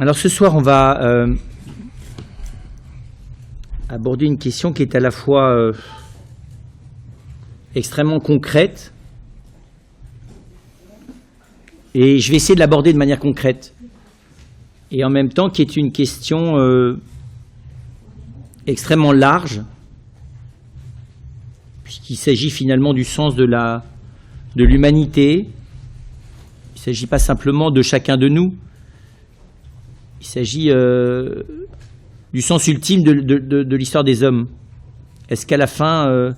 Alors ce soir, on va aborder une question qui est à la fois extrêmement concrète, et je vais essayer de l'aborder de manière concrète, et en même temps qui est une question extrêmement large, puisqu'il s'agit finalement du sens de l'humanité. Il ne s'agit pas simplement de chacun de nous. Il s'agit du sens ultime de l'histoire des hommes. Est-ce qu'à la fin,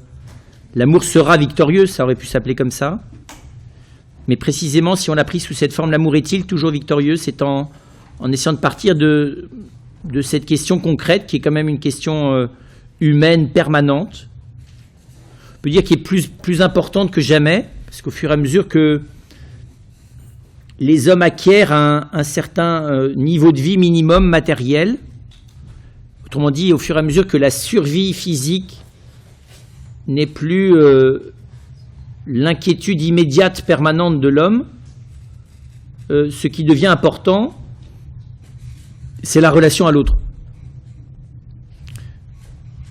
l'amour sera victorieux? Ça aurait pu s'appeler comme ça. Mais précisément, si on l'a pris sous cette forme, l'amour est-il toujours victorieux? C'est en essayant de partir de cette question concrète, qui est quand même une question humaine permanente. On peut dire qu'elle est plus importante que jamais, parce qu'au fur et à mesure que les hommes acquièrent un certain niveau de vie minimum matériel, autrement dit, au fur et à mesure que la survie physique n'est plus l'inquiétude immédiate permanente de l'homme, ce qui devient important, c'est la relation à l'autre.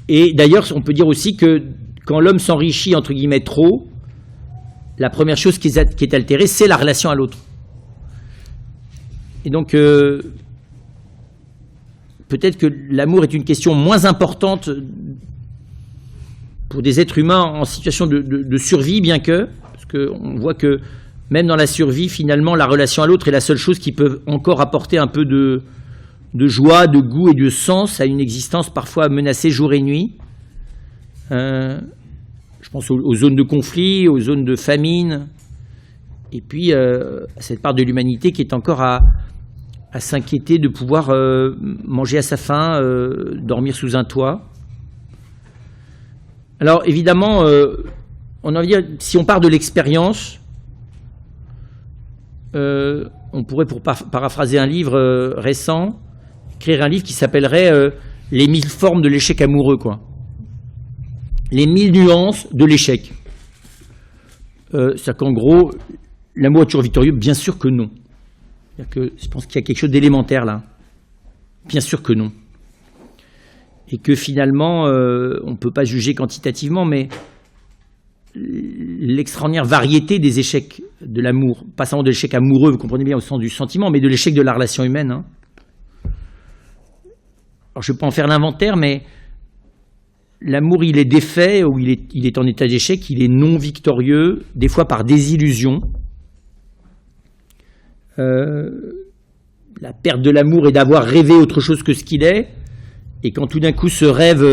Et d'ailleurs, on peut dire aussi que quand l'homme s'enrichit, entre guillemets, trop, la première chose qui est altérée, c'est la relation à l'autre. Et donc, peut-être que l'amour est une question moins importante pour des êtres humains en situation de survie, bien que, parce qu'on voit que même dans la survie, finalement, la relation à l'autre est la seule chose qui peut encore apporter un peu de joie, de goût et de sens à une existence parfois menacée jour et nuit. Je pense aux zones de conflit, aux zones de famine, et puis à cette part de l'humanité qui est encore à s'inquiéter de pouvoir manger à sa faim, dormir sous un toit. Alors évidemment, on a envie de dire, si on part de l'expérience, on pourrait, pour paraphraser un livre récent, écrire un livre qui s'appellerait « Les 1000 formes de l'échec amoureux », quoi. Les 1000 nuances de l'échec. C'est-à-dire qu'en gros, l'amour est toujours victorieux? Bien sûr que non. Que je pense qu'il y a quelque chose d'élémentaire là. Bien sûr que non. Et que finalement, on ne peut pas juger quantitativement, mais l'extraordinaire variété des échecs de l'amour, pas seulement de l'échec amoureux, vous comprenez bien au sens du sentiment, mais de l'échec de la relation humaine. Hein. Alors je ne vais pas en faire l'inventaire, mais l'amour, il est défait, ou il est en état d'échec, il est non victorieux, des fois par désillusion. La perte de l'amour est d'avoir rêvé autre chose que ce qu'il est, et quand tout d'un coup ce rêve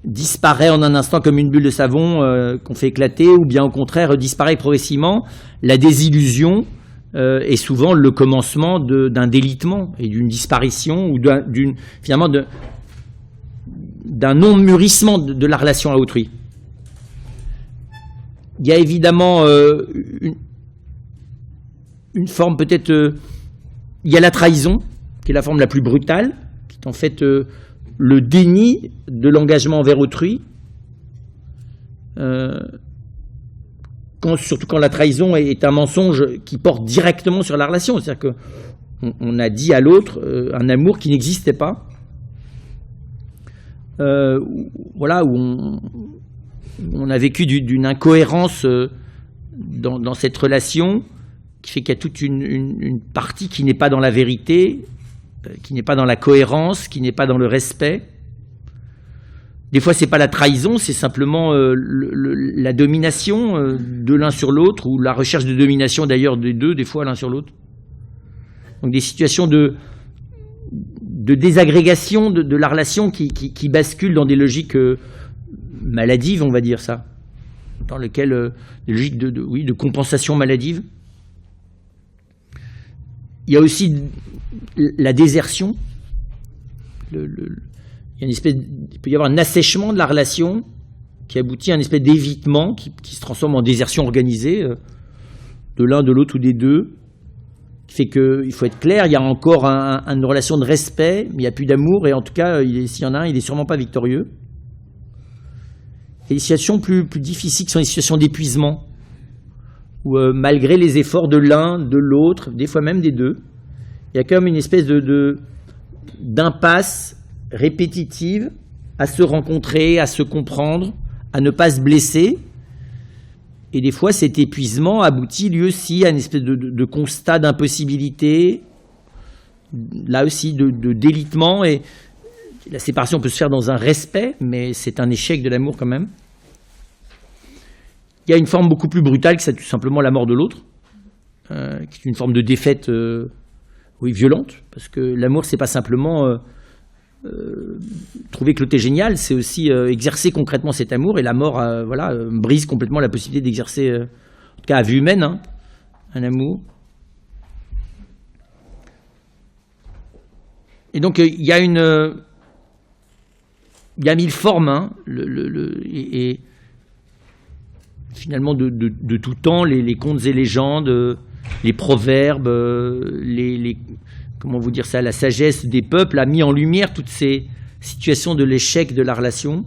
disparaît en un instant comme une bulle de savon qu'on fait éclater, ou bien au contraire disparaît progressivement, la désillusion est souvent le commencement d'un délitement et d'une disparition, ou finalement d'un non-mûrissement de la relation à autrui. Il y a évidemment une forme peut-être... il y a la trahison, qui est la forme la plus brutale, qui est en fait le déni de l'engagement envers autrui, surtout quand la trahison est un mensonge qui porte directement sur la relation. C'est-à-dire qu'on a dit à l'autre un amour qui n'existait pas. Voilà, où on a vécu d'une incohérence dans cette relation, qui fait qu'il y a toute une partie qui n'est pas dans la vérité, qui n'est pas dans la cohérence, qui n'est pas dans le respect. Des fois, ce n'est pas la trahison, c'est simplement la domination de l'un sur l'autre, ou la recherche de domination d'ailleurs des deux, des fois l'un sur l'autre. Donc des situations de désagrégation de la relation qui basculent dans des logiques maladives, on va dire ça, dans lesquelles des logiques de compensation maladive. Il y a aussi la désertion. Il peut y avoir un assèchement de la relation qui aboutit à une espèce d'évitement qui se transforme en désertion organisée de l'un, de l'autre ou des deux, qui fait qu'il faut être clair, il y a encore une relation de respect, mais il n'y a plus d'amour, et en tout cas, s'il y en a un, il n'est sûrement pas victorieux. Et les situations plus difficiles sont les situations d'épuisement, où malgré les efforts de l'un, de l'autre, des fois même des deux, il y a quand même une espèce d'impasse répétitive à se rencontrer, à se comprendre, à ne pas se blesser. Et des fois, cet épuisement aboutit lui aussi à une espèce de constat d'impossibilité, là aussi de délitement. Et la séparation peut se faire dans un respect, mais c'est un échec de l'amour quand même. Il y a une forme beaucoup plus brutale que c'est tout simplement la mort de l'autre, qui est une forme de défaite violente, parce que l'amour, c'est pas simplement trouver que l'autre est génial, c'est aussi exercer concrètement cet amour, et la mort brise complètement la possibilité d'exercer, en tout cas à vue humaine, un amour. Et donc il y a mille formes, et finalement de tout temps, les contes et légendes, les proverbes, comment vous dire ça, la sagesse des peuples a mis en lumière toutes ces situations de l'échec de la relation.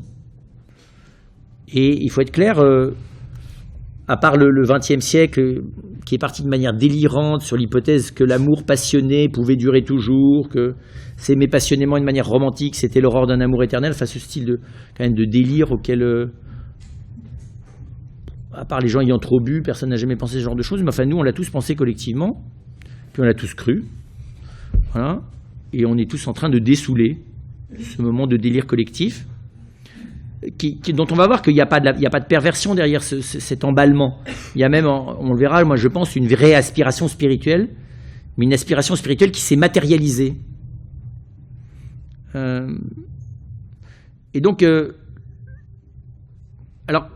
Et il faut être clair, à part le XXe siècle, qui est parti de manière délirante sur l'hypothèse que l'amour passionné pouvait durer toujours, que s'aimer passionnément d'une manière romantique, c'était l'aurore d'un amour éternel, enfin ce style quand même de délire auquel, à part les gens ayant trop bu, personne n'a jamais pensé ce genre de choses, mais enfin nous on l'a tous pensé collectivement, puis on l'a tous cru. Voilà. Et on est tous en train de dessouler ce moment de délire collectif, dont on va voir qu'il n'y a pas de perversion derrière cet emballement. Il y a même, on le verra, moi je pense, une vraie aspiration spirituelle, mais une aspiration spirituelle qui s'est matérialisée. Et donc, alors,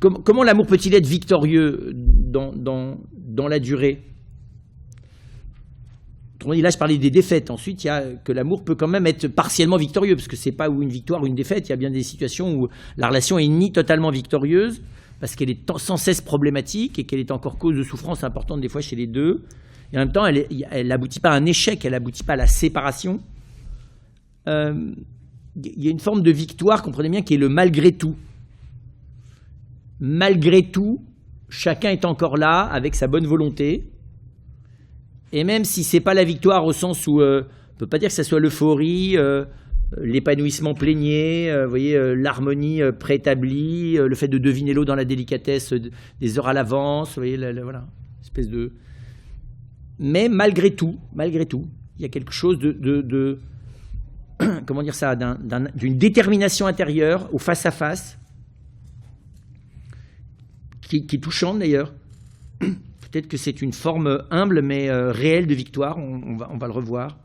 comment l'amour peut-il être victorieux dans la durée ? Là, je parlais des défaites. Ensuite, il y a que l'amour peut quand même être partiellement victorieux, parce que ce n'est pas une victoire ou une défaite. Il y a bien des situations où la relation est ni totalement victorieuse, parce qu'elle est sans cesse problématique et qu'elle est encore cause de souffrance importante des fois chez les deux. Et en même temps, elle n'aboutit pas à un échec, elle n'aboutit pas à la séparation. Il y a une forme de victoire, comprenez bien, qui est le malgré tout. Malgré tout, chacun est encore là avec sa bonne volonté. Et même si ce n'est pas la victoire au sens où, on ne peut pas dire que ce soit l'euphorie, l'épanouissement plénier, vous voyez, l'harmonie préétablie, le fait de deviner l'eau dans la délicatesse des heures à l'avance, vous voyez, voilà, espèce de... Mais malgré tout, il y a quelque chose de comment dire ça, d'une détermination intérieure au face-à-face, qui est touchante d'ailleurs. Peut-être que c'est une forme humble mais réelle de victoire, on va le revoir.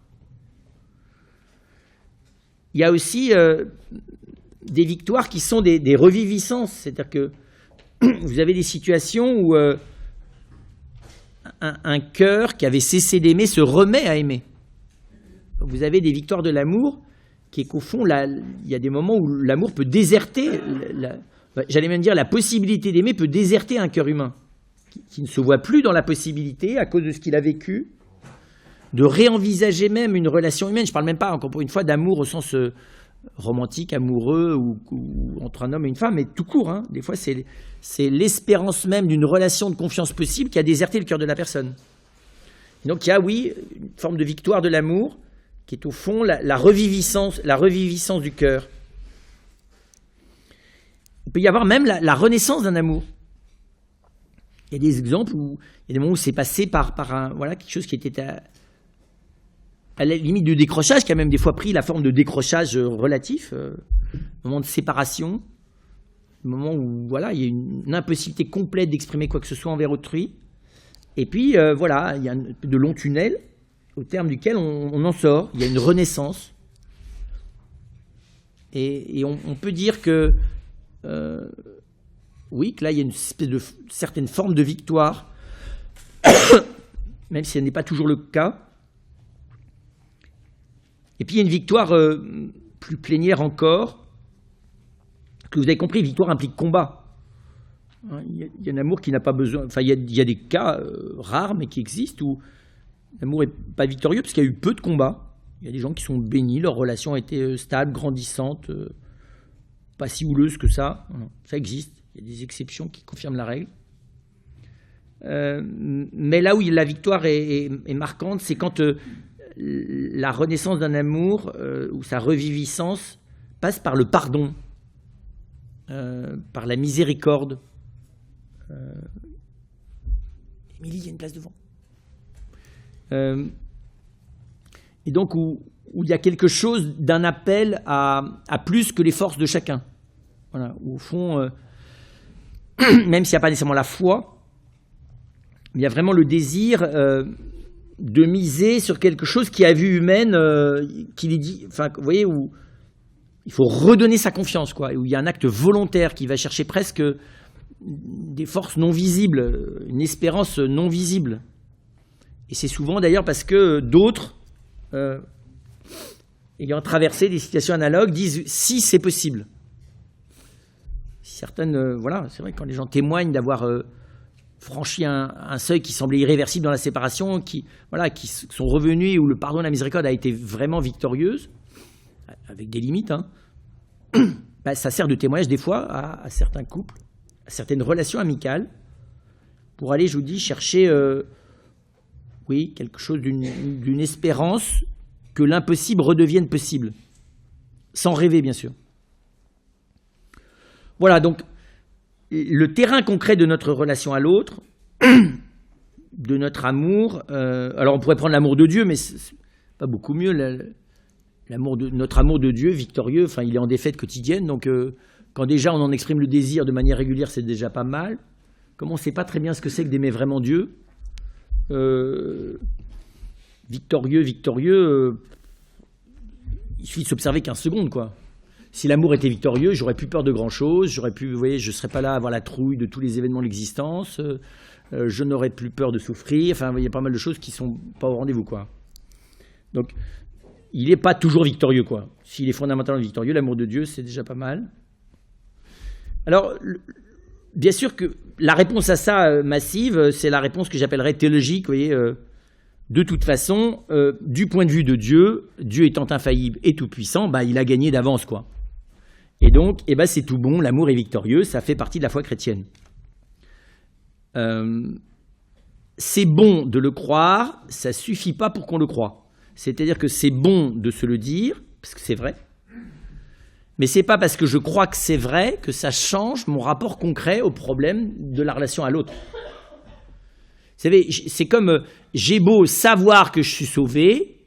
Il y a aussi des victoires qui sont des reviviscences, c'est-à-dire que vous avez des situations où un cœur qui avait cessé d'aimer se remet à aimer. Vous avez des victoires de l'amour qui est qu'au fond, il y a des moments où l'amour peut déserter, j'allais même dire la possibilité d'aimer peut déserter un cœur humain, qui ne se voit plus dans la possibilité, à cause de ce qu'il a vécu, de réenvisager même une relation humaine. Je ne parle même pas, encore une fois, d'amour au sens romantique, amoureux, ou entre un homme et une femme, mais tout court. Hein. Des fois, c'est l'espérance même d'une relation de confiance possible qui a déserté le cœur de la personne. Et donc il y a, oui, une forme de victoire de l'amour, qui est au fond la reviviscence du cœur. Il peut y avoir même la renaissance d'un amour. Il y a des exemples où il y a des moments où c'est passé par quelque chose qui était à la limite du décrochage, qui a même des fois pris la forme de décrochage relatif, moment de séparation, moment où il y a une impossibilité complète d'exprimer quoi que ce soit envers autrui. Et puis il y a de longs tunnels au terme duquel on en sort. Il y a une renaissance. Et on peut dire que oui, que là, il y a une espèce de certaine forme de victoire, même si ce n'est pas toujours le cas. Et puis, il y a une victoire plus plénière encore, que vous avez compris, victoire implique combat. Il y a un amour qui n'a pas besoin... Enfin, il y a des cas rares, mais qui existent, où l'amour n'est pas victorieux, parce qu'il y a eu peu de combats. Il y a des gens qui sont bénis, leur relation a été stable, grandissante, pas si houleuse que ça. Ça existe. Il y a des exceptions qui confirment la règle. Mais là où la victoire est marquante, c'est quand la renaissance d'un amour ou sa reviviscence passe par le pardon, par la miséricorde. Émilie, il y a une place devant. Et donc où il y a quelque chose d'un appel à plus que les forces de chacun. Voilà, où, au fond, même s'il n'y a pas nécessairement la foi, il y a vraiment le désir de miser sur quelque chose qui, à vue humaine, vous voyez, où il faut redonner sa confiance, quoi, où il y a un acte volontaire qui va chercher presque des forces non visibles, une espérance non visible. Et c'est souvent d'ailleurs parce que d'autres, ayant traversé des situations analogues, disent si c'est possible. Certaines, voilà, c'est vrai que quand les gens témoignent d'avoir franchi un seuil qui semblait irréversible dans la séparation, qui sont revenus, où le pardon et la miséricorde a été vraiment victorieuse, avec des limites, hein, bah, ça sert de témoignage des fois à certains couples, à certaines relations amicales, pour aller, je vous dis, chercher quelque chose d'une espérance que l'impossible redevienne possible, sans rêver, bien sûr. Voilà, donc, le terrain concret de notre relation à l'autre, de notre amour, alors on pourrait prendre l'amour de Dieu, mais c'est pas beaucoup mieux, notre amour de Dieu, victorieux, enfin, il est en défaite quotidienne, donc quand déjà on en exprime le désir de manière régulière, c'est déjà pas mal. Comme on ne sait pas très bien ce que c'est que d'aimer vraiment Dieu, victorieux, il suffit de s'observer 15 secondes, quoi. Si l'amour était victorieux, j'aurais plus peur de grand-chose, je ne serais pas là à avoir la trouille de tous les événements de l'existence, je n'aurais plus peur de souffrir, enfin, il y a pas mal de choses qui ne sont pas au rendez-vous, quoi. Donc, il n'est pas toujours victorieux, quoi. S'il est fondamentalement victorieux, l'amour de Dieu, c'est déjà pas mal. Alors, bien sûr que la réponse à ça, massive, c'est la réponse que j'appellerais théologique, vous voyez, de toute façon, du point de vue de Dieu, Dieu étant infaillible et tout-puissant, bah, il a gagné d'avance, quoi. Et donc, c'est tout bon, l'amour est victorieux, ça fait partie de la foi chrétienne. C'est bon de le croire, ça ne suffit pas pour qu'on le croie. C'est-à-dire que c'est bon de se le dire, parce que c'est vrai, mais ce n'est pas parce que je crois que c'est vrai que ça change mon rapport concret au problème de la relation à l'autre. Vous savez, c'est comme j'ai beau savoir que je suis sauvé,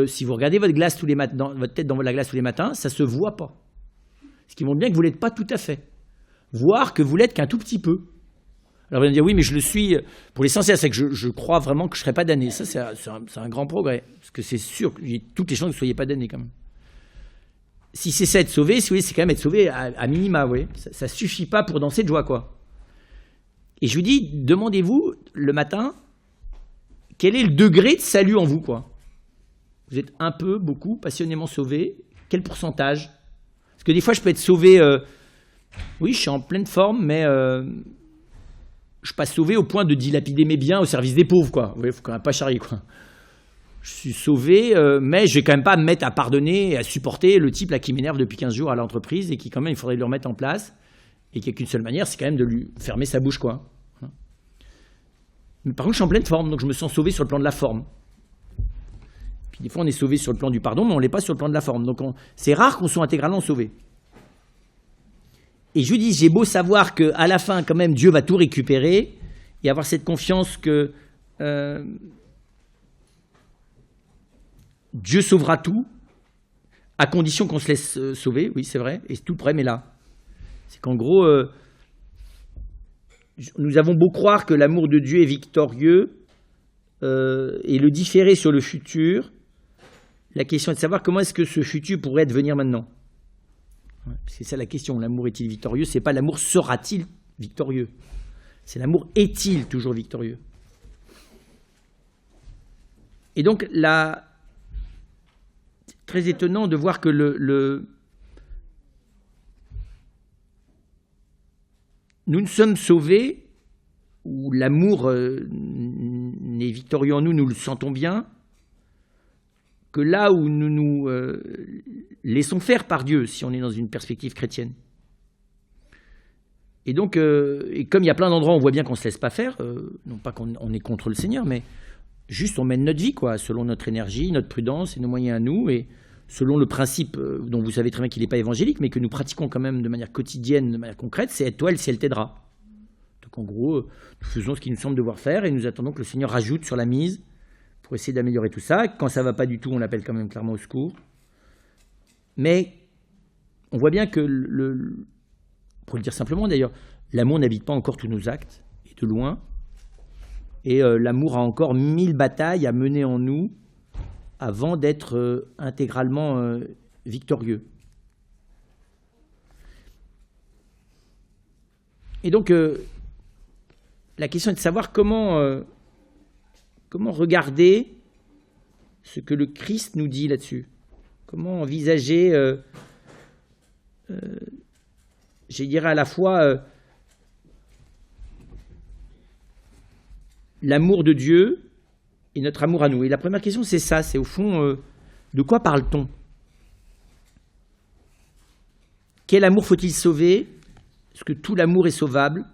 si vous regardez votre tête dans la glace tous les matins, ça ne se voit pas. Ce qui montre bien que vous ne l'êtes pas tout à fait. Voire que vous l'êtes qu'un tout petit peu. Alors vous allez me dire, oui, mais je le suis, pour l'essentiel, c'est que je crois vraiment que je ne serai pas damné. Ça, c'est un grand progrès. Parce que c'est sûr qu'il y a toutes les chances que vous ne soyez pas damné, quand même. Si c'est ça être sauvé, si vous voulez, c'est quand même être sauvé à minima, vous voyez. Ça ne suffit pas pour danser de joie, quoi. Et je vous dis, demandez-vous le matin, quel est le degré de salut en vous, quoi. Vous êtes un peu, beaucoup, passionnément sauvé. Quel pourcentage? Parce que des fois, je peux être sauvé, oui, je suis en pleine forme, mais je ne suis pas sauvé au point de dilapider mes biens au service des pauvres, quoi. Il ne faut quand même pas charrier, quoi. Je suis sauvé, mais je ne vais quand même pas me mettre à pardonner et à supporter le type là, qui m'énerve depuis 15 jours à l'entreprise et qui, quand même, il faudrait le remettre en place. Et qu'il n'y a qu'une seule manière, c'est quand même de lui fermer sa bouche, quoi. Mais par contre, je suis en pleine forme, donc je me sens sauvé sur le plan de la forme. Puis des fois, on est sauvé sur le plan du pardon, mais on ne l'est pas sur le plan de la forme. Donc c'est rare qu'on soit intégralement sauvé. Et je vous dis, j'ai beau savoir qu'à la fin, quand même, Dieu va tout récupérer et avoir cette confiance que Dieu sauvera tout, à condition qu'on se laisse sauver, oui, c'est vrai, et tout le problème est là. C'est qu'en gros, nous avons beau croire que l'amour de Dieu est victorieux et le différer sur le futur, la question est de savoir comment est-ce que ce futur pourrait devenir maintenant. C'est ça la question, l'amour est-il victorieux? C'est pas l'amour sera-t-il victorieux? C'est l'amour est-il toujours victorieux? Et donc, là, c'est très étonnant de voir que nous ne sommes sauvés, ou l'amour n'est victorieux en nous, nous le sentons bien, que là où nous nous laissons faire par Dieu, si on est dans une perspective chrétienne. Et donc, et comme il y a plein d'endroits où on voit bien qu'on ne se laisse pas faire, non pas qu'on est contre le Seigneur, mais juste on mène notre vie, quoi, selon notre énergie, notre prudence et nos moyens à nous, et selon le principe dont vous savez très bien qu'il n'est pas évangélique, mais que nous pratiquons quand même de manière quotidienne, de manière concrète, c'est aide-toi, le ciel t'aidera. Donc en gros, nous faisons ce qu'il nous semble devoir faire, et nous attendons que le Seigneur rajoute sur la mise pour essayer d'améliorer tout ça. Quand ça ne va pas du tout, on l'appelle quand même clairement au secours. Mais on voit bien que, pour le dire simplement d'ailleurs, l'amour n'habite pas encore tous nos actes, et de loin. Et l'amour a encore 1000 batailles à mener en nous avant d'être intégralement victorieux. Et donc, la question est de savoir comment regarder ce que le Christ nous dit là-dessus. Comment envisager, je dirais à la fois l'amour de Dieu et notre amour à nous. Et la première question, c'est ça, c'est au fond, de quoi parle-t-on? Quel amour faut-il sauver? Est-ce que tout l'amour est sauvable?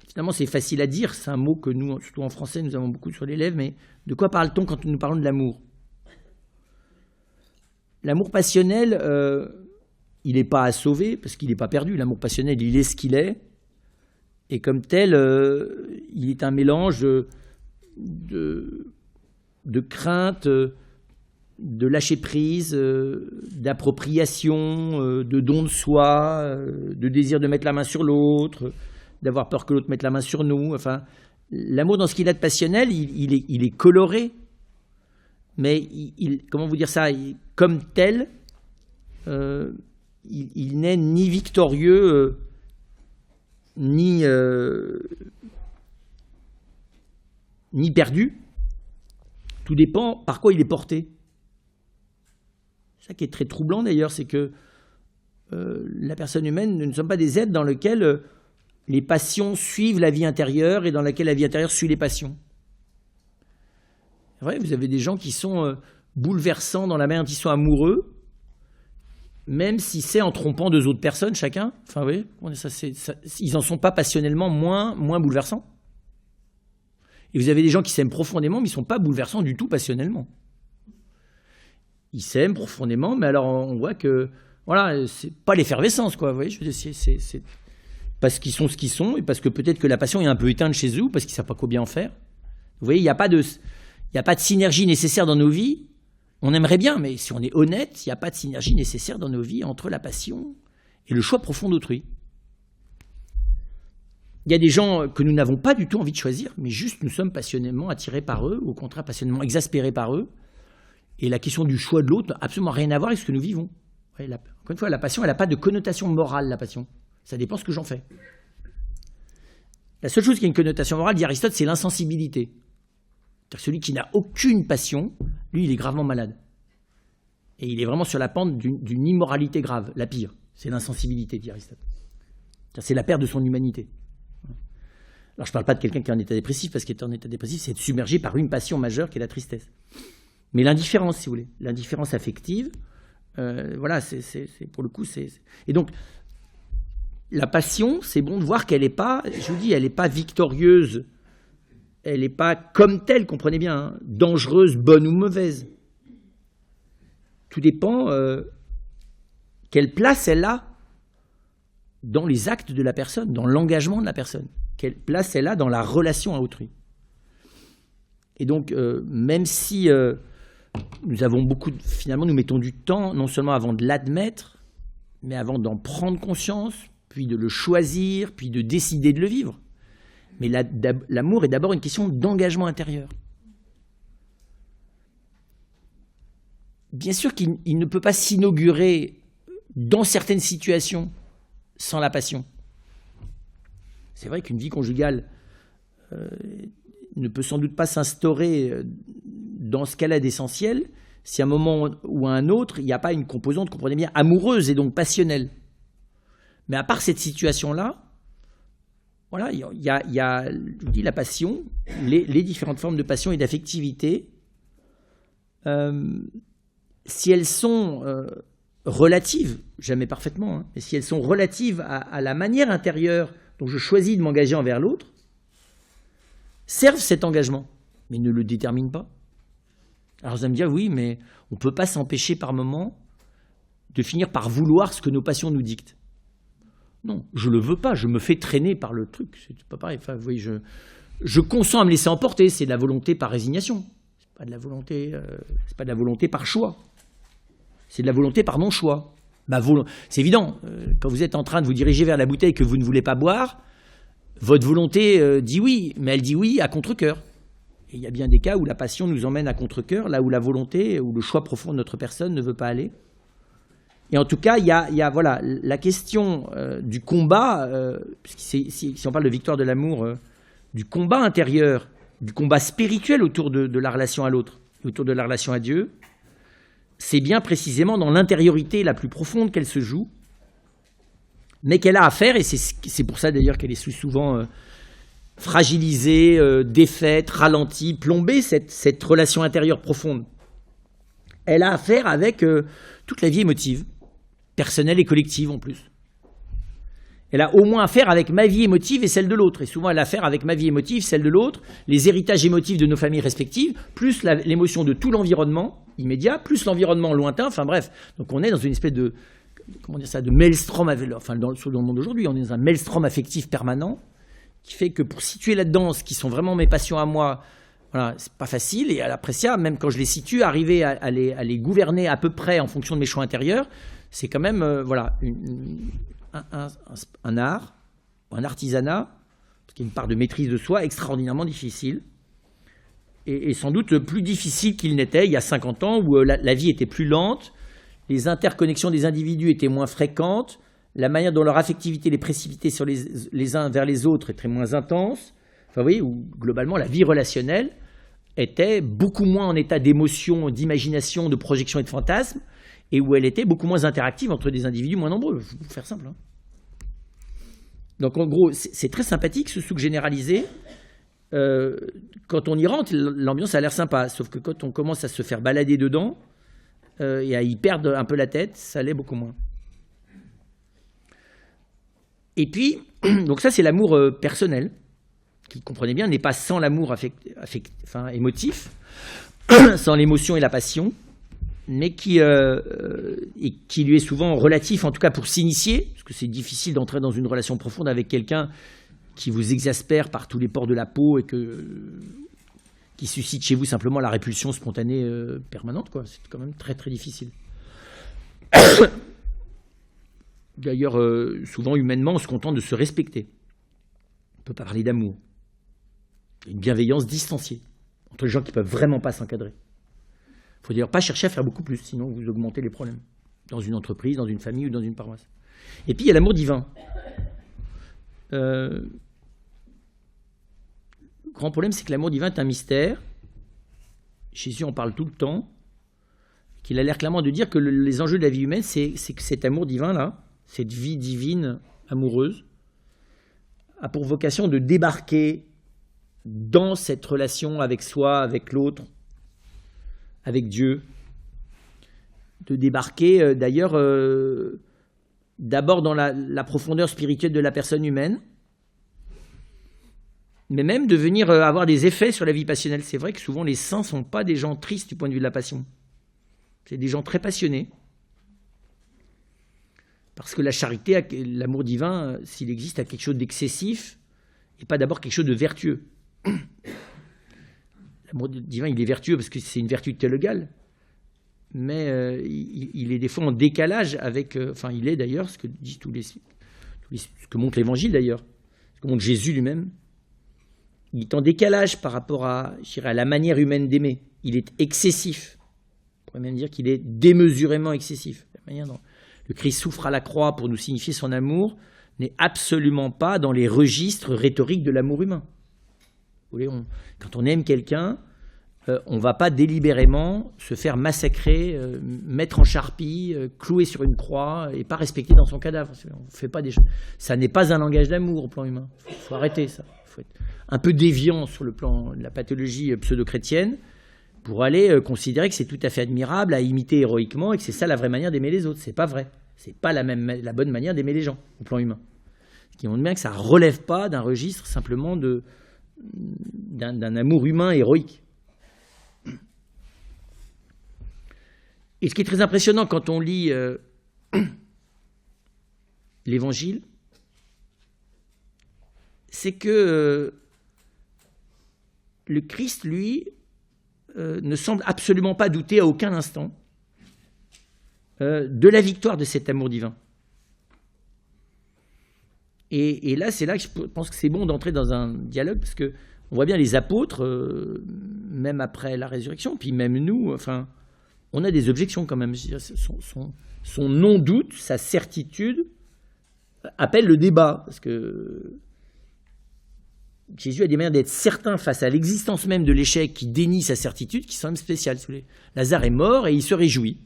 Finalement, c'est facile à dire, c'est un mot que nous, surtout en français, nous avons beaucoup sur les lèvres, mais de quoi parle-t-on quand nous parlons de l'amour? L'amour passionnel, il n'est pas à sauver, parce qu'il n'est pas perdu. L'amour passionnel, il est ce qu'il est. Et comme tel, il est un mélange de crainte, de lâcher-prise, d'appropriation, de don de soi, de désir de mettre la main sur l'autre, d'avoir peur que l'autre mette la main sur nous. Enfin, l'amour, dans ce qu'il a de passionnel, il est coloré. Mais, comment vous dire ça, comme tel, il n'est ni victorieux, ni perdu. Tout dépend par quoi il est porté. C'est ça qui est très troublant d'ailleurs, c'est que la personne humaine, nous ne sommes pas des êtres dans lesquels les passions suivent la vie intérieure et dans laquelle la vie intérieure suit les passions. C'est vrai, vous avez des gens qui sont bouleversants dans la manière dont ils sont amoureux, même si c'est en trompant deux autres personnes chacun. Enfin, oui, ils n'en sont pas passionnellement moins bouleversants. Et vous avez des gens qui s'aiment profondément, mais ils ne sont pas bouleversants du tout passionnellement. Ils s'aiment profondément, mais alors on voit que, voilà, c'est pas l'effervescence, quoi. Vous voyez, je veux dire, c'est parce qu'ils sont ce qu'ils sont, et parce que peut-être que la passion est un peu éteinte chez eux, parce qu'ils ne savent pas quoi bien en faire. Vous voyez, il n'y a pas de synergie nécessaire dans nos vies. On aimerait bien, mais si on est honnête, il n'y a pas de synergie nécessaire dans nos vies entre la passion et le choix profond d'autrui. Il y a des gens que nous n'avons pas du tout envie de choisir, mais juste nous sommes passionnément attirés par eux, ou au contraire passionnément exaspérés par eux. Et la question du choix de l'autre n'a absolument rien à voir avec ce que nous vivons. Encore une fois, la passion, elle n'a pas de connotation morale, la passion. Ça dépend ce que j'en fais. La seule chose qui a une connotation morale, dit Aristote, c'est l'insensibilité. C'est-à-dire celui qui n'a aucune passion, lui, il est gravement malade. Et il est vraiment sur la pente d'une immoralité grave, la pire. C'est l'insensibilité, dit Aristote. C'est la perte de son humanité. Alors, je ne parle pas de quelqu'un qui est en état dépressif, parce qu'être en état dépressif, c'est être submergé par une passion majeure qui est la tristesse. Mais l'indifférence, si vous voulez, l'indifférence affective, voilà, pour le coup, c'est... Et donc, la passion, c'est bon de voir qu'elle n'est pas, je vous dis, elle n'est pas victorieuse, elle n'est pas comme telle, comprenez bien, hein, dangereuse, bonne ou mauvaise. Tout dépend quelle place elle a dans les actes de la personne, dans l'engagement de la personne. Quelle place elle a dans la relation à autrui. Et donc, même si nous avons finalement, nous mettons du temps, non seulement avant de l'admettre, mais avant d'en prendre conscience, puis de le choisir, puis de décider de le vivre. Mais l'amour est d'abord une question d'engagement intérieur. Bien sûr qu'il ne peut pas s'inaugurer dans certaines situations sans la passion. C'est vrai qu'une vie conjugale ne peut sans doute pas s'instaurer dans ce qu'elle a d'essentiel si à un moment ou à un autre, il n'y a pas une composante, comprenez bien, amoureuse et donc passionnelle. Mais à part cette situation-là, voilà, il y a, je vous dis, la passion, les différentes formes de passion et d'affectivité. Si elles sont relatives, jamais parfaitement, hein, mais si elles sont relatives à la manière intérieure dont je choisis de m'engager envers l'autre, servent cet engagement, mais ne le déterminent pas. Alors vous allez me dire, oui, mais on ne peut pas s'empêcher par moment de finir par vouloir ce que nos passions nous dictent. Non, je ne le veux pas, je me fais traîner par le truc, c'est pas pareil. Enfin, vous voyez, je consens à me laisser emporter, c'est de la volonté par résignation. C'est pas de la volonté par choix. C'est de la volonté par non-choix. C'est évident, quand vous êtes en train de vous diriger vers la bouteille que vous ne voulez pas boire, votre volonté dit oui, mais elle dit oui à contre-cœur. Et il y a bien des cas où la passion nous emmène à contre-cœur, là où la volonté, ou le choix profond de notre personne ne veut pas aller. Et en tout cas, il y a voilà, la question du combat, si on parle de victoire de l'amour, du combat intérieur, du combat spirituel autour de la relation à l'autre, autour de la relation à Dieu, c'est bien précisément dans l'intériorité la plus profonde qu'elle se joue, mais qu'elle a à faire, et c'est pour ça d'ailleurs qu'elle est souvent fragilisée, défaite, ralentie, plombée, cette relation intérieure profonde. Elle a à faire avec toute la vie émotive, personnelle et collective en plus. Elle a au moins à faire avec ma vie émotive et celle de l'autre. Et souvent, elle a à faire avec ma vie émotive, celle de l'autre, les héritages émotifs de nos familles respectives, plus l'émotion de tout l'environnement immédiat, plus l'environnement lointain. Enfin bref, donc on est dans une espèce de, comment dire ça, de maelstrom, enfin dans le monde d'aujourd'hui, on est dans un maelstrom affectif permanent qui fait que pour situer là-dedans ce qui sont vraiment mes passions à moi, voilà, c'est pas facile. Et après ça, même quand je les situe, arriver à les gouverner à peu près en fonction de mes choix intérieurs, c'est quand même voilà, un art, un artisanat, parce qu'il y a une part de maîtrise de soi extraordinairement difficile, et sans doute plus difficile qu'il n'était il y a 50 ans, où la vie était plus lente, les interconnexions des individus étaient moins fréquentes, la manière dont leur affectivité les précipitait sur les uns vers les autres était moins intense. Enfin, vous voyez, où globalement la vie relationnelle était beaucoup moins en état d'émotion, d'imagination, de projection et de fantasme, et où elle était beaucoup moins interactive entre des individus moins nombreux. Je vais vous faire simple. Hein. Donc en gros, c'est très sympathique ce souk généralisé. Quand on y rentre, l'ambiance a l'air sympa, sauf que quand on commence à se faire balader dedans et à y perdre un peu la tête, ça l'est beaucoup moins. Et puis, donc ça c'est l'amour personnel, qui, comprenez bien, n'est pas sans l'amour émotif, sans l'émotion et la passion, mais qui lui est souvent relatif, en tout cas pour s'initier, parce que c'est difficile d'entrer dans une relation profonde avec quelqu'un qui vous exaspère par tous les pores de la peau et qui suscite chez vous simplement la répulsion spontanée permanente, quoi. C'est quand même très très difficile. D'ailleurs, souvent humainement, on se contente de se respecter. On ne peut pas parler d'amour. Il y a une bienveillance distanciée entre les gens qui ne peuvent vraiment pas s'encadrer. Il ne faut d'ailleurs pas chercher à faire beaucoup plus, sinon vous augmentez les problèmes, dans une entreprise, dans une famille ou dans une paroisse. Et puis il y a l'amour divin. Le grand problème, c'est que l'amour divin est un mystère. Jésus en parle tout le temps, qu'il a l'air clairement de dire que les enjeux de la vie humaine, c'est que cet amour divin-là, cette vie divine amoureuse, a pour vocation de débarquer dans cette relation avec soi, avec l'autre, avec Dieu, de débarquer d'ailleurs d'abord dans la profondeur spirituelle de la personne humaine, mais même de venir avoir des effets sur la vie passionnelle. C'est vrai que souvent les saints ne sont pas des gens tristes du point de vue de la passion. C'est des gens très passionnés. Parce que la charité, l'amour divin, s'il existe, a quelque chose d'excessif et pas d'abord quelque chose de vertueux. L'amour divin, il est vertueux parce que c'est une vertu théologale, mais il est des fois en décalage avec... enfin, il est d'ailleurs, ce que disent ce que montre l'Évangile d'ailleurs, ce que montre Jésus lui-même. Il est en décalage par rapport à la manière humaine d'aimer. Il est excessif. On pourrait même dire qu'il est démesurément excessif. La manière dont le Christ souffre à la croix pour nous signifier son amour n'est absolument pas dans les registres rhétoriques de l'amour humain. Vous voyez, quand on aime quelqu'un, on ne va pas délibérément se faire massacrer, mettre en charpie, clouer sur une croix et pas respecter dans son cadavre. On fait pas des choses. Ça n'est pas un langage d'amour au plan humain. Il faut arrêter ça. Il faut être un peu déviant sur le plan de la pathologie pseudo-chrétienne pour aller considérer que c'est tout à fait admirable à imiter héroïquement et que c'est ça la vraie manière d'aimer les autres. C'est pas vrai. C'est pas la bonne manière d'aimer les gens au plan humain. Ce qui montre bien que ça relève pas d'un registre simplement d'un amour humain héroïque. Et ce qui est très impressionnant quand on lit l'Évangile, c'est que le Christ, lui, ne semble absolument pas douter à aucun instant de la victoire de cet amour divin. Et là, c'est là que je pense que c'est bon d'entrer dans un dialogue, parce qu'on voit bien les apôtres, même après la résurrection, puis même nous, enfin, on a des objections quand même. Son non-doute, sa certitude, appelle le débat, parce que Jésus a des manières d'être certain face à l'existence même de l'échec qui dénie sa certitude, qui sont même spéciales. Lazare est mort et il se réjouit.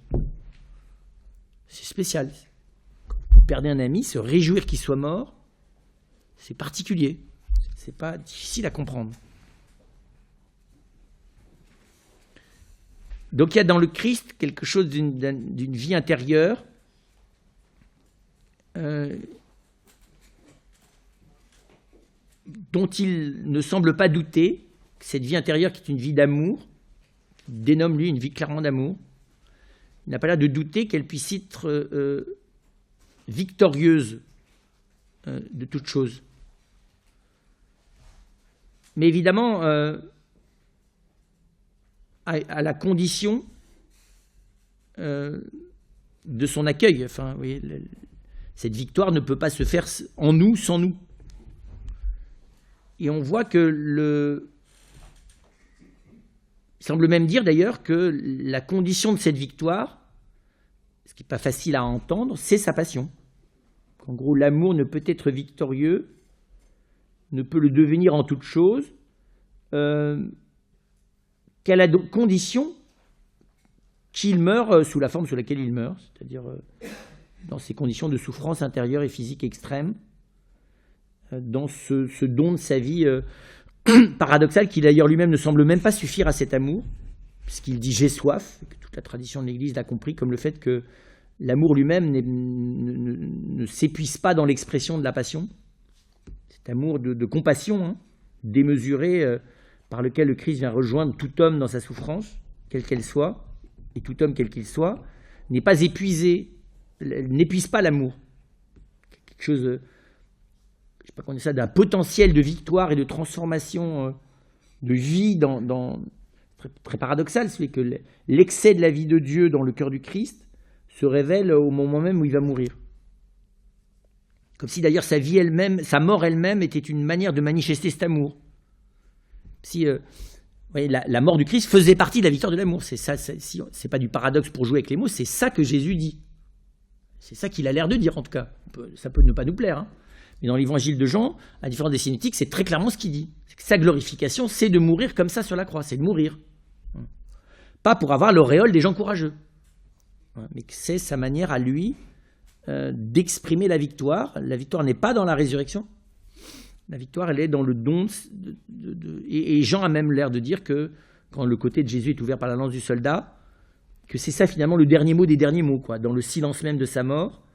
C'est spécial. Quand vous perdez un ami, se réjouir qu'il soit mort, c'est particulier. C'est pas difficile à comprendre. Donc il y a dans le Christ quelque chose d'une vie intérieure dont il ne semble pas douter, cette vie intérieure qui est une vie d'amour, il dénomme lui une vie clairement d'amour, il n'a pas l'air de douter qu'elle puisse être victorieuse de toute chose. Mais évidemment, à la condition de son accueil. Enfin, vous voyez, cette victoire ne peut pas se faire en nous, sans nous. Et on voit que il semble même dire d'ailleurs que la condition de cette victoire, ce qui n'est pas facile à entendre, c'est sa passion. En gros, l'amour ne peut être victorieux, ne peut le devenir en toute chose, qu'à la condition qu'il meure sous la forme sous laquelle il meurt, c'est-à-dire dans ces conditions de souffrance intérieure et physique extrême, dans ce don de sa vie paradoxal qui d'ailleurs lui-même ne semble même pas suffire à cet amour, puisqu'il dit « j'ai soif », et que toute la tradition de l'Église l'a compris comme le fait que l'amour lui-même ne s'épuise pas dans l'expression de la passion. Cet amour de compassion, hein, démesuré, par lequel le Christ vient rejoindre tout homme dans sa souffrance, quelle qu'elle soit, et tout homme quel qu'il soit, n'est pas épuisé, n'épuise pas l'amour. Quelque chose, je ne sais pas qu'on dit ça, d'un potentiel de victoire et de transformation de vie très, très paradoxal, c'est que l'excès de la vie de Dieu dans le cœur du Christ se révèle au moment même où il va mourir. Comme si d'ailleurs sa vie elle-même, sa mort elle-même était une manière de manifester cet amour. Si voyez, la mort du Christ faisait partie de la victoire de l'amour. C'est ça, c'est pas du paradoxe pour jouer avec les mots, c'est ça que Jésus dit. C'est ça qu'il a l'air de dire en tout cas. Ça peut ne pas nous plaire, hein. Mais dans l'évangile de Jean, à la différence des synoptiques, c'est très clairement ce qu'il dit. Sa glorification, c'est de mourir comme ça sur la croix, c'est de mourir. Pas pour avoir l'auréole des gens courageux, mais c'est sa manière à lui d'exprimer la victoire. La victoire n'est pas dans la résurrection. La victoire, elle est dans le don. Et Jean a même l'air de dire que, quand le côté de Jésus est ouvert par la lance du soldat, que c'est ça finalement le dernier mot des derniers mots, quoi. Dans le silence même de sa mort,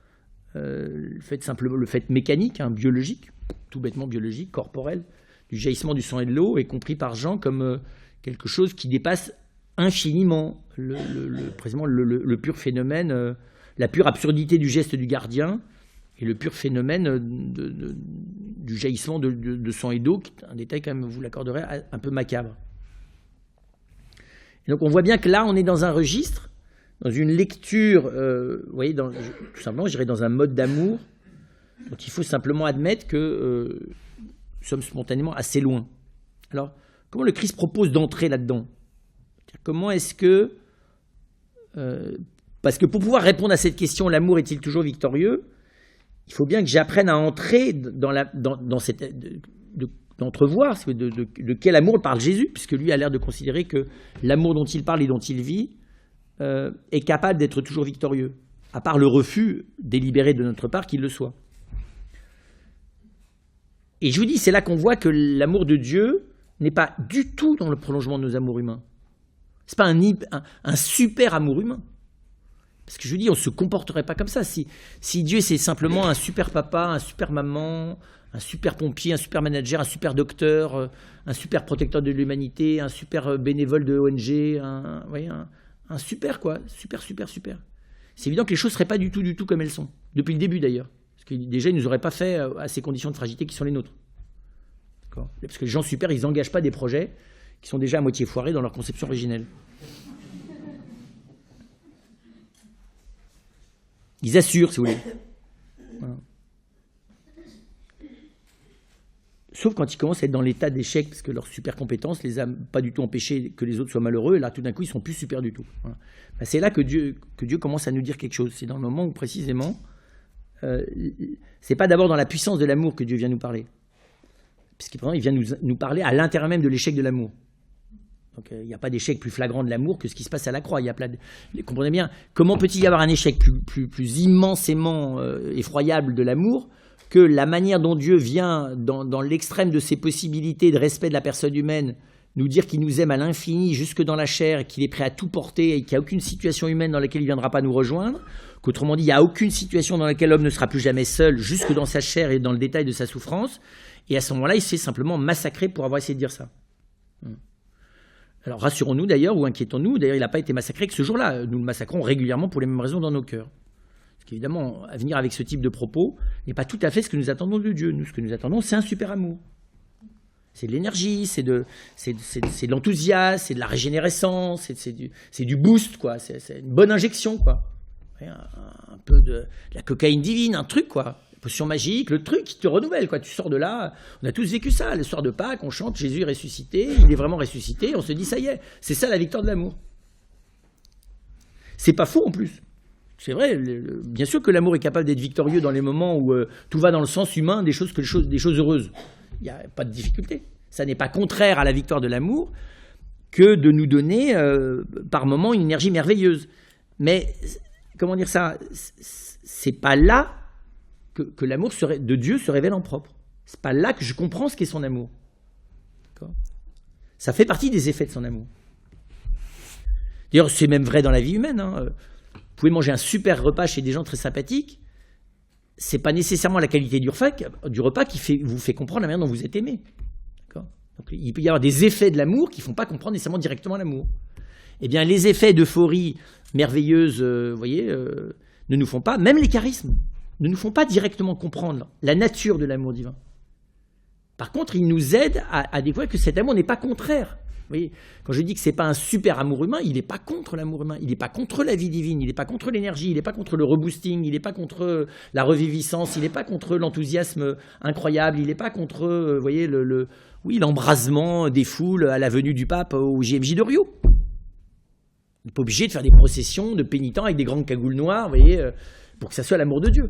le fait mécanique, hein, biologique, tout bêtement biologique, corporel, du jaillissement du sang et de l'eau, est compris par Jean comme quelque chose qui dépasse infiniment le pur phénomène, la pure absurdité du geste du gardien, et le pur phénomène du jaillissement de sang et d'eau, qui est un détail quand même, vous l'accorderez, un peu macabre. Et donc on voit bien que là, on est dans un registre, dans une lecture, vous voyez, tout simplement, je dirais dans un mode d'amour, dont il faut simplement admettre que nous sommes spontanément assez loin. Alors, comment le Christ propose d'entrer là-dedans ? Comment est-ce que... parce que pour pouvoir répondre à cette question, l'amour est-il toujours victorieux ? Il faut bien que j'apprenne à entrer dans cette... d'entrevoir de quel amour parle Jésus, puisque lui a l'air de considérer que l'amour dont il parle et dont il vit est capable d'être toujours victorieux, à part le refus délibéré de notre part qu'il le soit. Et je vous dis, c'est là qu'on voit que l'amour de Dieu n'est pas du tout dans le prolongement de nos amours humains. Ce n'est pas un super amour humain. Parce que je dis, on ne se comporterait pas comme ça. Si Dieu, c'est simplement un super papa, un super maman, un super pompier, un super manager, un super docteur, un super protecteur de l'humanité, un super bénévole de ONG, un super quoi, super. C'est évident que les choses ne seraient pas du tout comme elles sont, depuis le début d'ailleurs. Parce que déjà, ils ne nous auraient pas fait à ces conditions de fragilité qui sont les nôtres. Parce que les gens super, ils n'engagent pas des projets qui sont déjà à moitié foirés dans leur conception originelle. Ils assurent, si vous voulez. Voilà. Sauf quand ils commencent à être dans l'état d'échec, parce que leur super compétence les a pas du tout empêchés que les autres soient malheureux, et là, tout d'un coup, ils sont plus super du tout. Voilà. Ben, c'est là que Dieu commence à nous dire quelque chose. C'est dans le moment où, précisément, c'est pas d'abord dans la puissance de l'amour que Dieu vient nous parler. Puisqu'il vient nous parler à l'intérieur même de l'échec de l'amour. Donc il n'y a pas d'échec plus flagrant de l'amour que ce qui se passe à la croix. Comprenez bien, comment peut-il y avoir un échec plus immensément effroyable de l'amour que la manière dont Dieu vient, dans l'extrême de ses possibilités de respect de la personne humaine, nous dire qu'il nous aime à l'infini, jusque dans la chair, qu'il est prêt à tout porter et qu'il n'y a aucune situation humaine dans laquelle il ne viendra pas nous rejoindre, qu'autrement dit, il n'y a aucune situation dans laquelle l'homme ne sera plus jamais seul, jusque dans sa chair et dans le détail de sa souffrance. Et à ce moment-là, il se fait simplement massacrer pour avoir essayé de dire ça. Alors rassurons-nous d'ailleurs, ou inquiétons-nous, d'ailleurs il n'a pas été massacré que ce jour-là. Nous le massacrons régulièrement pour les mêmes raisons dans nos cœurs. Parce qu'évidemment, à venir avec ce type de propos n'est pas tout à fait ce que nous attendons de Dieu. Nous, ce que nous attendons, c'est un super amour. C'est de l'énergie, c'est de l'enthousiasme, c'est de la régénérescence, c'est du boost, quoi. C'est une bonne injection, quoi. Un peu de la cocaïne divine, un truc, quoi. Potion magique, le truc qui te renouvelle, quoi. Tu sors de là, on a tous vécu ça, le soir de Pâques, on chante Jésus est ressuscité, il est vraiment ressuscité, on se dit ça y est, c'est ça la victoire de l'amour. C'est pas faux en plus. C'est vrai, bien sûr que l'amour est capable d'être victorieux dans les moments où tout va dans le sens humain des choses heureuses. Il n'y a pas de difficulté. Ça n'est pas contraire à la victoire de l'amour que de nous donner par moments une énergie merveilleuse. Mais, comment dire ça, c'est pas là que l'amour de Dieu se révèle en propre. C'est pas là que je comprends ce qu'est son amour. D'accord ? Ça fait partie des effets de son amour. D'ailleurs, c'est même vrai dans la vie humaine. Vous pouvez manger un super repas chez des gens très sympathiques. C'est pas nécessairement la qualité du repas qui vous fait comprendre la manière dont vous êtes aimé. D'accord ? Donc, il peut y avoir des effets de l'amour qui ne font pas comprendre nécessairement directement l'amour. Eh bien, les effets d'euphorie merveilleuse, vous voyez, ne nous font pas, même les charismes, ne nous font pas directement comprendre la nature de l'amour divin. Par contre, ils nous aident à découvrir que cet amour n'est pas contraire. Vous voyez, quand je dis que ce n'est pas un super amour humain, il n'est pas contre l'amour humain, il n'est pas contre la vie divine, il n'est pas contre l'énergie, il n'est pas contre le reboosting, il n'est pas contre la reviviscence, il n'est pas contre l'enthousiasme incroyable, il n'est pas contre vous voyez, l'embrasement des foules à la venue du pape au JMJ de Rio. On n'est pas obligé de faire des processions de pénitents avec des grandes cagoules noires, vous voyez, pour que ça soit l'amour de Dieu.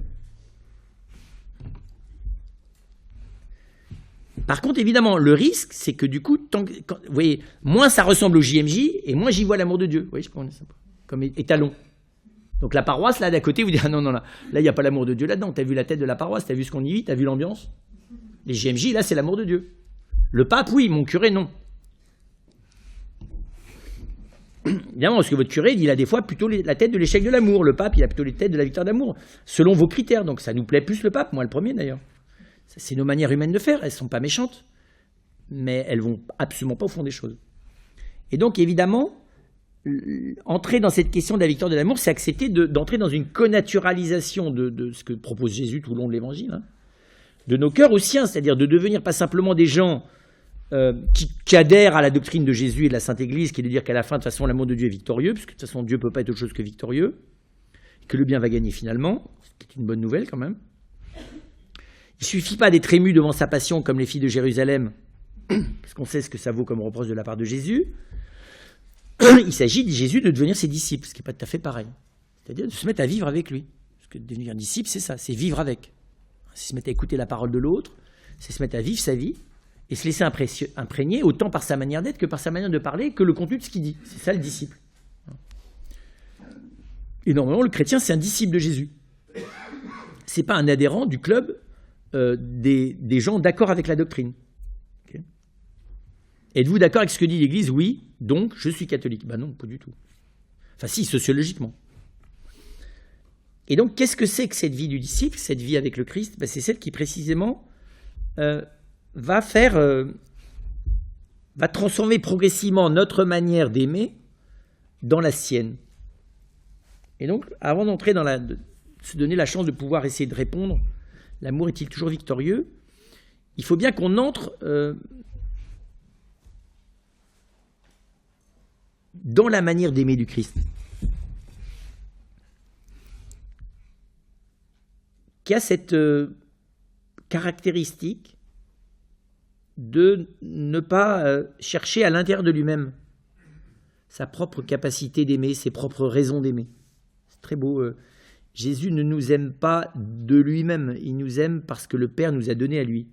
Par contre, évidemment, le risque, c'est que du coup, vous voyez, moins ça ressemble au JMJ, et moins j'y vois l'amour de Dieu. Vous voyez, comme étalon. Donc la paroisse, là, d'à côté, vous dites, ah non, là, il n'y a pas l'amour de Dieu là-dedans. Tu as vu la tête de la paroisse, tu as vu ce qu'on y vit, tu as vu l'ambiance. Les JMJ, là, c'est l'amour de Dieu. Le pape, oui, mon curé, non. Évidemment, parce que votre curé, il a des fois plutôt la tête de l'échec de l'amour. Le pape, il a plutôt les têtes de la victoire d'amour, selon vos critères. Donc ça nous plaît plus le pape, moi le premier d'ailleurs. C'est nos manières humaines de faire, elles ne sont pas méchantes, mais elles ne vont absolument pas au fond des choses. Et donc évidemment, entrer dans cette question de la victoire de l'amour, c'est accepter d'entrer dans une connaturalisation de ce que propose Jésus tout au long de l'Évangile, hein, de nos cœurs aux siens, c'est-à-dire de devenir pas simplement des gens qui adhèrent à la doctrine de Jésus et de la Sainte Église, qui est de dire qu'à la fin, de toute façon, l'amour de Dieu est victorieux, puisque de toute façon, Dieu ne peut pas être autre chose que victorieux, et que le bien va gagner finalement, ce qui est une bonne nouvelle quand même. Il ne suffit pas d'être ému devant sa passion comme les filles de Jérusalem, parce qu'on sait ce que ça vaut comme reproche de la part de Jésus. Il s'agit, dit Jésus, de devenir ses disciples, ce qui n'est pas tout à fait pareil. C'est-à-dire de se mettre à vivre avec lui. Parce que devenir disciple, c'est ça, c'est vivre avec. C'est se mettre à écouter la parole de l'autre, c'est se mettre à vivre sa vie, et se laisser imprégner autant par sa manière d'être que par sa manière de parler, que le contenu de ce qu'il dit. C'est ça le disciple. Et normalement, le chrétien, c'est un disciple de Jésus. Ce n'est pas un adhérent du club des gens d'accord avec la doctrine. Okay. Êtes-vous d'accord avec ce que dit l'Église? Oui, donc je suis catholique. Ben non, pas du tout. Enfin si, sociologiquement. Et donc, qu'est-ce que c'est que cette vie du disciple, cette vie avec le Christ? Ben, c'est celle qui, précisément, va transformer progressivement notre manière d'aimer dans la sienne. Et donc, avant d'entrer de se donner la chance de pouvoir essayer de répondre, l'amour est-il toujours victorieux? Il faut bien qu'on entre dans la manière d'aimer du Christ, qui a cette caractéristique de ne pas chercher à l'intérieur de lui-même sa propre capacité d'aimer, ses propres raisons d'aimer. C'est très beau. Jésus ne nous aime pas de lui-même, il nous aime parce que le Père nous a donné à lui.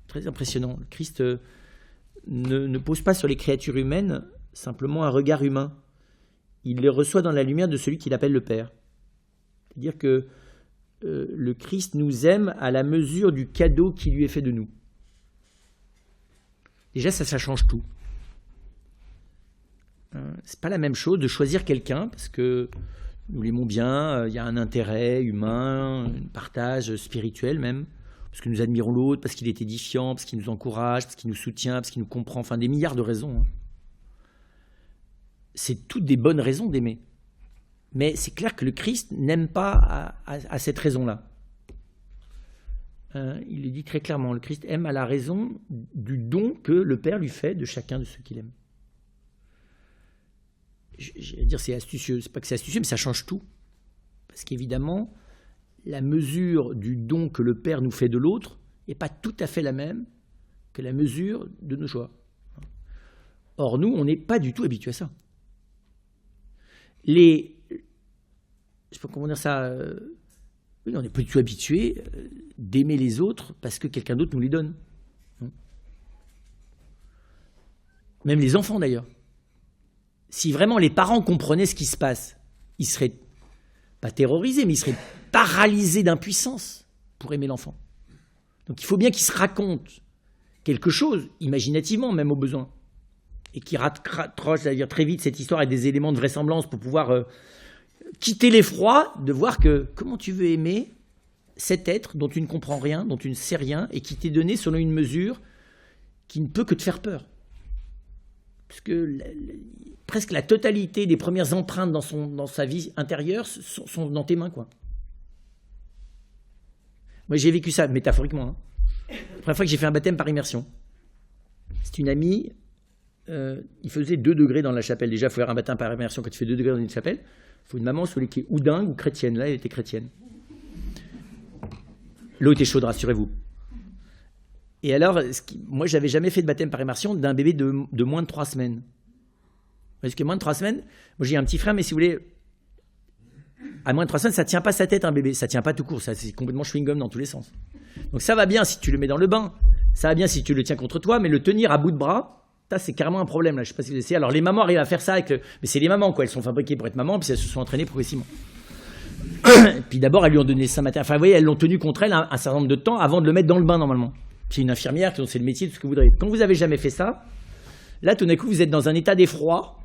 Très impressionnant. Le Christ ne pose pas sur les créatures humaines simplement un regard humain. Il les reçoit dans la lumière de celui qu'il appelle le Père. C'est-à-dire que le Christ nous aime à la mesure du cadeau qui lui est fait de nous. Déjà, ça change tout. C'est pas la même chose de choisir quelqu'un parce que nous l'aimons bien, il y a un intérêt humain, un partage spirituel même, parce que nous admirons l'autre, parce qu'il est édifiant, parce qu'il nous encourage, parce qu'il nous soutient, parce qu'il nous comprend, enfin des milliards de raisons. C'est toutes des bonnes raisons d'aimer. Mais c'est clair que le Christ n'aime pas à cette raison-là. Il le dit très clairement, le Christ aime à la raison du don que le Père lui fait de chacun de ceux qu'il aime. Je vais dire c'est astucieux, c'est pas que c'est astucieux, mais ça change tout. Parce qu'évidemment, la mesure du don que le Père nous fait de l'autre n'est pas tout à fait la même que la mesure de nos choix. Or, nous, on n'est pas du tout habitués à ça. Je sais pas comment dire ça, oui, on n'est pas du tout habitué d'aimer les autres parce que quelqu'un d'autre nous les donne. Même les enfants d'ailleurs. Si vraiment les parents comprenaient ce qui se passe, ils seraient pas terrorisés, mais ils seraient paralysés d'impuissance pour aimer l'enfant. Donc il faut bien qu'ils se racontent quelque chose, imaginativement même au besoin, et qu'ils raccrochent très vite cette histoire avec des éléments de vraisemblance pour pouvoir quitter l'effroi de voir que comment tu veux aimer cet être dont tu ne comprends rien, dont tu ne sais rien, et qui t'est donné selon une mesure qui ne peut que te faire peur. Parce que presque la totalité des premières empreintes dans sa vie intérieure sont dans tes mains, quoi. Moi, j'ai vécu ça, métaphoriquement. La première fois que j'ai fait un baptême par immersion, c'est une amie, il faisait 2 degrés dans la chapelle. Déjà, il faut faire un baptême par immersion quand tu fais 2 degrés dans une chapelle. Il faut une maman soit qui est ou dingue ou chrétienne. Là, elle était chrétienne. L'eau était chaude, rassurez-vous. Et alors, moi, j'avais jamais fait de baptême par immersion d'un bébé de moins de 3 semaines. Parce que moins de 3 semaines, moi j'ai un petit frère, mais si vous voulez, à moins de 3 semaines, ça ne tient pas sa tête un bébé, ça ne tient pas tout court, ça, c'est complètement chewing-gum dans tous les sens. Donc ça va bien si tu le mets dans le bain, ça va bien si tu le tiens contre toi, mais le tenir à bout de bras, ça c'est carrément un problème là, je ne sais pas si vous essayez. Alors les mamans arrivent à faire ça, mais c'est les mamans quoi, elles sont fabriquées pour être mamans, puis elles se sont entraînées progressivement. Puis d'abord, elles lui ont donné ça matin, enfin vous voyez, elles l'ont tenu contre elle un certain nombre de temps avant de le mettre dans le bain normalement. C'est une infirmière, c'est le métier, tout ce que vous voudrez. Quand vous n'avez jamais fait ça, là tout d'un coup vous êtes dans un état d'effroi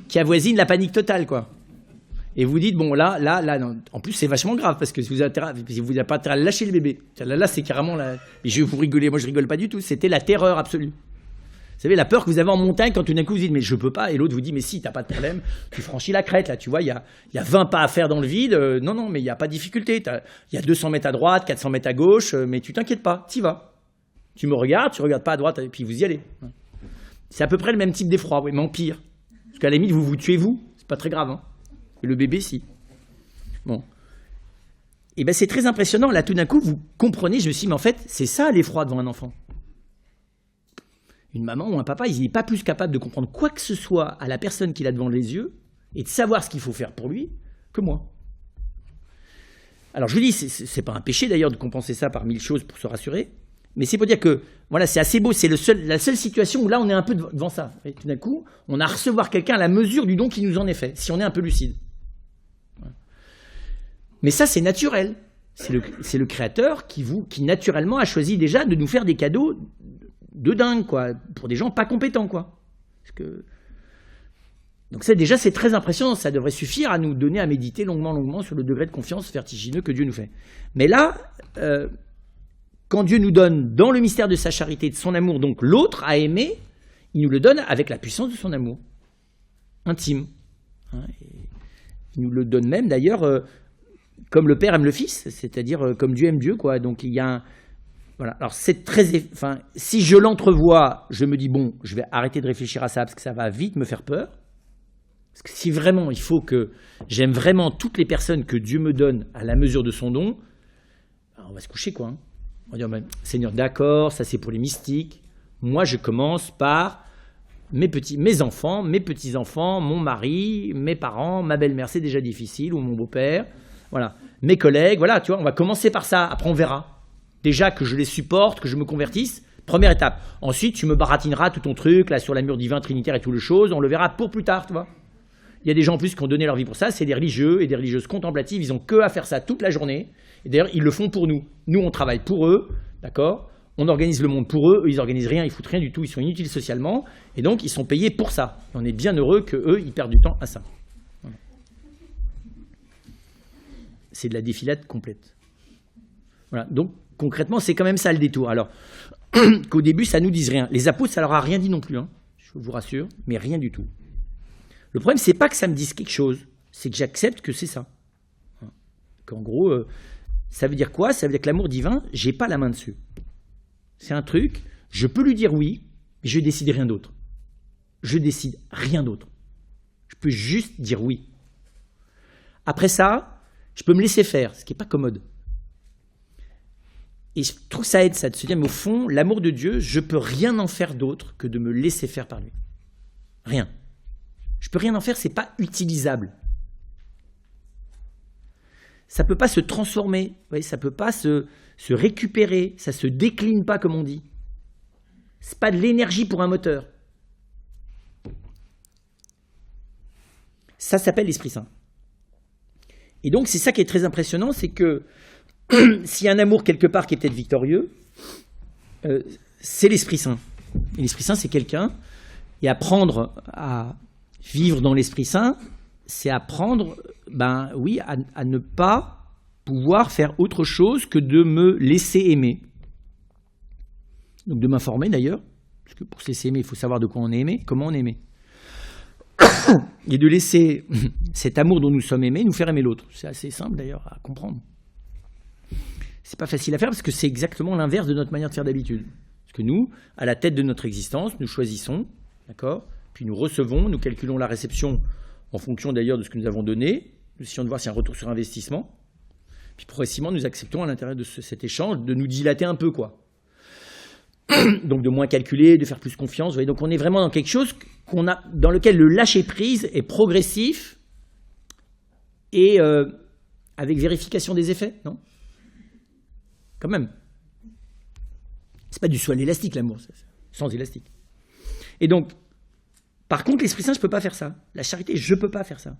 qui avoisine la panique totale, quoi. Et vous dites, bon, là, non. En plus, c'est vachement grave, parce que si vous n'avez pas intérêt à lâcher le bébé, là, c'est carrément, et je vais vous rigoler, moi je rigole pas du tout, c'était la terreur absolue. Vous savez, la peur que vous avez en montagne quand tout d'un coup vous dites, mais je peux pas, et l'autre vous dit, mais si, t'as pas de problème, tu franchis la crête, là, tu vois, il y a 20 pas à faire dans le vide, non, mais il n'y a pas de difficulté, il y a 200 mètres à droite, 400 mètres à gauche, mais tu t'inquiètes pas, t'y vas. Tu me regardes, tu regardes pas à droite, et puis vous y allez. C'est à peu près le même type d'effroi, oui, mais en pire. Parce qu'à la limite, vous tuez vous, c'est pas très grave, hein. Et le bébé, si. Bon. Et bien, c'est très impressionnant. Là, tout d'un coup, vous comprenez, je me suis dit, mais en fait, c'est ça l'effroi devant un enfant. Une maman ou un papa, il n'est pas plus capable de comprendre quoi que ce soit à la personne qu'il a devant les yeux et de savoir ce qu'il faut faire pour lui que moi. Alors, je vous dis, c'est pas un péché d'ailleurs de compenser ça par 1000 choses pour se rassurer. Mais c'est pour dire que, voilà, c'est assez beau, c'est la seule situation où là, on est un peu devant ça. Et tout d'un coup, on a à recevoir quelqu'un à la mesure du don qui nous en est fait, si on est un peu lucide. Mais ça, c'est naturel. C'est le Créateur qui naturellement a choisi déjà de nous faire des cadeaux de dingue, quoi, pour des gens pas compétents, quoi. Parce que... Donc ça, déjà, c'est très impressionnant. Ça devrait suffire à nous donner à méditer longuement sur le degré de confiance vertigineux que Dieu nous fait. Mais là, quand Dieu nous donne, dans le mystère de sa charité, de son amour, donc l'autre à aimer, il nous le donne avec la puissance de son amour, intime. Hein, il nous le donne même, d'ailleurs, comme le Père aime le Fils, c'est-à-dire comme Dieu aime Dieu, quoi. Donc il y a un... Voilà. Alors c'est très... Enfin, si je l'entrevois, je me dis, bon, je vais arrêter de réfléchir à ça, parce que ça va vite me faire peur. Parce que si vraiment il faut que j'aime vraiment toutes les personnes que Dieu me donne à la mesure de son don, on va se coucher, quoi. Hein. On va dire, ben, Seigneur, d'accord, ça c'est pour les mystiques. Moi, je commence par mes enfants, mes petits-enfants, mon mari, mes parents, ma belle-mère, c'est déjà difficile, ou mon beau-père, voilà. Mes collègues, voilà, tu vois, on va commencer par ça. Après, on verra. Déjà que je les supporte, que je me convertisse, première étape. Ensuite, tu me baratineras tout ton truc, là, sur l'amour divin, trinitaire et tout le chose, on le verra pour plus tard, tu vois. Il y a des gens en plus qui ont donné leur vie pour ça, c'est des religieux et des religieuses contemplatives, ils n'ont que à faire ça toute la journée. Et d'ailleurs, ils le font pour nous. Nous, on travaille pour eux, d'accord ? On organise le monde pour eux, eux, ils n'organisent rien, ils foutent rien du tout, ils sont inutiles socialement, et donc ils sont payés pour ça. Et on est bien heureux qu'eux, ils perdent du temps à ça. Voilà. C'est de la défilade complète. Voilà, donc concrètement, c'est quand même ça le détour. Alors, qu'au début, ça ne nous dise rien. Les apôtres, ça leur a rien dit non plus, hein, je vous rassure, mais rien du tout. Le problème, c'est pas que ça me dise quelque chose, c'est que j'accepte que c'est ça. Qu'en gros, ça veut dire quoi ? Ça veut dire que l'amour divin, j'ai pas la main dessus. C'est un truc, je peux lui dire oui, mais je décide rien d'autre. Je décide rien d'autre. Je peux juste dire oui. Après ça, je peux me laisser faire, ce qui n'est pas commode. Et je trouve que ça aide, ça, de se dire, mais au fond, l'amour de Dieu, je peux rien en faire d'autre que de me laisser faire par lui. Rien. Je peux rien en faire, c'est pas utilisable. Ça peut pas se transformer, vous voyez, ça peut pas se récupérer, ça se décline pas comme on dit. C'est pas de l'énergie pour un moteur. Ça s'appelle l'Esprit Saint. Et donc c'est ça qui est très impressionnant, c'est que s'il y a un amour quelque part qui est peut-être victorieux, c'est l'Esprit Saint. Et l'Esprit Saint, c'est quelqu'un, et apprendre à vivre dans l'Esprit Saint, c'est apprendre, ben oui, à ne pas pouvoir faire autre chose que de me laisser aimer. Donc de m'informer d'ailleurs, parce que pour se laisser aimer, il faut savoir de quoi on est aimé, comment on est aimé. Et de laisser cet amour dont nous sommes aimés nous faire aimer l'autre. C'est assez simple d'ailleurs à comprendre. C'est pas facile à faire parce que c'est exactement l'inverse de notre manière de faire d'habitude. Parce que nous, à la tête de notre existence, nous choisissons, d'accord ? Puis nous recevons, nous calculons la réception en fonction d'ailleurs de ce que nous avons donné, nous essayons de voir s'il y a un retour sur investissement. Puis progressivement, nous acceptons à l'intérieur de cet échange de nous dilater un peu, quoi. Donc de moins calculer, de faire plus confiance. Vous voyez, donc on est vraiment dans quelque chose dans lequel le lâcher-prise est progressif et avec vérification des effets, non ? Quand même. C'est pas du soin élastique, l'amour, sans élastique. Et donc, par contre, l'Esprit Saint, je ne peux pas faire ça. La charité, je ne peux pas faire ça.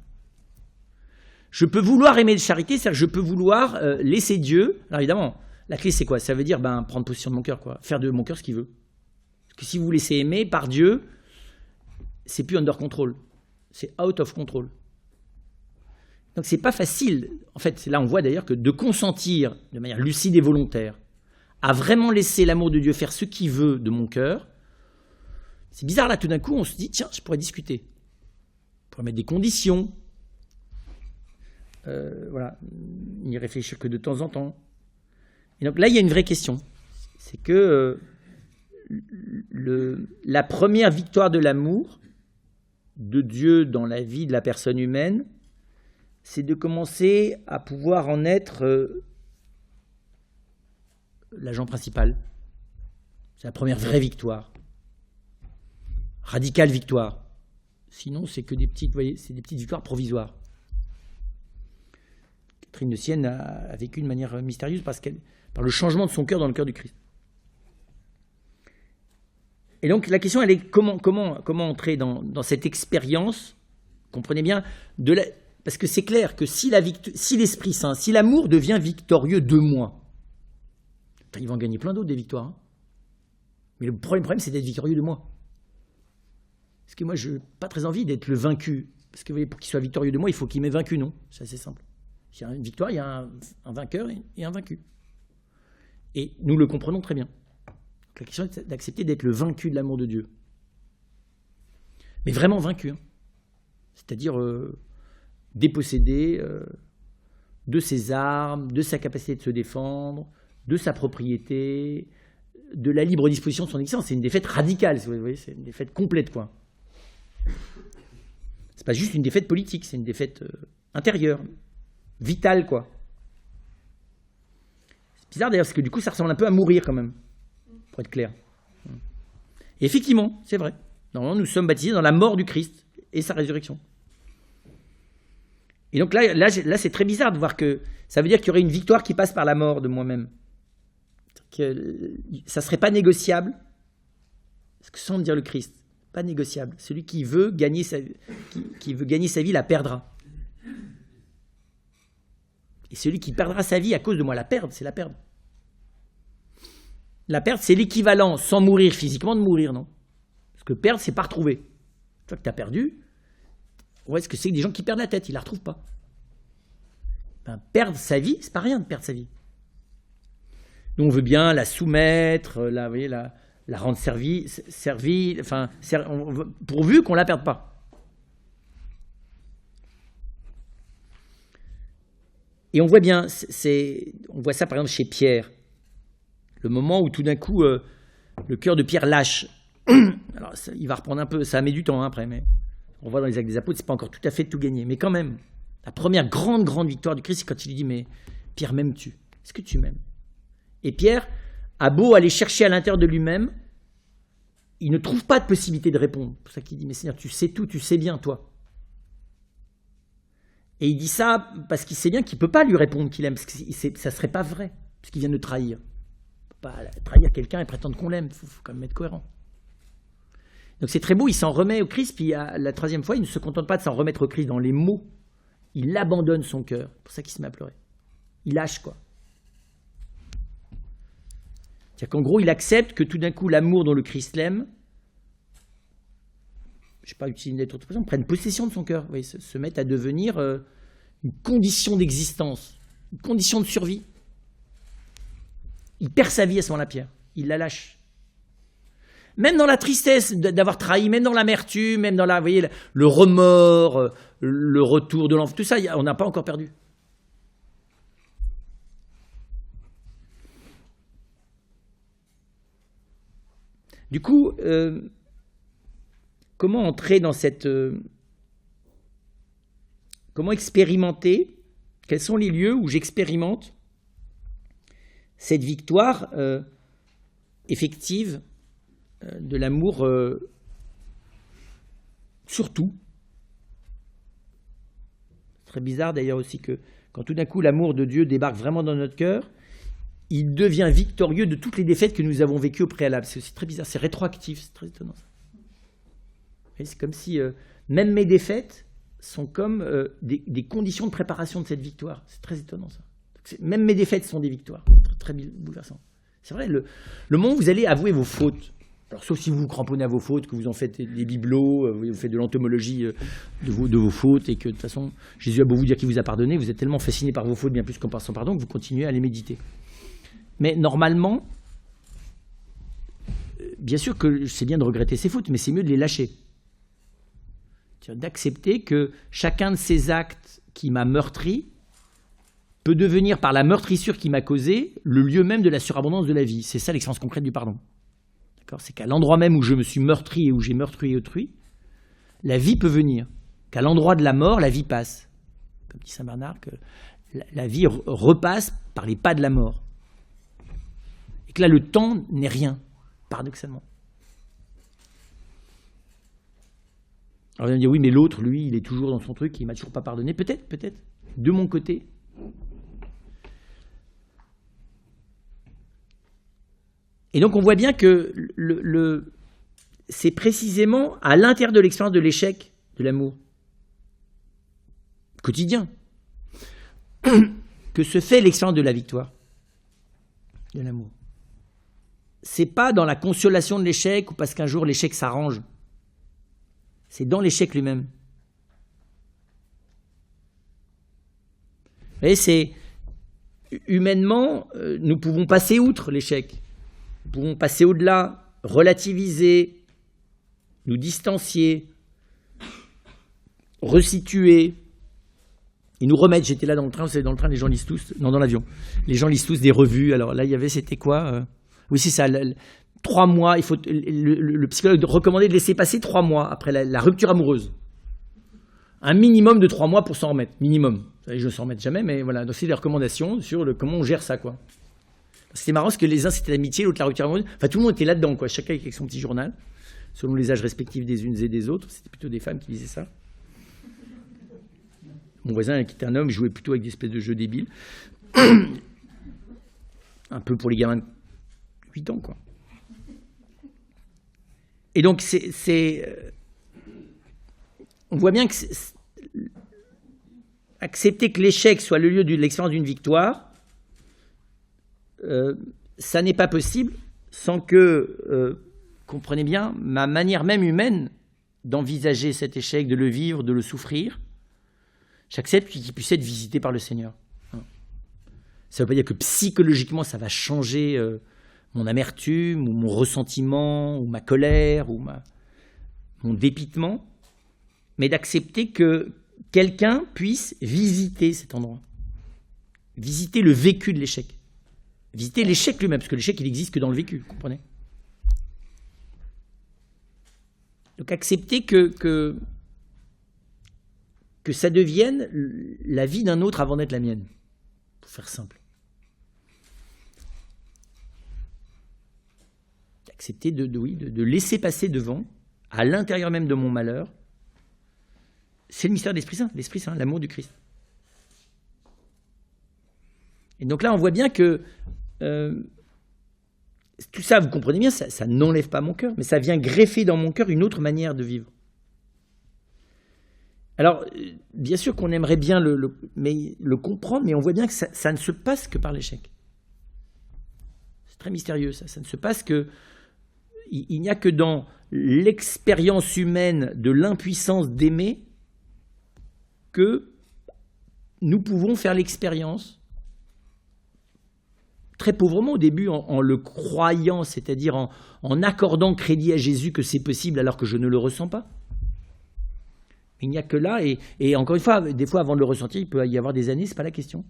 Je peux vouloir aimer la charité, c'est-à-dire que je peux vouloir laisser Dieu. Alors évidemment, la clé, c'est quoi ? Ça veut dire prendre possession de mon cœur, quoi. Faire de mon cœur ce qu'il veut. Parce que si vous vous laissez aimer par Dieu, c'est plus under control. C'est out of control. Donc c'est pas facile. En fait, là, on voit d'ailleurs que de consentir de manière lucide et volontaire à vraiment laisser l'amour de Dieu faire ce qu'il veut de mon cœur, c'est bizarre, là, tout d'un coup, on se dit, tiens, je pourrais discuter. Je pourrais mettre des conditions. Voilà, n'y réfléchir que de temps en temps. Et donc là, il y a une vraie question. C'est que la première victoire de l'amour de Dieu dans la vie de la personne humaine, c'est de commencer à pouvoir en être l'agent principal. C'est la première vraie victoire. Radicale victoire. Sinon, c'est que des petites, vous voyez, c'est des petites victoires provisoires. Catherine de Sienne a vécu de manière mystérieuse par le changement de son cœur dans le cœur du Christ. Et donc la question, elle est comment entrer dans cette expérience, comprenez bien, parce que c'est clair que si l'Esprit Saint, si l'amour devient victorieux de moi, il va en gagner plein d'autres des victoires. Hein. Mais le problème, c'est d'être victorieux de moi. Parce que moi, je n'ai pas très envie d'être le vaincu. Parce que vous voyez, pour qu'il soit victorieux de moi, il faut qu'il m'ait vaincu, non? C'est assez simple. Il y a une victoire, il y a un vainqueur et un vaincu. Et nous le comprenons très bien. La question est d'accepter d'être le vaincu de l'amour de Dieu. Mais vraiment vaincu. Hein. C'est-à-dire dépossédé de ses armes, de sa capacité de se défendre, de sa propriété, de la libre disposition de son existence. C'est une défaite radicale, vous voyez, c'est une défaite complète, quoi. C'est pas juste une défaite politique, c'est une défaite intérieure, vitale, quoi. C'est bizarre d'ailleurs, parce que du coup, ça ressemble un peu à mourir quand même, pour être clair. Et effectivement, c'est vrai. Normalement, nous sommes baptisés dans la mort du Christ et sa résurrection. Et donc là c'est très bizarre de voir que ça veut dire qu'il y aurait une victoire qui passe par la mort de moi-même. Que ça ne serait pas négociable, parce que sans dire le Christ, pas négociable. Celui qui veut gagner sa vie la perdra. Et celui qui perdra sa vie à cause de moi, la perdre, c'est la perdre. La perdre, c'est l'équivalent, sans mourir physiquement, de mourir, non? Parce que perdre, c'est pas retrouver. Une fois que tu as perdu, ouais, ce que c'est que des gens qui perdent la tête, ils la retrouvent pas. Ben, perdre sa vie, c'est pas rien de perdre sa vie. Nous, on veut bien la soumettre, la rendre servie, pourvu qu'on ne la perde pas. Et on voit bien, on voit ça par exemple chez Pierre, le moment où tout d'un coup, le cœur de Pierre lâche. Alors, il va reprendre un peu, ça met du temps après, mais on voit dans les Actes des Apôtres, c'est pas encore tout à fait tout gagné. Mais quand même, la première grande victoire du Christ, c'est quand il lui dit, mais Pierre, m'aimes-tu? Est-ce que tu m'aimes? Et Pierre a beau aller chercher à l'intérieur de lui-même, il ne trouve pas de possibilité de répondre. C'est pour ça qu'il dit, mais Seigneur, tu sais tout, tu sais bien, toi. Et il dit ça parce qu'il sait bien qu'il ne peut pas lui répondre qu'il aime, parce que ça ne serait pas vrai, parce qu'il vient de trahir. On ne peut pas trahir quelqu'un et prétendre qu'on l'aime, il faut quand même être cohérent. Donc c'est très beau, il s'en remet au Christ, puis la troisième fois, il ne se contente pas de s'en remettre au Christ dans les mots, il abandonne son cœur. C'est pour ça qu'il se met à pleurer. Il lâche, quoi. C'est-à-dire qu'en gros, il accepte que tout d'un coup, l'amour dont le Christ l'aime, je ne sais pas utiliser une autre expression, prenne possession de son cœur, oui, se mette à devenir une condition d'existence, une condition de survie. Il perd sa vie à ce moment-là, Pierre. Il la lâche. Même dans la tristesse d'avoir trahi, même dans l'amertume, même dans vous voyez, le remords, le retour de l'enfant, tout ça, on n'a pas encore perdu. Du coup, comment entrer dans cette... comment expérimenter? Quels sont les lieux où j'expérimente cette victoire effective de l'amour surtout? C'est très bizarre d'ailleurs aussi que quand tout d'un coup l'amour de Dieu débarque vraiment dans notre cœur, il devient victorieux de toutes les défaites que nous avons vécues au préalable. C'est très bizarre, c'est rétroactif, c'est très étonnant. C'est comme si même mes défaites sont comme des conditions de préparation de cette victoire. C'est très étonnant ça. Même mes défaites sont des victoires. Très bouleversant. C'est vrai, le moment où vous allez avouer vos fautes, alors sauf si vous vous cramponnez à vos fautes, que vous en faites des bibelots, vous faites de l'entomologie de vos fautes, et que de toute façon, Jésus a beau vous dire qu'il vous a pardonné, vous êtes tellement fasciné par vos fautes, bien plus qu'en par son pardon, que vous continuez à les méditer. Mais normalement, bien sûr que c'est bien de regretter ses fautes, mais c'est mieux de les lâcher. C'est-à-dire d'accepter que chacun de ces actes qui m'a meurtri peut devenir, par la meurtrissure qui m'a causé, le lieu même de la surabondance de la vie. C'est ça l'expérience concrète du pardon. D'accord ? C'est qu'à l'endroit même où je me suis meurtri et où j'ai meurtri autrui, la vie peut venir. Qu'à l'endroit de la mort, la vie passe. Comme dit saint Bernard, que la vie repasse par les pas de la mort. Et que là, le temps n'est rien, paradoxalement. Alors, vous allez me dire, oui, mais l'autre, lui, il est toujours dans son truc, il ne m'a toujours pas pardonné. Peut-être. De mon côté. Et donc, on voit bien que c'est précisément à l'intérieur de l'expérience de l'échec de l'amour quotidien que se fait l'expérience de la victoire de l'amour. c'est pas dans la consolation de l'échec ou parce qu'un jour l'échec s'arrange. C'est dans l'échec lui-même. Vous voyez, c'est humainement, nous pouvons passer outre l'échec. Nous pouvons passer au-delà, relativiser, nous distancier, resituer et nous remettre. J'étais là dans le train, vous savez, dans le train, les gens lisent tous, non, dans l'avion, les gens lisent tous des revues. Alors là, il y avait, c'était quoi oui, c'est ça, 3 mois, il faut, le psychologue recommandait de laisser passer 3 mois après la rupture amoureuse. Un minimum de 3 mois pour s'en remettre, minimum. Vous savez, je ne s'en remets jamais, mais voilà, donc c'est des recommandations sur comment on gère ça, quoi. C'était marrant parce que les uns c'était l'amitié, l'autre la rupture amoureuse. Enfin, tout le monde était là-dedans, quoi. Chacun avec son petit journal, selon les âges respectifs des unes et des autres. C'était plutôt des femmes qui lisaient ça. Mon voisin, qui était un homme, jouait plutôt avec des espèces de jeux débiles. Un peu pour les gamins de 8 ans, quoi. Et donc, on voit bien que accepter que l'échec soit le lieu de l'expérience d'une victoire, ça n'est pas possible sans que, comprenez bien, ma manière même humaine d'envisager cet échec, de le vivre, de le souffrir, j'accepte qu'il puisse être visité par le Seigneur. Ça ne veut pas dire que psychologiquement ça va changer mon amertume ou mon ressentiment ou ma colère ou mon dépitement, mais d'accepter que quelqu'un puisse visiter cet endroit, visiter le vécu de l'échec. Visiter l'échec lui-même, parce que l'échec, il n'existe que dans le vécu, vous comprenez? Donc accepter que ça devienne la vie d'un autre avant d'être la mienne, pour faire simple. Accepter de laisser passer devant, à l'intérieur même de mon malheur, c'est le mystère de l'Esprit Saint, l'amour du Christ. Et donc là, on voit bien que tout ça, vous comprenez bien, ça n'enlève pas mon cœur, mais ça vient greffer dans mon cœur une autre manière de vivre. Alors, bien sûr qu'on aimerait bien le comprendre, mais on voit bien que ça ne se passe que par l'échec. C'est très mystérieux, ça. Ça ne se passe que... Il n'y a que dans l'expérience humaine de l'impuissance d'aimer que nous pouvons faire l'expérience très pauvrement au début, en le croyant, c'est-à-dire en accordant crédit à Jésus que c'est possible alors que je ne le ressens pas. Il n'y a que là, et encore une fois, des fois avant de le ressentir, il peut y avoir des années, ce n'est pas la question.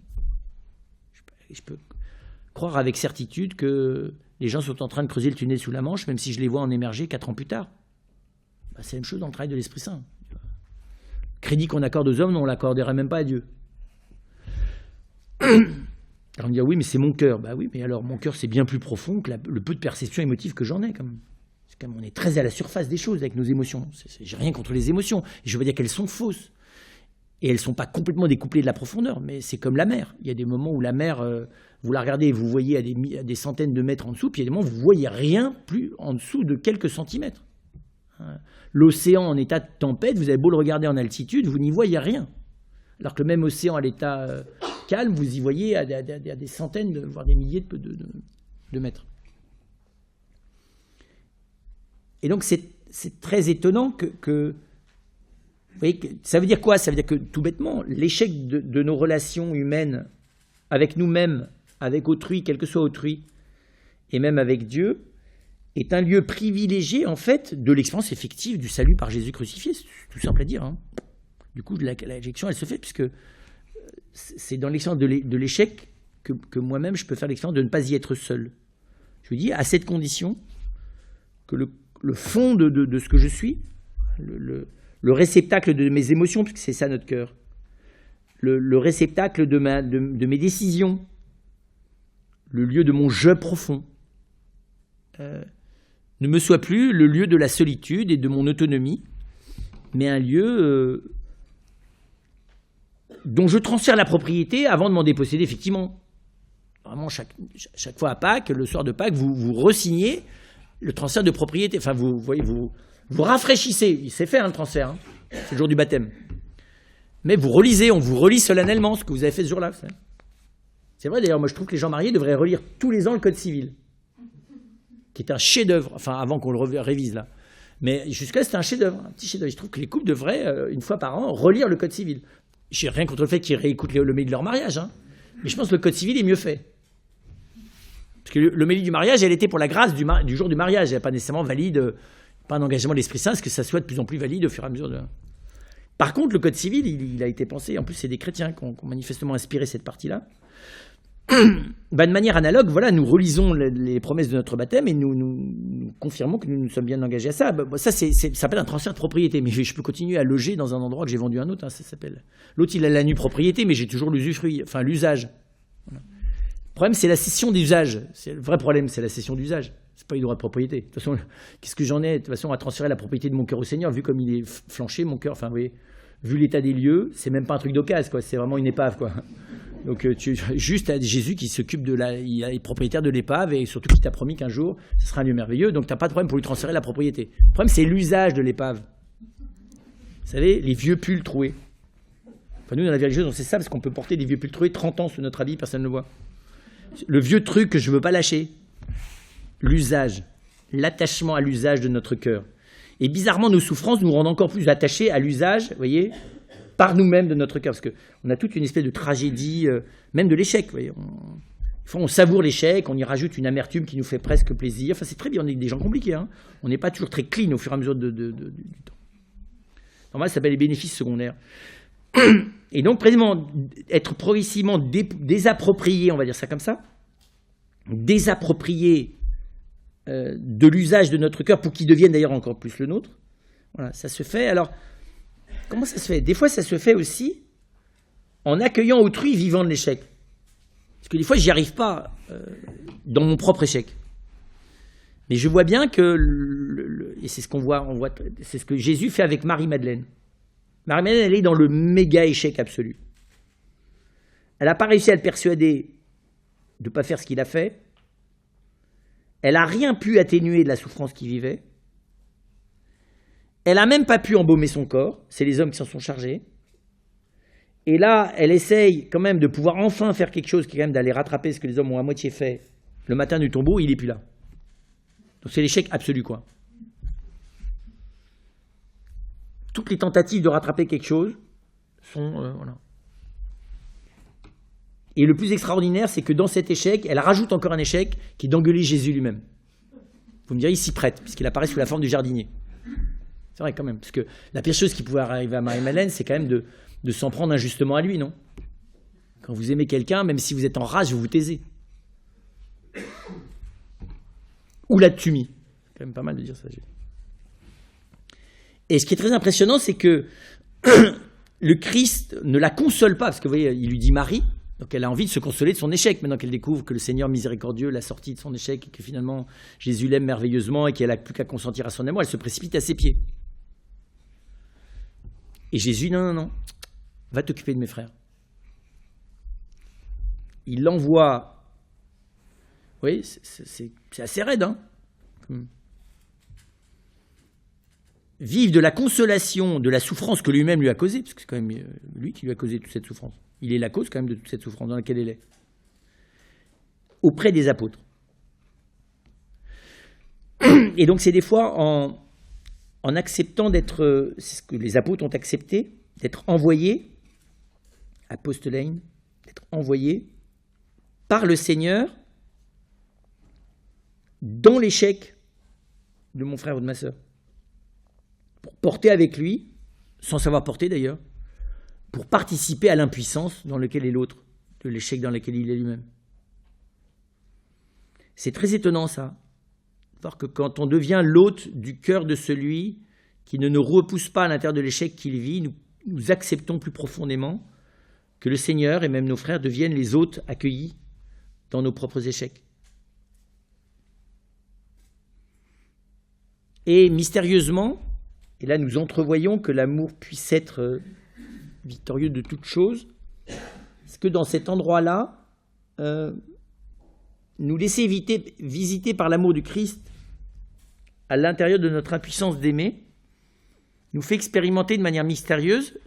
Je peux croire avec certitude que les gens sont en train de creuser le tunnel sous la Manche, même si je les vois en émerger 4 ans plus tard. C'est la même chose dans le travail de l'Esprit Saint. Le crédit qu'on accorde aux hommes, on ne l'accorderait même pas à Dieu. Alors on me dit, oui, mais c'est mon cœur. Bah oui, mais alors mon cœur, c'est bien plus profond que le peu de perception émotive que j'en ai. On est très à la surface des choses avec nos émotions. J'ai rien contre les émotions. Et je veux dire qu'elles sont fausses. Et elles ne sont pas complètement découplées de la profondeur. Mais c'est comme la mer. Il y a des moments où la mer, vous la regardez et vous voyez à des centaines de mètres en dessous. Puis il y a des moments où vous ne voyez rien plus en dessous de quelques centimètres. L'océan en état de tempête, vous avez beau le regarder en altitude, vous n'y voyez rien. Alors que le même océan à l'état calme, vous y voyez à des centaines, voire des milliers de mètres. Et donc c'est très étonnant que vous voyez, ça veut dire quoi? Ça veut dire que tout bêtement, l'échec de nos relations humaines avec nous-mêmes, avec autrui, quel que soit autrui, et même avec Dieu, est un lieu privilégié en fait de l'expérience effective du salut par Jésus crucifié. C'est tout simple à dire. Du coup, l'éjection, elle se fait puisque c'est dans l'expérience de l'échec que moi-même je peux faire l'expérience de ne pas y être seul. Je vous dis, à cette condition, que le fond de ce que je suis, le réceptacle de mes émotions, puisque c'est ça notre cœur, le réceptacle de mes décisions, le lieu de mon je profond, ne me soit plus le lieu de la solitude et de mon autonomie, mais un lieu dont je transfère la propriété avant de m'en déposséder effectivement. Vraiment, chaque fois à Pâques, le soir de Pâques, vous re-signez le transfert de propriété. Enfin, vous voyez, vous rafraîchissez. C'est fait, le transfert. C'est le jour du baptême. Mais vous relisez, on vous relit solennellement ce que vous avez fait ce jour-là. C'est vrai, d'ailleurs, moi je trouve que les gens mariés devraient relire tous les ans le Code civil. qui est un chef-d'œuvre, enfin avant qu'on le révise là. Mais jusque-là, c'était un chef-d'œuvre, un petit chef-d'œuvre. Je trouve que les couples devraient, une fois par an, relire le Code civil. Je n'ai rien contre le fait qu'ils réécoutent l'homélie de leur mariage, hein. Mais je pense que le Code civil est mieux fait. Parce que l'homélie du mariage, elle était pour la grâce du jour du mariage. Elle n'est pas nécessairement valide, pas un engagement de l'Esprit Saint, parce que ça soit de plus en plus valide au fur et à mesure de... Par contre, le Code civil, il a été pensé, en plus c'est des chrétiens qui ont manifestement inspiré cette partie-là. De manière analogue, voilà, nous relisons les promesses de notre baptême et nous confirmons que nous nous sommes bien engagés à ça. Ça s'appelle un transfert de propriété, mais je peux continuer à loger dans un endroit que j'ai vendu à un autre. Hein, ça s'appelle. L'autre, il a la nue propriété, mais j'ai toujours l'usufruit, enfin l'usage. Voilà. Le problème, c'est la cession d'usage. Le vrai problème, c'est la cession d'usage. C'est pas les droits de propriété. De toute façon, qu'est-ce que j'en ai? De toute façon, à transférer la propriété de mon cœur au Seigneur, vu comme il est flanché, mon cœur, enfin, vous voyez, vu l'état des lieux, c'est même pas un truc d'occasion, quoi. C'est vraiment une épave, quoi. Donc, juste à Jésus qui s'occupe il est propriétaire de l'épave et surtout qui t'a promis qu'un jour, ce sera un lieu merveilleux. Donc, tu n'as pas de problème pour lui transférer la propriété. Le problème, c'est l'usage de l'épave. Vous savez, les vieux pulls troués. Enfin, nous, dans la vie religieuse, on sait ça parce qu'on peut porter des vieux pulls troués 30 ans sous notre habit, personne ne le voit. Le vieux truc que je ne veux pas lâcher, l'usage, l'attachement à l'usage de notre cœur. Et bizarrement, nos souffrances nous rendent encore plus attachés à l'usage, vous voyez, par nous-mêmes de notre cœur, parce qu'on a toute une espèce de tragédie, même de l'échec. Vous voyez. On savoure l'échec, on y rajoute une amertume qui nous fait presque plaisir. Enfin, c'est très bien, on est des gens compliqués. Hein. On n'est pas toujours très clean au fur et à mesure du temps. Normal, ça s'appelle les bénéfices secondaires. Et donc, précisément, être progressivement désapproprié, on va dire ça comme ça, désapproprié de l'usage de notre cœur pour qu'il devienne d'ailleurs encore plus le nôtre. Voilà, ça se fait. Alors, comment ça se fait? Des fois, ça se fait aussi en accueillant autrui vivant de l'échec. Parce que des fois, j'y arrive pas dans mon propre échec. Mais je vois bien que, et c'est ce qu'on voit, c'est ce que Jésus fait avec Marie-Madeleine. Marie-Madeleine, elle est dans le méga échec absolu. Elle n'a pas réussi à le persuader de ne pas faire ce qu'il a fait. Elle n'a rien pu atténuer de la souffrance qu'il vivait. Elle n'a même pas pu embaumer son corps. C'est les hommes qui s'en sont chargés. Et là, elle essaye quand même de pouvoir enfin faire quelque chose qui est quand même d'aller rattraper ce que les hommes ont à moitié fait. Le matin du tombeau, il n'est plus là. Donc c'est l'échec absolu, quoi. Toutes les tentatives de rattraper quelque chose sont... voilà. Et le plus extraordinaire, c'est que dans cet échec, elle rajoute encore un échec qui est d'engueuler Jésus lui-même. Vous me direz, il s'y prête, puisqu'il apparaît sous la forme du jardinier. C'est vrai quand même, parce que la pire chose qui pouvait arriver à Marie-Madeleine, c'est quand même de s'en prendre injustement à lui, non? Quand vous aimez quelqu'un, même si vous êtes en rage, vous vous taisez. Ou la tumie. C'est quand même pas mal de dire ça. Et ce qui est très impressionnant, c'est que le Christ ne la console pas, parce que vous voyez, il lui dit Marie, donc elle a envie de se consoler de son échec, maintenant qu'elle découvre que le Seigneur miséricordieux l'a sortie de son échec, et que finalement Jésus l'aime merveilleusement, et qu'elle n'a plus qu'à consentir à son amour, elle se précipite à ses pieds. Et Jésus, non, va t'occuper de mes frères. Il l'envoie, vous voyez, c'est assez raide, hein. Vivre de la consolation, de la souffrance que lui-même lui a causée, parce que c'est quand même lui qui lui a causé toute cette souffrance. Il est la cause quand même de toute cette souffrance dans laquelle elle est. Auprès des apôtres. Et donc c'est des fois en acceptant d'être, c'est ce que les apôtres ont accepté, d'être envoyés, apostolain, d'être envoyés par le Seigneur dans l'échec de mon frère ou de ma sœur. Pour porter avec lui, sans savoir porter d'ailleurs, pour participer à l'impuissance dans laquelle est l'autre, de l'échec dans lequel il est lui-même. C'est très étonnant ça, voir que quand on devient l'hôte du cœur de celui qui ne nous repousse pas à l'intérieur de l'échec qu'il vit, nous acceptons plus profondément que le Seigneur et même nos frères deviennent les hôtes accueillis dans nos propres échecs. Et mystérieusement, et là, nous entrevoyons que l'amour puisse être victorieux de toute chose. Est-ce que dans cet endroit-là, nous laisser visiter par l'amour du Christ à l'intérieur de notre impuissance d'aimer, nous fait expérimenter de manière mystérieuse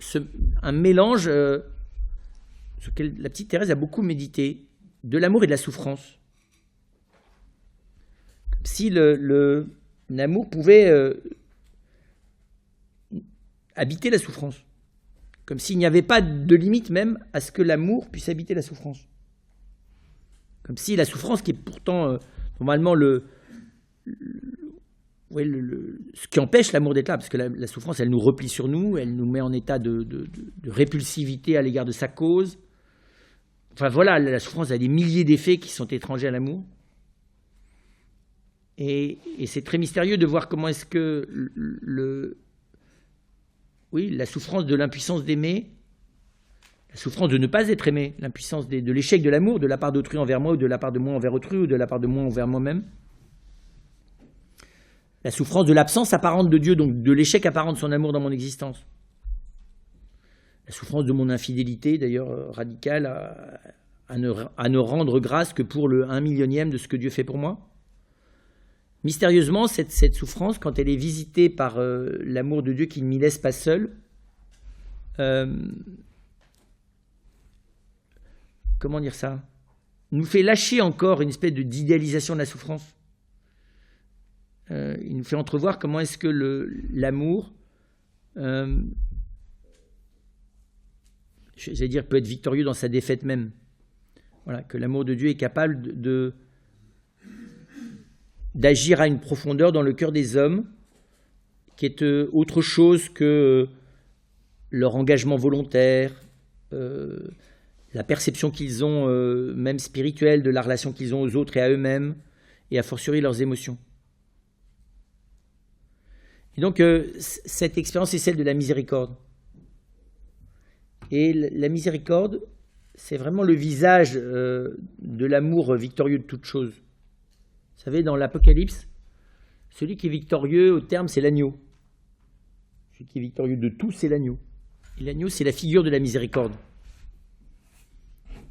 un mélange sur lequel la petite Thérèse a beaucoup médité, de l'amour et de la souffrance. si l'amour pouvait habiter la souffrance. Comme s'il n'y avait pas de limite même à ce que l'amour puisse habiter la souffrance. Comme si la souffrance, qui est pourtant normalement ce qui empêche l'amour d'être là, parce que la souffrance, elle nous replie sur nous, elle nous met en état de répulsivité à l'égard de sa cause. Enfin voilà, la souffrance a des milliers d'effets qui sont étrangers à l'amour. Et c'est très mystérieux de voir comment est-ce que la souffrance de l'impuissance d'aimer, la souffrance de ne pas être aimé, l'impuissance de l'échec de l'amour de la part d'autrui envers moi, ou de la part de moi envers autrui, ou de la part de moi envers moi-même. La souffrance de l'absence apparente de Dieu, donc de l'échec apparent de son amour dans mon existence. La souffrance de mon infidélité, d'ailleurs radicale, à ne rendre grâce que pour le 1/100000e de ce que Dieu fait pour moi. Mystérieusement, cette souffrance, quand elle est visitée par l'amour de Dieu qui ne m'y laisse pas seul, comment dire ça, nous fait lâcher encore une espèce d'idéalisation de la souffrance. Il nous fait entrevoir comment est-ce que l'amour, j'allais dire, peut être victorieux dans sa défaite même. Voilà, que l'amour de Dieu est capable d'agir à une profondeur dans le cœur des hommes qui est autre chose que leur engagement volontaire, la perception qu'ils ont, même spirituelle, de la relation qu'ils ont aux autres et à eux-mêmes, et a fortiori leurs émotions. Et donc, cette expérience est celle de la miséricorde. Et la miséricorde, c'est vraiment le visage de l'amour victorieux de toute chose. Vous savez, dans l'Apocalypse, celui qui est victorieux, au terme, c'est l'agneau. Celui qui est victorieux de tout, c'est l'agneau. Et l'agneau, c'est la figure de la miséricorde.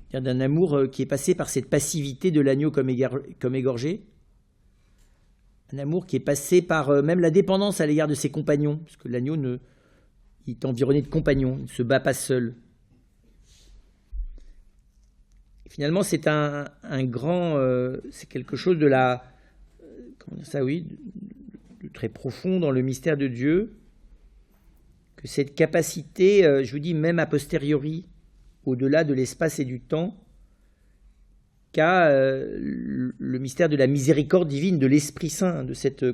C'est-à-dire d'un amour qui est passé par cette passivité de l'agneau comme égorgé. Un amour qui est passé par même la dépendance à l'égard de ses compagnons, parce que l'agneau il est environné de compagnons, il ne se bat pas seul. Et finalement, c'est un grand, c'est quelque chose de de très profond dans le mystère de Dieu, que cette capacité, je vous dis même a posteriori, au-delà de l'espace et du temps, qu'a le mystère de la miséricorde divine, de l'Esprit Saint, de cette, de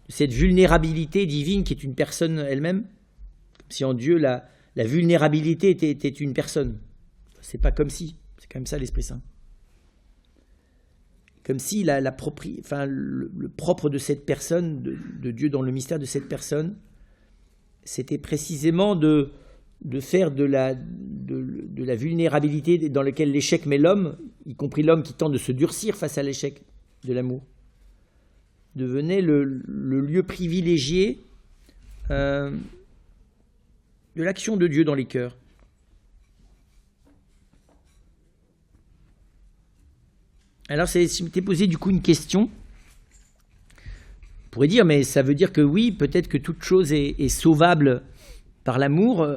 cette vulnérabilité divine qui est une personne elle-même, comme si en Dieu la vulnérabilité était une personne. C'est pas comme si, c'est quand même ça l'Esprit Saint. Comme si le propre de cette personne, de Dieu dans le mystère de cette personne, c'était précisément de faire de la vulnérabilité dans laquelle l'échec met l'homme, y compris l'homme qui tente de se durcir face à l'échec de l'amour, devenait le lieu privilégié de l'action de Dieu dans les cœurs. Alors, si je m'étais posé du coup une question, on pourrait dire, mais ça veut dire que oui, peut-être que toute chose est sauvable par l'amour,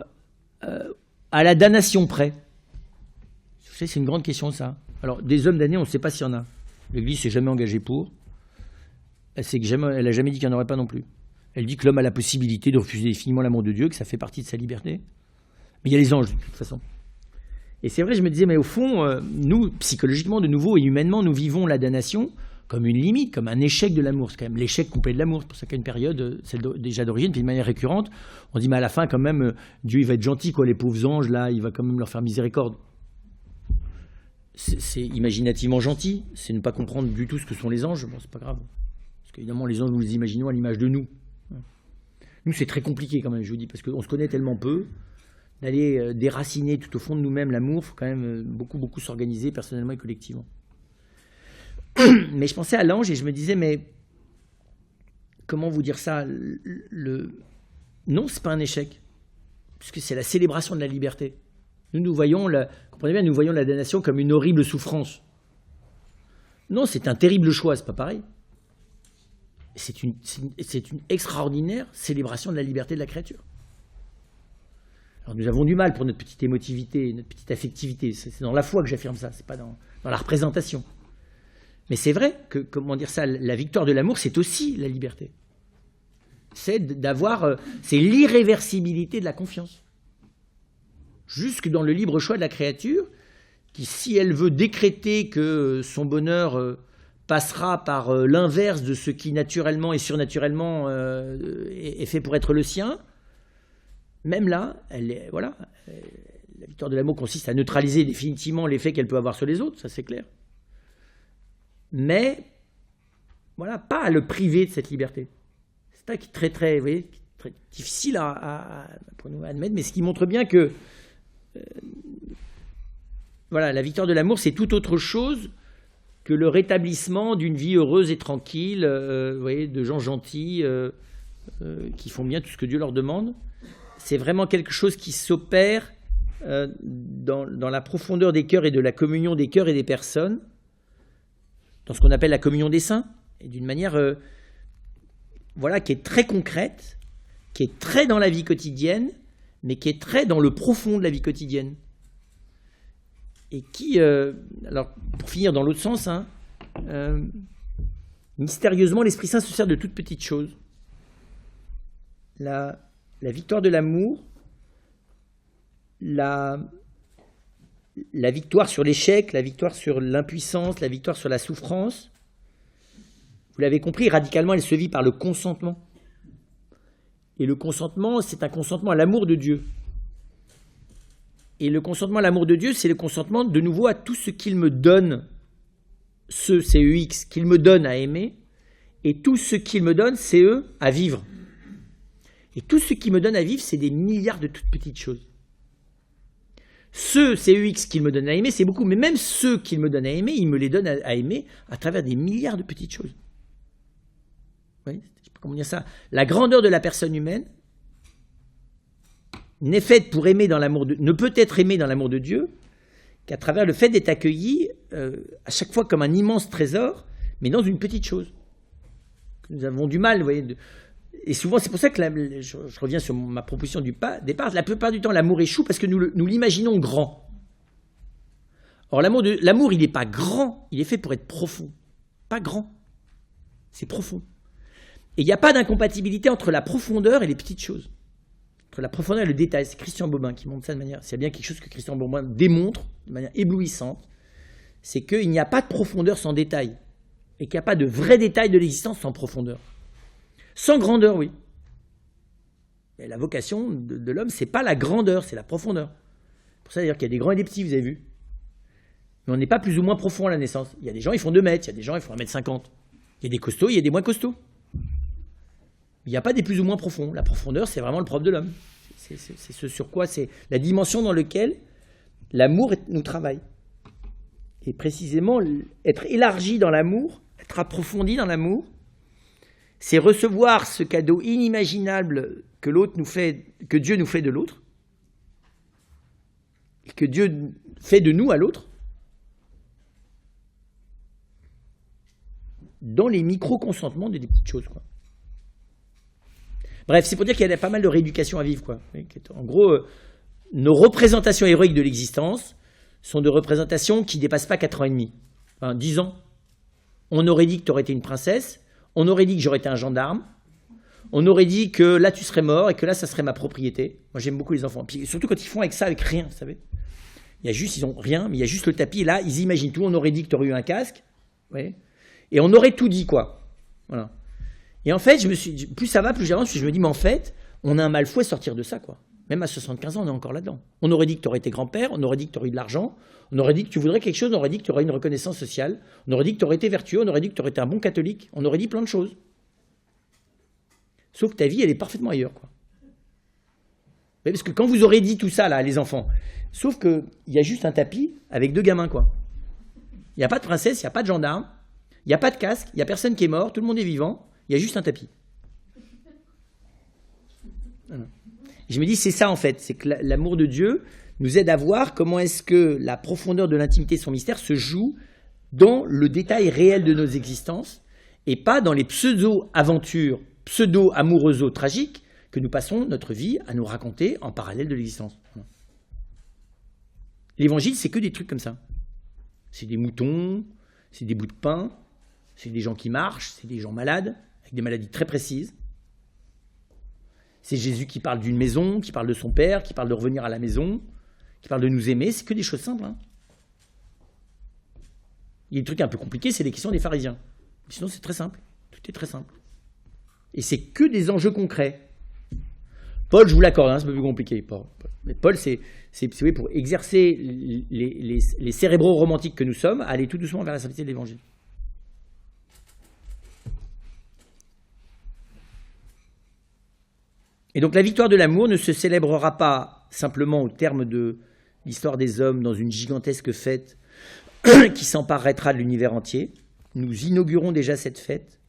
à la damnation près. Vous savez, c'est une grande question, ça. Alors, des hommes damnés, on ne sait pas s'il y en a. L'Église s'est jamais engagée pour. Elle n'a jamais dit qu'il n'y en aurait pas non plus. Elle dit que l'homme a la possibilité de refuser définitivement l'amour de Dieu, que ça fait partie de sa liberté. Mais il y a les anges, de toute façon. Et c'est vrai, je me disais, mais au fond, nous, psychologiquement, de nouveau, et humainement, nous vivons la damnation comme une limite, comme un échec de l'amour. C'est quand même l'échec complet de l'amour. C'est pour ça qu'à une période, celle déjà d'origine, puis de manière récurrente, on dit, mais à la fin, quand même, Dieu, il va être gentil, quoi, les pauvres anges, là, il va quand même leur faire miséricorde. C'est imaginativement gentil, c'est ne pas comprendre du tout ce que sont les anges. Bon, c'est pas grave. Parce qu'évidemment, les anges, nous les imaginons à l'image de nous. Nous, c'est très compliqué, quand même, je vous dis, parce qu'on se connaît tellement peu. D'aller déraciner tout au fond de nous-mêmes l'amour, il faut quand même beaucoup s'organiser personnellement et collectivement. Mais je pensais à l'ange et je me disais, mais comment vous dire ça, non, c'est pas un échec, puisque c'est la célébration de la liberté. Nous voyons, comprenez bien, nous voyons la damnation comme une horrible souffrance. Non, c'est un terrible choix, c'est pas pareil. C'est une extraordinaire célébration de la liberté de la créature. Alors nous avons du mal pour notre petite émotivité, notre petite affectivité. C'est dans la foi que j'affirme ça, c'est pas dans la représentation. Mais c'est vrai que, comment dire ça, la victoire de l'amour, c'est aussi la liberté. C'est l'irréversibilité de la confiance. Jusque dans le libre choix de la créature, qui, si elle veut décréter que son bonheur passera par l'inverse de ce qui naturellement et surnaturellement est fait pour être le sien, même là, la victoire de l'amour consiste à neutraliser définitivement l'effet qu'elle peut avoir sur les autres, ça c'est clair. Mais, voilà, pas à le priver de cette liberté. C'est ça qui est très difficile pour nous à admettre, mais ce qui montre bien que la victoire de l'amour, c'est tout autre chose que le rétablissement d'une vie heureuse et tranquille, de gens gentils qui font bien tout ce que Dieu leur demande. C'est vraiment quelque chose qui s'opère dans la profondeur des cœurs et de la communion des cœurs et des personnes, dans ce qu'on appelle la communion des saints, et d'une manière qui est très concrète, qui est très dans la vie quotidienne, mais qui est très dans le profond de la vie quotidienne. Et qui, alors pour finir dans l'autre sens, mystérieusement, l'Esprit Saint se sert de toutes petites choses. La victoire de l'amour, la victoire sur l'échec, la victoire sur l'impuissance, la victoire sur la souffrance, vous l'avez compris, radicalement, elle se vit par le consentement. Et le consentement, c'est un consentement à l'amour de Dieu. Et le consentement à l'amour de Dieu, c'est le consentement de nouveau à tout ce qu'il me donne, CEX, qu'il me donne à aimer, et tout ce qu'il me donne, CE, à vivre. Et tout ce qu'il me donne à vivre, c'est des milliards de toutes petites choses. Ce CEX qu'il me donne à aimer, c'est beaucoup, mais même ceux qu'il me donne à aimer, il me les donne à aimer à travers des milliards de petites choses. Vous voyez, je sais pas comment dire ça. La grandeur de la personne humaine n'est faite pour aimer dans l'amour ne peut être aimée dans l'amour de Dieu qu'à travers le fait d'être accueilli à chaque fois comme un immense trésor, mais dans une petite chose. Nous avons du mal, vous voyez. Et souvent, c'est pour ça que je reviens sur ma proposition du départ, la plupart du temps, l'amour échoue parce que nous l'imaginons grand. Or, l'amour, il n'est pas grand, il est fait pour être profond. Pas grand, c'est profond. Et il n'y a pas d'incompatibilité entre la profondeur et les petites choses. Entre la profondeur et le détail. C'est Christian Bobin qui montre ça de manière... C'est bien quelque chose que Christian Bobin démontre de manière éblouissante. C'est qu'il n'y a pas de profondeur sans détail. Et qu'il n'y a pas de vrai détail de l'existence sans profondeur. Sans grandeur, oui. Et la vocation de l'homme, c'est pas la grandeur, c'est la profondeur. Pour ça, d'ailleurs, qu'il y a des grands et des petits, vous avez vu. Mais on n'est pas plus ou moins profond à la naissance. Il y a des gens, ils font 2 mètres. Il y a des gens, ils font 1,50 m. Il y a des costauds, il y a des moins costauds. Il n'y a pas des plus ou moins profonds. La profondeur, c'est vraiment le propre de l'homme. C'est ce sur quoi, c'est la dimension dans laquelle l'amour nous travaille. Et précisément, être élargi dans l'amour, être approfondi dans l'amour, c'est recevoir ce cadeau inimaginable que Dieu nous fait de l'autre, et que Dieu fait de nous à l'autre, dans les micro-consentements de des petites choses, quoi. Bref, c'est pour dire qu'il y a pas mal de rééducation à vivre, quoi. En gros, nos représentations héroïques de l'existence sont de représentations qui ne dépassent pas 4 ans et demi. Enfin, 10 ans. On aurait dit que tu aurais été une princesse, on aurait dit que j'aurais été un gendarme, on aurait dit que là tu serais mort et que là ça serait ma propriété. Moi j'aime beaucoup les enfants. Puis, surtout quand ils font avec ça, avec rien, vous savez. Ils ont rien, mais il y a juste le tapis et là ils imaginent tout. On aurait dit que tu aurais eu un casque, ouais, et on aurait tout dit, quoi. Voilà. Et en fait, plus ça va, plus j'avance, je me dis, mais en fait, on a un mal fou à sortir de ça, quoi. Même à 75 ans, on est encore là-dedans. On aurait dit que tu aurais été grand-père, on aurait dit que tu aurais eu de l'argent, on aurait dit que tu voudrais quelque chose, on aurait dit que tu aurais une reconnaissance sociale, on aurait dit que tu aurais été vertueux, on aurait dit que tu aurais été un bon catholique, on aurait dit plein de choses. Sauf que ta vie, elle est parfaitement ailleurs, quoi. Mais parce que quand vous aurez dit tout ça, là, les enfants, sauf qu'il y a juste un tapis avec 2 gamins, quoi. Il n'y a pas de princesse, il n'y a pas de gendarme, il n'y a pas de casque, il n'y a personne qui est mort, tout le monde est vivant, il y a juste un tapis. Voilà. Je me dis, c'est ça en fait, c'est que l'amour de Dieu nous aide à voir comment est-ce que la profondeur de l'intimité de son mystère se joue dans le détail réel de nos existences et pas dans les pseudo-aventures, pseudo-amoureusaux-tragiques que nous passons notre vie à nous raconter en parallèle de l'existence. L'évangile, c'est que des trucs comme ça. C'est des moutons, c'est des bouts de pain, C'est des gens qui marchent, c'est des gens malades, avec des maladies très précises. C'est Jésus qui parle d'une maison, qui parle de son Père, qui parle de revenir à la maison, qui parle de nous aimer. C'est que des choses simples. Hein. Il y a des trucs un peu compliqués, c'est les questions des pharisiens. Sinon, c'est très simple. Tout est très simple. Et c'est que des enjeux concrets. Paul, je vous l'accorde, hein, c'est un peu plus compliqué. Mais Paul, c'est pour exercer les cérébraux romantiques que nous sommes, aller tout doucement vers la simplicité de l'Évangile. Et donc la victoire de l'amour ne se célébrera pas simplement au terme de l'histoire des hommes dans une gigantesque fête qui s'emparera de l'univers entier. Nous inaugurons déjà cette fête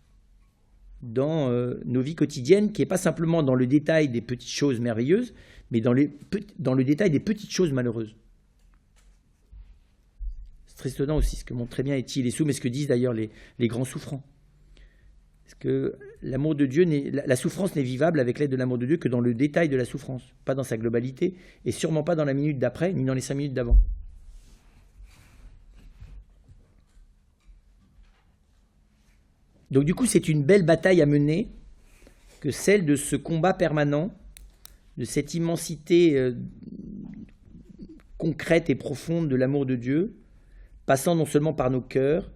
dans nos vies quotidiennes, qui n'est pas simplement dans le détail des petites choses merveilleuses, mais dans le détail des petites choses malheureuses. C'est très étonnant aussi ce que montrent très bien Étienne et Sou, mais ce que disent d'ailleurs les grands souffrants. Parce que l'amour de Dieu, la souffrance n'est vivable avec l'aide de l'amour de Dieu que dans le détail de la souffrance, pas dans sa globalité, et sûrement pas dans la minute d'après, ni dans les 5 minutes d'avant. Donc du coup, c'est une belle bataille à mener que celle de ce combat permanent, de cette immensité concrète et profonde de l'amour de Dieu, passant non seulement par nos cœurs,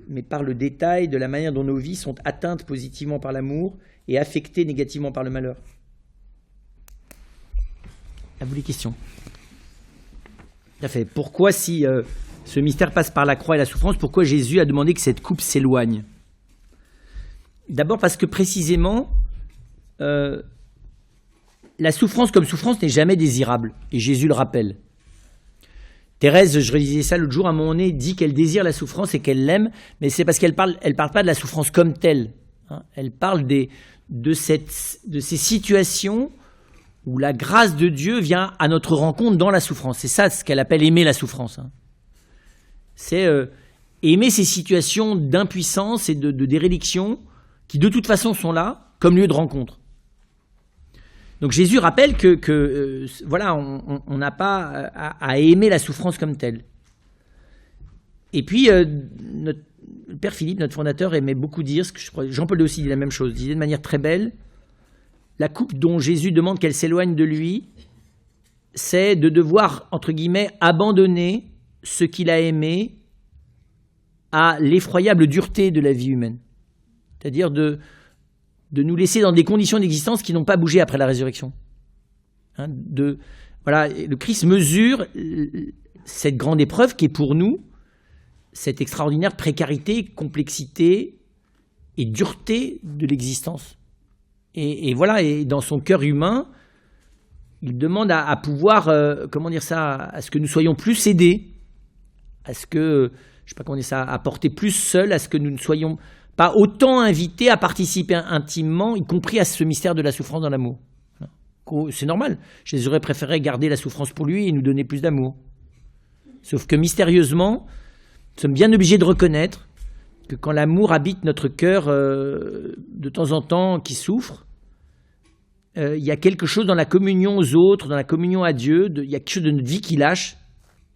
mais par le détail de la manière dont nos vies sont atteintes positivement par l'amour et affectées négativement par le malheur. À vous les questions. Tout à fait. Pourquoi, si ce mystère passe par la croix et la souffrance, pourquoi Jésus a demandé que cette coupe s'éloigne ? D'abord parce que précisément, la souffrance comme souffrance n'est jamais désirable, et Jésus le rappelle. Thérèse, je relisais ça l'autre jour, à un moment donné, dit qu'elle désire la souffrance et qu'elle l'aime, mais c'est parce qu'elle parle pas de la souffrance comme telle. Hein. Elle parle de ces situations où la grâce de Dieu vient à notre rencontre dans la souffrance. C'est ça ce qu'elle appelle aimer la souffrance. Hein. C'est aimer ces situations d'impuissance et de déréliction qui de toute façon sont là comme lieu de rencontre. Donc Jésus rappelle que voilà, on n'a pas à aimer la souffrance comme telle. Et puis, le Père Philippe, notre fondateur, aimait beaucoup dire, ce que je crois, Jean-Paul II aussi dit la même chose, disait de manière très belle, la coupe dont Jésus demande qu'elle s'éloigne de lui, c'est de devoir, entre guillemets, abandonner ce qu'il a aimé à l'effroyable dureté de la vie humaine. C'est-à-dire de nous laisser dans des conditions d'existence qui n'ont pas bougé après la résurrection. Hein, voilà, le Christ mesure cette grande épreuve qui est pour nous cette extraordinaire précarité, complexité et dureté de l'existence. Et voilà, et dans son cœur humain, il demande à pouvoir, à ce que nous soyons plus aidés, à ce que, je sais pas comment dire ça, à porter plus seuls, à ce que nous ne soyons pas autant invités à participer intimement, y compris à ce mystère de la souffrance dans l'amour. C'est normal. Jésus aurait préféré garder la souffrance pour lui et nous donner plus d'amour. Sauf que mystérieusement, nous sommes bien obligés de reconnaître que quand l'amour habite notre cœur de temps en temps qui souffre, il y a quelque chose dans la communion aux autres, dans la communion à Dieu, il y a quelque chose de notre vie qui lâche.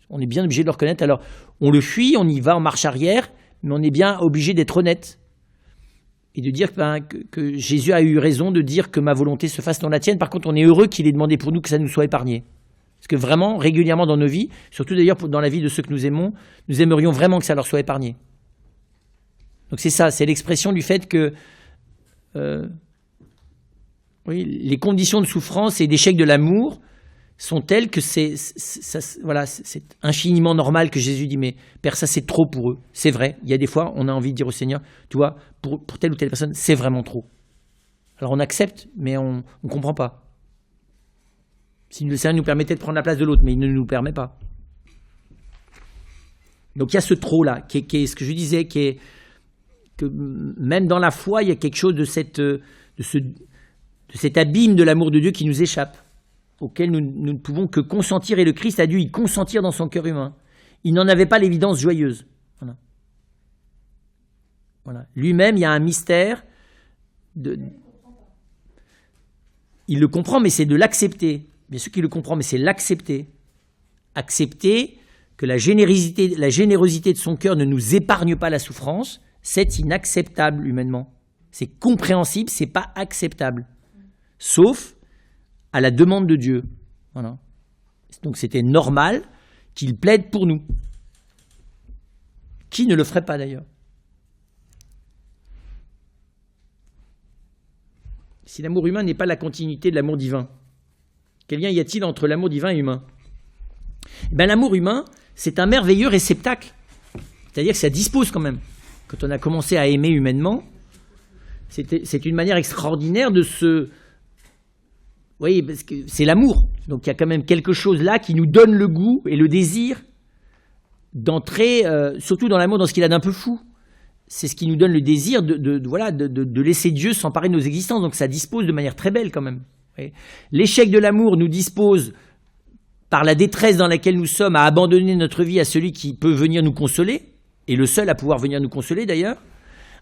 On est bien obligé de le reconnaître. Alors, on le fuit, on y va en marche arrière, mais on est bien obligé d'être honnête et de dire que Jésus a eu raison de dire que ma volonté se fasse dans la tienne. Par contre, on est heureux qu'il ait demandé pour nous que ça nous soit épargné. Parce que vraiment, régulièrement dans nos vies, surtout d'ailleurs dans la vie de ceux que nous aimons, nous aimerions vraiment que ça leur soit épargné. Donc c'est ça, c'est l'expression du fait que les conditions de souffrance et d'échec de l'amour sont telles que c'est infiniment normal que Jésus dit, mais Père, ça c'est trop pour eux. C'est vrai, il y a des fois, on a envie de dire au Seigneur, tu vois, pour telle ou telle personne, c'est vraiment trop. Alors on accepte, mais on ne comprend pas. Si le Seigneur nous permettait de prendre la place de l'autre, mais il ne nous permet pas. Donc il y a ce trop-là, qui est ce que je disais, que même dans la foi, il y a quelque chose de cet abîme de l'amour de Dieu qui nous échappe, auquel nous ne pouvons que consentir, et le Christ a dû y consentir dans son cœur humain. Il n'en avait pas l'évidence joyeuse. Voilà. Lui-même, il y a un mystère. Il le comprend, mais c'est de l'accepter. Bien sûr qu'il le comprend, mais c'est l'accepter. Accepter que la générosité de son cœur ne nous épargne pas la souffrance, c'est inacceptable humainement. C'est compréhensible, c'est pas acceptable. Sauf à la demande de Dieu. Voilà. Donc c'était normal qu'il plaide pour nous. Qui ne le ferait pas d'ailleurs? Si l'amour humain n'est pas la continuité de l'amour divin, quel lien y a-t-il entre l'amour divin et humain? L'amour humain, c'est un merveilleux réceptacle. C'est-à-dire que ça dispose quand même. Quand on a commencé à aimer humainement, c'est une manière extraordinaire de se... Vous voyez, parce que c'est l'amour. Donc il y a quand même quelque chose là qui nous donne le goût et le désir d'entrer, surtout dans l'amour, dans ce qu'il a d'un peu fou. C'est ce qui nous donne le désir de laisser Dieu s'emparer de nos existences. Donc ça dispose de manière très belle quand même. L'échec de l'amour nous dispose, par la détresse dans laquelle nous sommes, à abandonner notre vie à celui qui peut venir nous consoler, et le seul à pouvoir venir nous consoler d'ailleurs.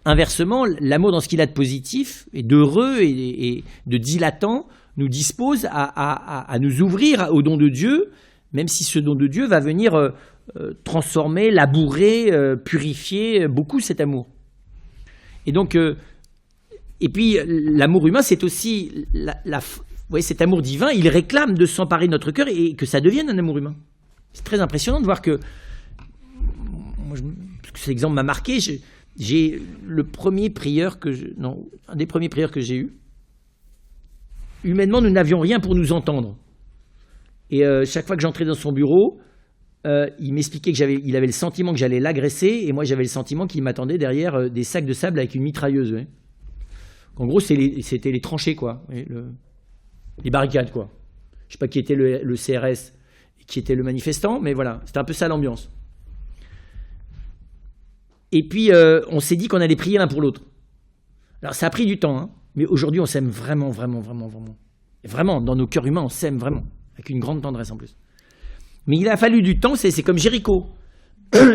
Inversement, l'amour dans ce qu'il a de positif, et d'heureux et de dilatant, nous dispose à nous ouvrir au don de Dieu, même si ce don de Dieu va venir transformer, labourer, purifier beaucoup cet amour. Et donc, et puis l'amour humain, c'est aussi vous voyez, cet amour divin, il réclame de s'emparer de notre cœur et que ça devienne un amour humain. C'est très impressionnant de voir que, moi, cet exemple m'a marqué. J'ai le premier prieur un des premiers prieurs que j'ai eu. Humainement, nous n'avions rien pour nous entendre. Et chaque fois que j'entrais dans son bureau, il m'expliquait qu'il avait le sentiment que j'allais l'agresser, et moi j'avais le sentiment qu'il m'attendait derrière des sacs de sable avec une mitrailleuse. Ouais. En gros, c'était les tranchées, quoi. Les barricades, quoi. Je ne sais pas qui était le CRS et qui était le manifestant, mais voilà, c'était un peu ça l'ambiance. Et puis, on s'est dit qu'on allait prier l'un pour l'autre. Alors, ça a pris du temps, hein, mais aujourd'hui, on s'aime vraiment, vraiment, vraiment, vraiment. Et vraiment, dans nos cœurs humains, on s'aime vraiment, avec une grande tendresse en plus. Mais il a fallu du temps, c'est comme Jéricho,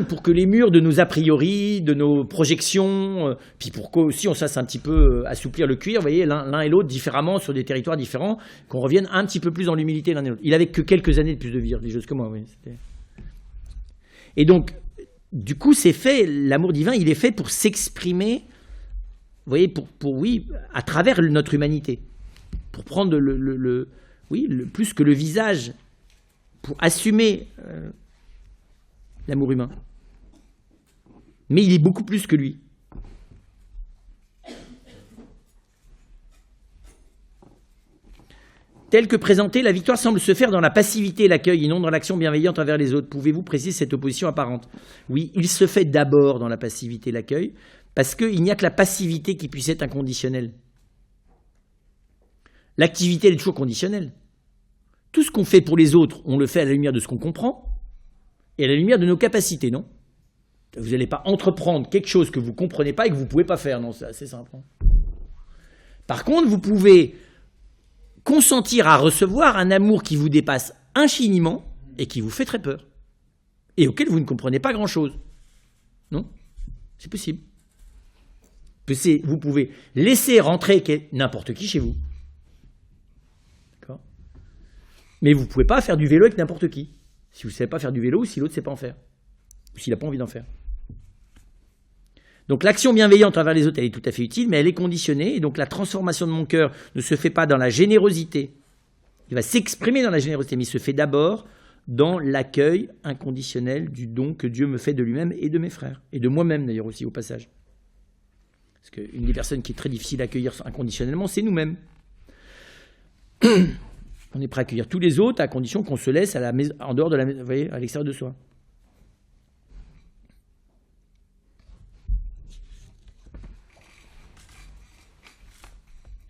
pour que les murs de nos a priori, de nos projections, puis pour qu'aussi on sache un petit peu assouplir le cuir, vous voyez, l'un et l'autre différemment, sur des territoires différents, qu'on revienne un petit peu plus dans l'humilité l'un et l'autre. Il avait que quelques années de plus de vie, des choses que moi, oui. Et donc, du coup, c'est fait, l'amour divin, il est fait pour s'exprimer, vous voyez, oui, à travers notre humanité, pour prendre plus que le visage, pour assumer l'amour humain. Mais il est beaucoup plus que lui. Tel que présenté, la victoire semble se faire dans la passivité et l'accueil et non dans l'action bienveillante envers les autres. Pouvez-vous préciser cette opposition apparente? Oui, il se fait d'abord dans la passivité et l'accueil, parce qu'il n'y a que la passivité qui puisse être inconditionnelle. L'activité, elle est toujours conditionnelle. Tout ce qu'on fait pour les autres, on le fait à la lumière de ce qu'on comprend et à la lumière de nos capacités, non? Vous n'allez pas entreprendre quelque chose que vous ne comprenez pas et que vous ne pouvez pas faire, non, c'est assez simple. Par contre, vous pouvez consentir à recevoir un amour qui vous dépasse infiniment et qui vous fait très peur et auquel vous ne comprenez pas grand-chose. Non? C'est possible. Vous pouvez laisser rentrer n'importe qui chez vous. D'accord? Mais vous ne pouvez pas faire du vélo avec n'importe qui. Si vous ne savez pas faire du vélo ou si l'autre ne sait pas en faire. Ou s'il n'a pas envie d'en faire. Donc l'action bienveillante envers les autres, elle est tout à fait utile, mais elle est conditionnée. Et donc la transformation de mon cœur ne se fait pas dans la générosité. Il va s'exprimer dans la générosité, mais il se fait d'abord dans l'accueil inconditionnel du don que Dieu me fait de lui-même et de mes frères. Et de moi-même d'ailleurs aussi au passage. Parce qu'une des personnes qui est très difficile à accueillir inconditionnellement, c'est nous-mêmes. On est prêt à accueillir tous les autres à condition qu'on se laisse en dehors de la maison, vous voyez, à l'extérieur de soi.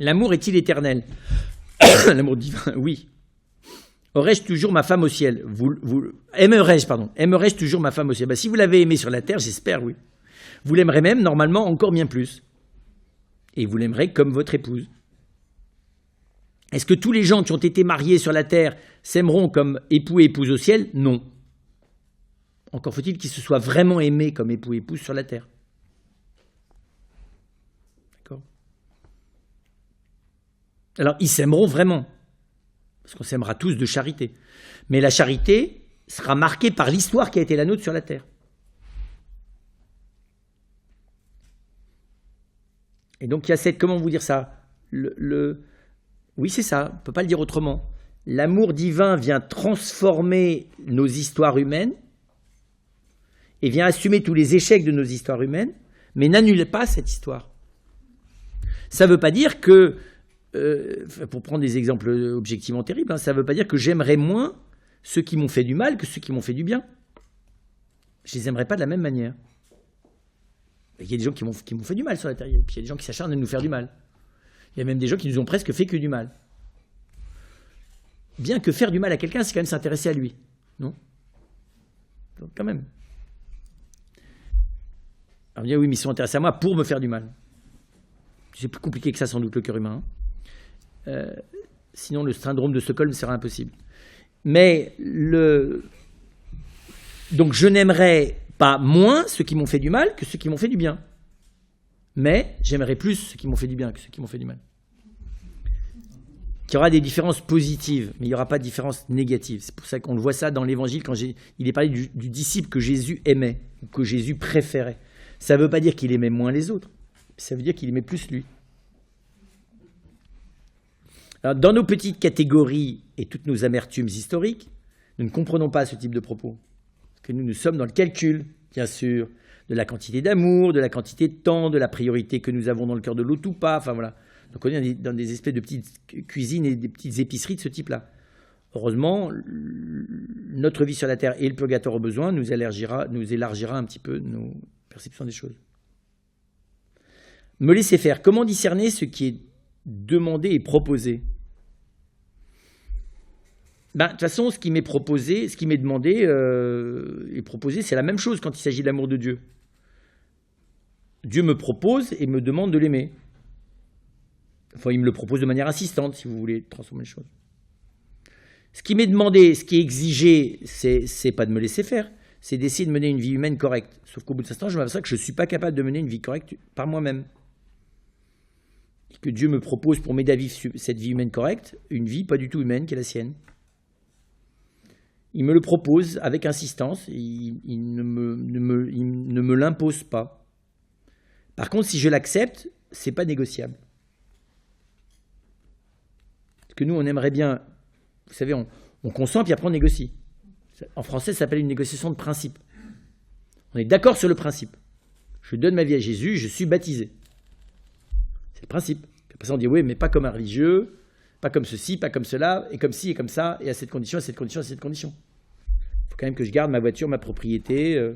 L'amour est-il éternel? L'amour divin, oui. Aurais-je toujours ma femme au ciel? Aimerais-je toujours ma femme au ciel? Si vous l'avez aimée sur la terre, j'espère, oui. Vous l'aimerez même, normalement, encore bien plus. Et vous l'aimerez comme votre épouse. Est-ce que tous les gens qui ont été mariés sur la terre s'aimeront comme époux et épouse au ciel? Non. Encore faut-il qu'ils se soient vraiment aimés comme époux et épouse sur la terre. D'accord? Alors, ils s'aimeront vraiment. Parce qu'on s'aimera tous de charité. Mais la charité sera marquée par l'histoire qui a été la nôtre sur la terre. Et donc il y a cette, comment vous dire ça, oui c'est ça, on ne peut pas le dire autrement. L'amour divin vient transformer nos histoires humaines et vient assumer tous les échecs de nos histoires humaines, mais n'annule pas cette histoire. Ça ne veut pas dire que, pour prendre des exemples objectivement terribles, ça ne veut pas dire que j'aimerais moins ceux qui m'ont fait du mal que ceux qui m'ont fait du bien. Je ne les aimerais pas de la même manière. Il y a des gens qui m'ont fait du mal sur la terre, puis il y a des gens qui s'acharnent à nous faire du mal. Il y a même des gens qui nous ont presque fait que du mal. Bien que faire du mal à quelqu'un, c'est quand même s'intéresser à lui. Non ? Donc, quand même. Alors, on dit, oui, mais ils sont intéressés à moi pour me faire du mal. C'est plus compliqué que ça, sans doute, le cœur humain. Sinon, le syndrome de Stockholm serait impossible. Mais, donc, je n'aimerais pas moins ceux qui m'ont fait du mal que ceux qui m'ont fait du bien. Mais j'aimerais plus ceux qui m'ont fait du bien que ceux qui m'ont fait du mal. Il y aura des différences positives, mais il n'y aura pas de différences négatives. C'est pour ça qu'on le voit ça dans l'Évangile, quand il est parlé du disciple que Jésus aimait, ou que Jésus préférait. Ça ne veut pas dire qu'il aimait moins les autres, ça veut dire qu'il aimait plus lui. Alors, dans nos petites catégories et toutes nos amertumes historiques, nous ne comprenons pas ce type de propos. Parce que nous sommes dans le calcul, bien sûr, de la quantité d'amour, de la quantité de temps, de la priorité que nous avons dans le cœur de l'autre ou pas, enfin voilà. Donc on est dans des espèces de petites cuisines et des petites épiceries de ce type-là. Heureusement, notre vie sur la Terre et le purgatoire au besoin nous élargira un petit peu nos perceptions des choses. Me laisser faire. Comment discerner ce qui est demandé et proposé ? De toute façon, ce qui m'est proposé, ce qui m'est demandé et proposé, c'est la même chose quand il s'agit de l'amour de Dieu. Dieu me propose et me demande de l'aimer. Enfin, il me le propose de manière insistante, si vous voulez transformer les choses. Ce qui m'est demandé, ce qui est exigé, c'est pas de me laisser faire, c'est d'essayer de mener une vie humaine correcte. Sauf qu'au bout de l'instant, je m'aperçois que je ne suis pas capable de mener une vie correcte par moi-même. Et que Dieu me propose pour m'aider à vivre cette vie humaine correcte, une vie pas du tout humaine qui est la sienne. Il me le propose avec insistance, il ne me l'impose pas. Par contre, si je l'accepte, c'est pas négociable. Parce que nous, on aimerait bien, vous savez, on consent puis après on négocie. En français, ça s'appelle une négociation de principe. On est d'accord sur le principe. Je donne ma vie à Jésus, je suis baptisé. C'est le principe. Après ça, on dit oui, mais pas comme un religieux, pas comme ceci, pas comme cela, et comme ci, et comme ça, et à cette condition, à cette condition, à cette condition. Il faut quand même que je garde ma voiture, ma propriété,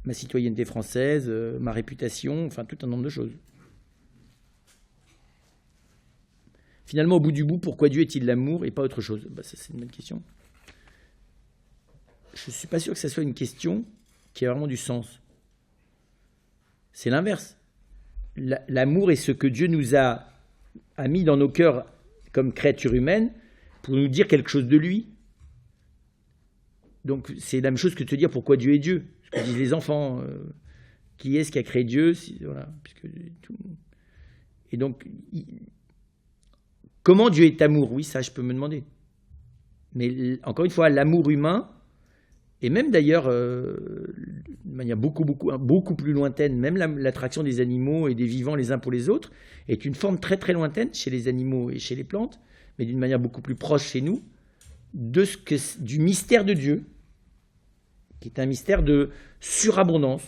ma citoyenneté française, ma réputation, enfin tout un nombre de choses. Finalement, au bout du bout, pourquoi Dieu est-il l'amour et pas autre chose ? Ça, c'est une bonne question. Je ne suis pas sûr que ce soit une question qui a vraiment du sens. C'est l'inverse. L'amour est ce que Dieu nous a mis dans nos cœurs comme créatures humaines pour nous dire quelque chose de lui. Donc c'est la même chose que de te dire pourquoi Dieu est Dieu. Ce que disent les enfants. Qui est-ce qui a créé Dieu ? Voilà, puisque tout... Et donc... Comment Dieu est amour ? Oui, ça, je peux me demander. Mais encore une fois, l'amour humain, et même d'ailleurs, de manière beaucoup plus lointaine, même l'attraction des animaux et des vivants les uns pour les autres, est une forme très très lointaine chez les animaux et chez les plantes, mais d'une manière beaucoup plus proche chez nous, du mystère de Dieu, qui est un mystère de surabondance.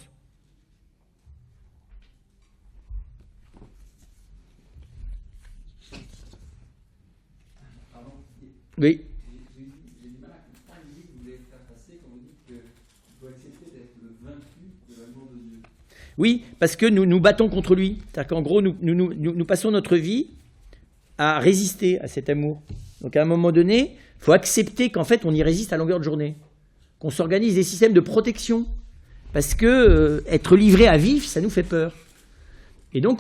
Oui. J'ai du mal à comprendre l'idée que vous voulez faire passer quand vous dites qu'il faut accepter d'être le vaincu de l'amour de Dieu. Oui, parce que nous nous battons contre lui. C'est-à-dire qu'en gros, nous passons notre vie à résister à cet amour. Donc à un moment donné, il faut accepter qu'en fait, on y résiste à longueur de journée. Qu'on s'organise des systèmes de protection. Parce que être livré à vif, ça nous fait peur. Et donc,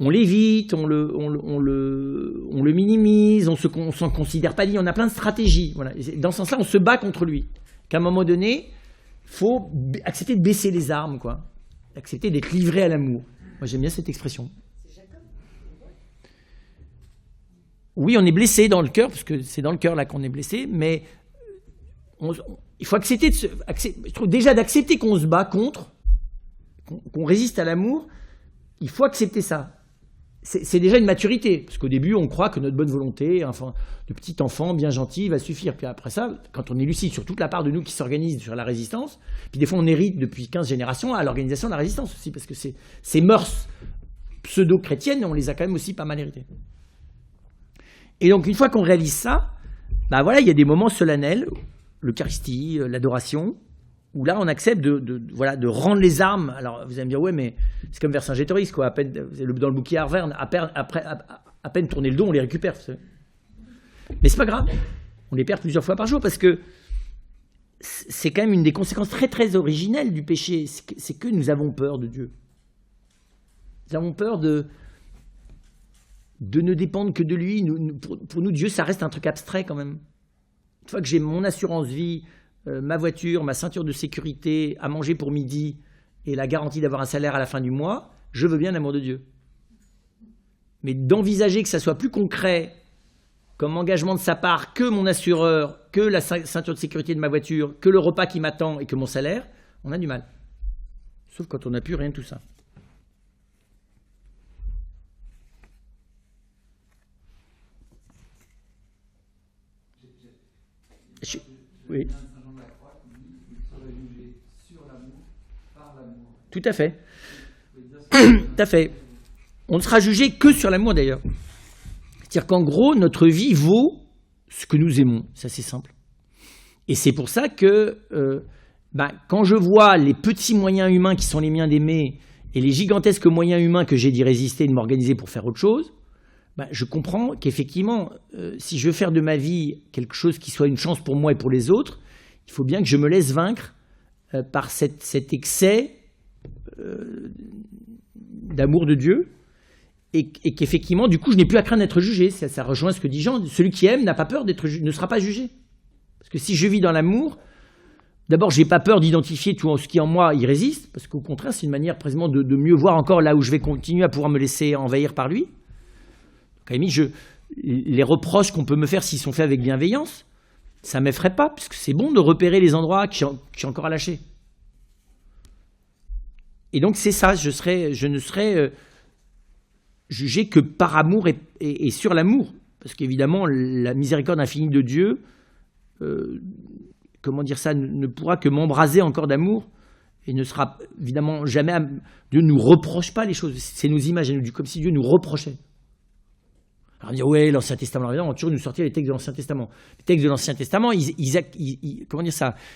on l'évite, on le minimise, on s'en considère pas dit, on a plein de stratégies. Voilà. Dans ce sens-là, on se bat contre lui. Qu'à un moment donné, il faut accepter de baisser les armes, quoi. Accepter d'être livré à l'amour. Moi, j'aime bien cette expression. Oui, on est blessé dans le cœur, parce que c'est dans le cœur là qu'on est blessé, mais il faut accepter je trouve déjà d'accepter qu'on se bat contre, qu'on résiste à l'amour. il faut accepter ça. C'est déjà une maturité, parce qu'au début, on croit que notre bonne volonté, enfin, de petit enfant bien gentil, va suffire. Puis après ça, quand on est lucide sur toute la part de nous qui s'organise sur la résistance, puis des fois on hérite depuis 15 générations à l'organisation de la résistance aussi, parce que ces mœurs pseudo-chrétiennes, on les a quand même aussi pas mal héritées. Et donc, une fois qu'on réalise ça, bah voilà, il y a des moments solennels, l'Eucharistie, l'adoration, où là, on accepte de rendre les armes. Alors, vous allez me dire, ouais, mais c'est comme Vercingétorix, quoi. À peine, dans le bouquet Arverne, à peine tourner le dos, on les récupère. Vous savez. Mais c'est pas grave. On les perd plusieurs fois par jour parce que c'est quand même une des conséquences très, très originelles du péché. C'est que nous avons peur de Dieu. Nous avons peur de ne dépendre que de lui. Pour nous, Dieu, ça reste un truc abstrait quand même. Une fois que j'ai mon assurance vie, ma voiture, ma ceinture de sécurité, à manger pour midi et la garantie d'avoir un salaire à la fin du mois, je veux bien l'amour de Dieu. Mais d'envisager que ça soit plus concret comme engagement de sa part que mon assureur, que la ceinture de sécurité de ma voiture, que le repas qui m'attend et que mon salaire, on a du mal. Sauf quand on n'a plus rien de tout ça. Oui. Tout à fait. Tout à fait. On ne sera jugé que sur l'amour d'ailleurs. C'est-à-dire qu'en gros, notre vie vaut ce que nous aimons. C'est assez simple. Et c'est pour ça que quand je vois les petits moyens humains qui sont les miens d'aimer et les gigantesques moyens humains que j'ai d'y résister et de m'organiser pour faire autre chose, je comprends qu'effectivement, si je veux faire de ma vie quelque chose qui soit une chance pour moi et pour les autres, il faut bien que je me laisse vaincre par cet excès d'amour de Dieu et qu'effectivement, du coup, je n'ai plus à craindre d'être jugé. Ça rejoint ce que dit Jean. Celui qui aime n'a pas peur d'être jugé, ne sera pas jugé. Parce que si je vis dans l'amour, d'abord, je n'ai pas peur d'identifier tout ce qui en moi y résiste, parce qu'au contraire, c'est une manière précisément de mieux voir encore là où je vais continuer à pouvoir me laisser envahir par lui. Donc, à la limite, les reproches qu'on peut me faire s'ils sont faits avec bienveillance, ça ne m'effraie pas, puisque c'est bon de repérer les endroits que j'ai encore à lâcher. Et donc c'est ça, je ne serai jugé que par amour et sur l'amour. Parce qu'évidemment, la miséricorde infinie de Dieu, ne pourra que m'embraser encore d'amour et ne sera évidemment jamais... Dieu ne nous reproche pas les choses, c'est nos images, comme si Dieu nous reprochait. Alors on dit, ouais, l'Ancien Testament, on va toujours nous sortir les textes de l'Ancien Testament. Les textes de l'Ancien Testament,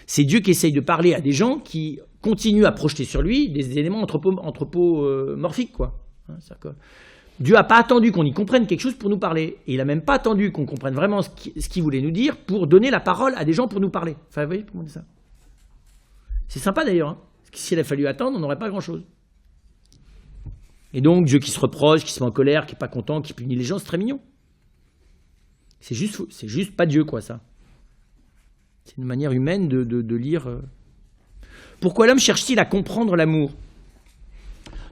c'est Dieu qui essaye de parler à des gens qui continuent à projeter sur lui des éléments anthropomorphiques, quoi. Dieu n'a pas attendu qu'on y comprenne quelque chose pour nous parler. Et il n'a même pas attendu qu'on comprenne vraiment ce qu'il voulait nous dire pour donner la parole à des gens pour nous parler. Enfin, vous voyez comment on dit ça? C'est sympa d'ailleurs, hein, parce que s'il a fallu attendre, on n'aurait pas grand-chose. Et donc, Dieu qui se reproche, qui se met en colère, qui n'est pas content, qui punit les gens, c'est très mignon. C'est juste pas Dieu, quoi, ça. C'est une manière humaine de lire. Pourquoi l'homme cherche-t-il à comprendre l'amour?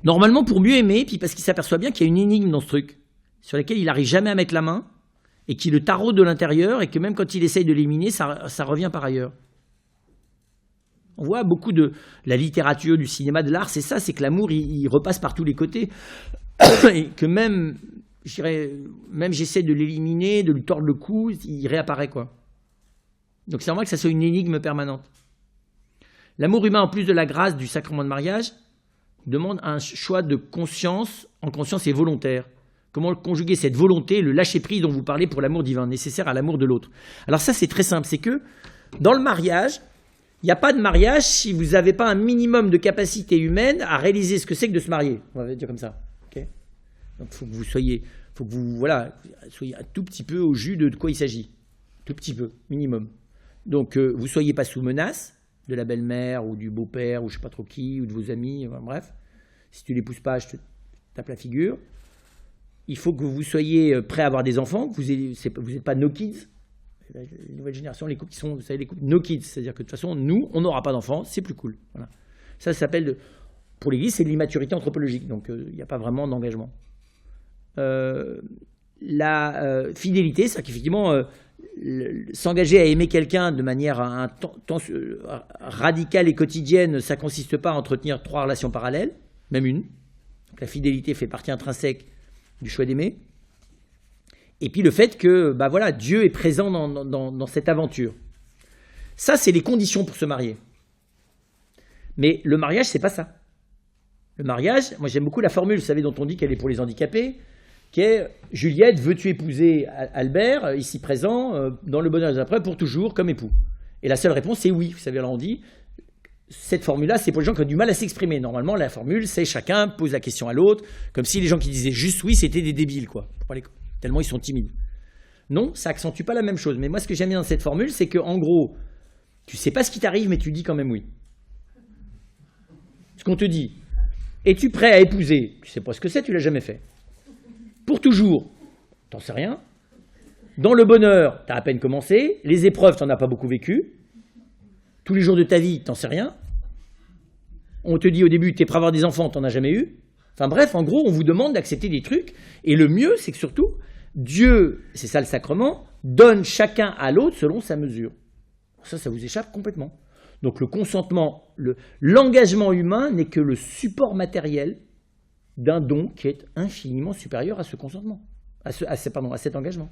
Normalement, pour mieux aimer, puis parce qu'il s'aperçoit bien qu'il y a une énigme dans ce truc, sur laquelle il n'arrive jamais à mettre la main, et qui le taraude de l'intérieur, et que même quand il essaye de l'éliminer, ça revient par ailleurs. On voit beaucoup de la littérature, du cinéma, de l'art, c'est ça, c'est que l'amour, il repasse par tous les côtés. Et que même j'essaie de l'éliminer, de lui tordre le cou, il réapparaît, quoi. Donc c'est normal que ça soit une énigme permanente. L'amour humain, en plus de la grâce du sacrement de mariage, demande un choix de conscience, en conscience et volontaire. Comment conjuguer cette volonté, le lâcher-prise dont vous parlez pour l'amour divin, nécessaire à l'amour de l'autre. Alors ça, c'est très simple, c'est que dans le mariage, il n'y a pas de mariage si vous n'avez pas un minimum de capacité humaine à réaliser ce que c'est que de se marier. On va dire comme ça. Okay, donc il faut que vous soyez un tout petit peu au jus de quoi il s'agit. Tout petit peu, minimum. Donc vous ne soyez pas sous menace de la belle-mère ou du beau-père ou je ne sais pas trop qui, ou de vos amis, bref. Si tu ne l'épouses pas, je te tape la figure. Il faut que vous soyez prêt à avoir des enfants, que vous n'êtes pas no kids. La nouvelle génération, les couples qui sont, vous savez, les couples no kids, c'est-à-dire que de toute façon, nous, on n'aura pas d'enfants, c'est plus cool. Voilà. Ça s'appelle, pour l'Église, c'est de l'immaturité anthropologique, donc il n'y a pas vraiment d'engagement. La fidélité, c'est qu'effectivement, s'engager à aimer quelqu'un de manière radicale et quotidienne, ça ne consiste pas à entretenir 3 relations parallèles, même une. Donc la fidélité fait partie intrinsèque du choix d'aimer. Et puis le fait que Dieu est présent dans cette aventure. Ça, c'est les conditions pour se marier. Mais le mariage, c'est pas ça. Le mariage, moi j'aime beaucoup la formule, vous savez, dont on dit qu'elle est pour les handicapés, qui est « Juliette, veux-tu épouser Albert, ici présent, dans le bonheur des après, pour toujours, comme époux ?» Et la seule réponse, c'est oui. Vous savez, alors on dit, cette formule-là, c'est pour les gens qui ont du mal à s'exprimer. Normalement, la formule, c'est chacun pose la question à l'autre, comme si les gens qui disaient juste oui, c'était des débiles, quoi. Tellement ils sont timides. Non, ça accentue pas la même chose. Mais moi, ce que j'aime bien dans cette formule, c'est qu'en gros, tu sais pas ce qui t'arrive, mais tu dis quand même oui. Ce qu'on te dit, es-tu prêt à épouser? Tu sais pas ce que c'est, tu l'as jamais fait. Pour toujours, t'en sais rien. Dans le bonheur, t'as à peine commencé. Les épreuves, t'en as pas beaucoup vécu. Tous les jours de ta vie, t'en sais rien. On te dit au début, t'es prêt à avoir des enfants, t'en as jamais eu. Enfin bref, en gros, on vous demande d'accepter des trucs. Et le mieux, c'est que surtout, Dieu, c'est ça le sacrement, donne chacun à l'autre selon sa mesure. Ça vous échappe complètement. Donc le consentement, l'engagement humain n'est que le support matériel d'un don qui est infiniment supérieur à ce consentement, à cet engagement.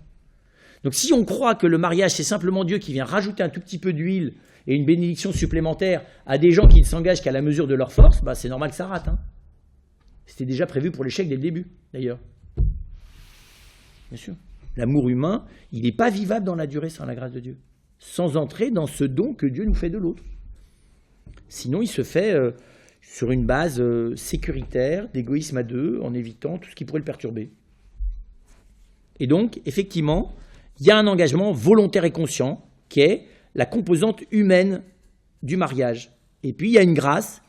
Donc si on croit que le mariage, c'est simplement Dieu qui vient rajouter un tout petit peu d'huile et une bénédiction supplémentaire à des gens qui ne s'engagent qu'à la mesure de leur force, c'est normal que ça rate. C'était déjà prévu pour l'échec dès le début, d'ailleurs. Bien sûr. L'amour humain, il n'est pas vivable dans la durée sans la grâce de Dieu, sans entrer dans ce don que Dieu nous fait de l'autre. Sinon, il se fait sur une base sécuritaire, d'égoïsme à deux, en évitant tout ce qui pourrait le perturber. Et donc, effectivement, il y a un engagement volontaire et conscient qui est la composante humaine du mariage. Et puis, il y a une grâce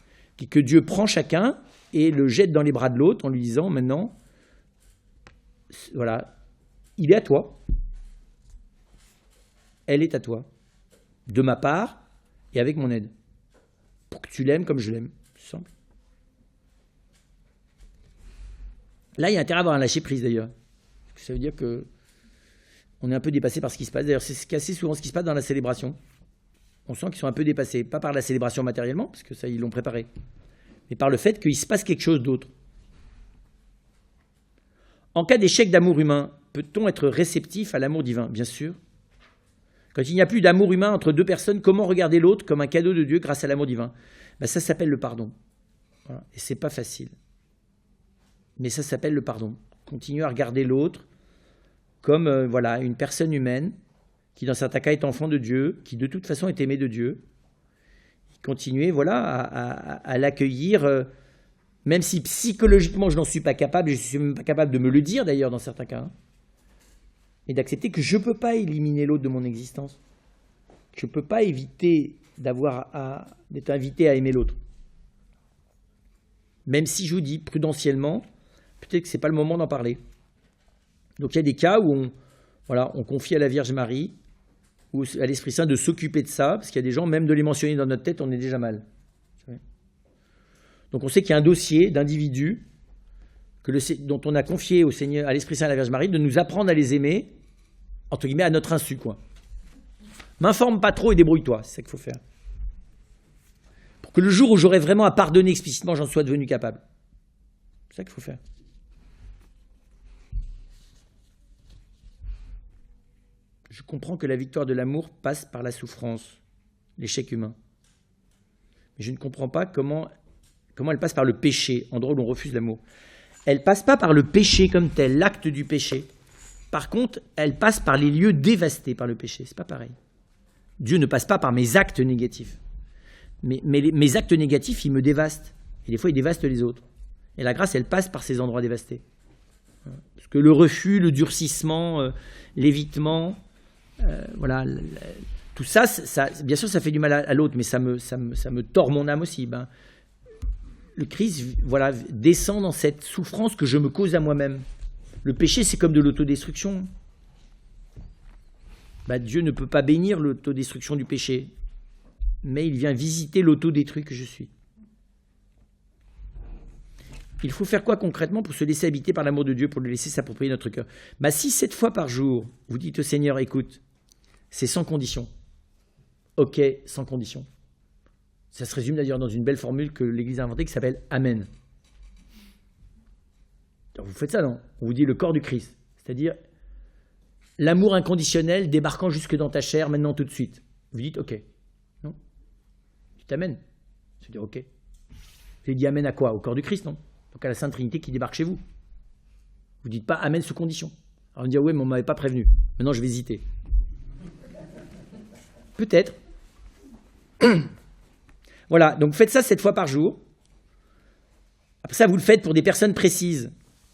que Dieu prend chacun et le jette dans les bras de l'autre en lui disant, maintenant, voilà, il est à toi. Elle est à toi. De ma part et avec mon aide. Pour que tu l'aimes comme je l'aime. C'est simple. Là, il y a intérêt à avoir un lâcher-prise d'ailleurs. Ça veut dire que on est un peu dépassé par ce qui se passe. D'ailleurs, c'est assez souvent ce qui se passe dans la célébration. On sent qu'ils sont un peu dépassés. Pas par la célébration matériellement, parce que ça, ils l'ont préparé. Mais par le fait qu'il se passe quelque chose d'autre. En cas d'échec d'amour humain, peut-on être réceptif à l'amour divin? Bien sûr. Quand il n'y a plus d'amour humain entre deux personnes, comment regarder l'autre comme un cadeau de Dieu grâce à l'amour divin? Ça s'appelle le pardon. Voilà. Et c'est pas facile. Mais ça s'appelle le pardon. Continuer à regarder l'autre comme une personne humaine qui, dans certains cas, est enfant de Dieu, qui de toute façon est aimé de Dieu. Continuer à l'accueillir, même si psychologiquement je n'en suis pas capable, je ne suis même pas capable de me le dire d'ailleurs dans certains cas. Et d'accepter que je ne peux pas éliminer l'autre de mon existence. Je ne peux pas éviter d'être invité à aimer l'autre. Même si je vous dis prudentiellement, peut-être que ce n'est pas le moment d'en parler. Donc il y a des cas où on confie à la Vierge Marie ou à l'Esprit Saint de s'occuper de ça, parce qu'il y a des gens, même de les mentionner dans notre tête, on est déjà mal. Donc on sait qu'il y a un dossier d'individus dont on a confié au Seigneur, à l'Esprit Saint et à la Vierge Marie, de nous apprendre à les aimer, entre guillemets, à notre insu, quoi. M'informe pas trop et débrouille-toi, c'est ça qu'il faut faire. Pour que le jour où j'aurai vraiment à pardonner explicitement, j'en sois devenu capable. C'est ça qu'il faut faire. Je comprends que la victoire de l'amour passe par la souffrance, l'échec humain. Mais je ne comprends pas comment elle passe par le péché, endroit où l'on refuse l'amour. Elle ne passe pas par le péché comme tel, l'acte du péché. Par contre, elle passe par les lieux dévastés par le péché. C'est pas pareil. Dieu ne passe pas par mes actes négatifs. Mais mes actes négatifs, ils me dévastent. Et des fois, ils dévastent les autres. Et la grâce, elle passe par ces endroits dévastés. Parce que le refus, le durcissement, l'évitement, tout ça, bien sûr, ça fait du mal à l'autre, mais ça me tord mon âme aussi. Le Christ descend dans cette souffrance que je me cause à moi-même. Le péché, c'est comme de l'autodestruction. Dieu ne peut pas bénir l'autodestruction du péché, mais il vient visiter l'autodétruit que je suis. Il faut faire quoi concrètement pour se laisser habiter par l'amour de Dieu, pour le laisser s'approprier notre cœur? Si 7 fois par jour, vous dites au Seigneur, écoute, c'est sans condition. Ok, sans condition. Ça se résume d'ailleurs dans une belle formule que l'Église a inventée qui s'appelle Amen. Alors vous faites ça, non? On vous dit le corps du Christ, c'est-à-dire l'amour inconditionnel débarquant jusque dans ta chair, maintenant tout de suite. Vous dites, ok. Non? Tu t'amènes. Tu dis, ok. Tu dis, amène à quoi? Au corps du Christ, non? Donc à la Sainte Trinité qui débarque chez vous. Vous dites pas, amène sous condition. Alors on dit, ah ouais, mais on ne m'avait pas prévenu. Maintenant, je vais hésiter. Peut-être. Voilà, donc faites ça 7 fois par jour. Après ça, vous le faites pour des personnes précises.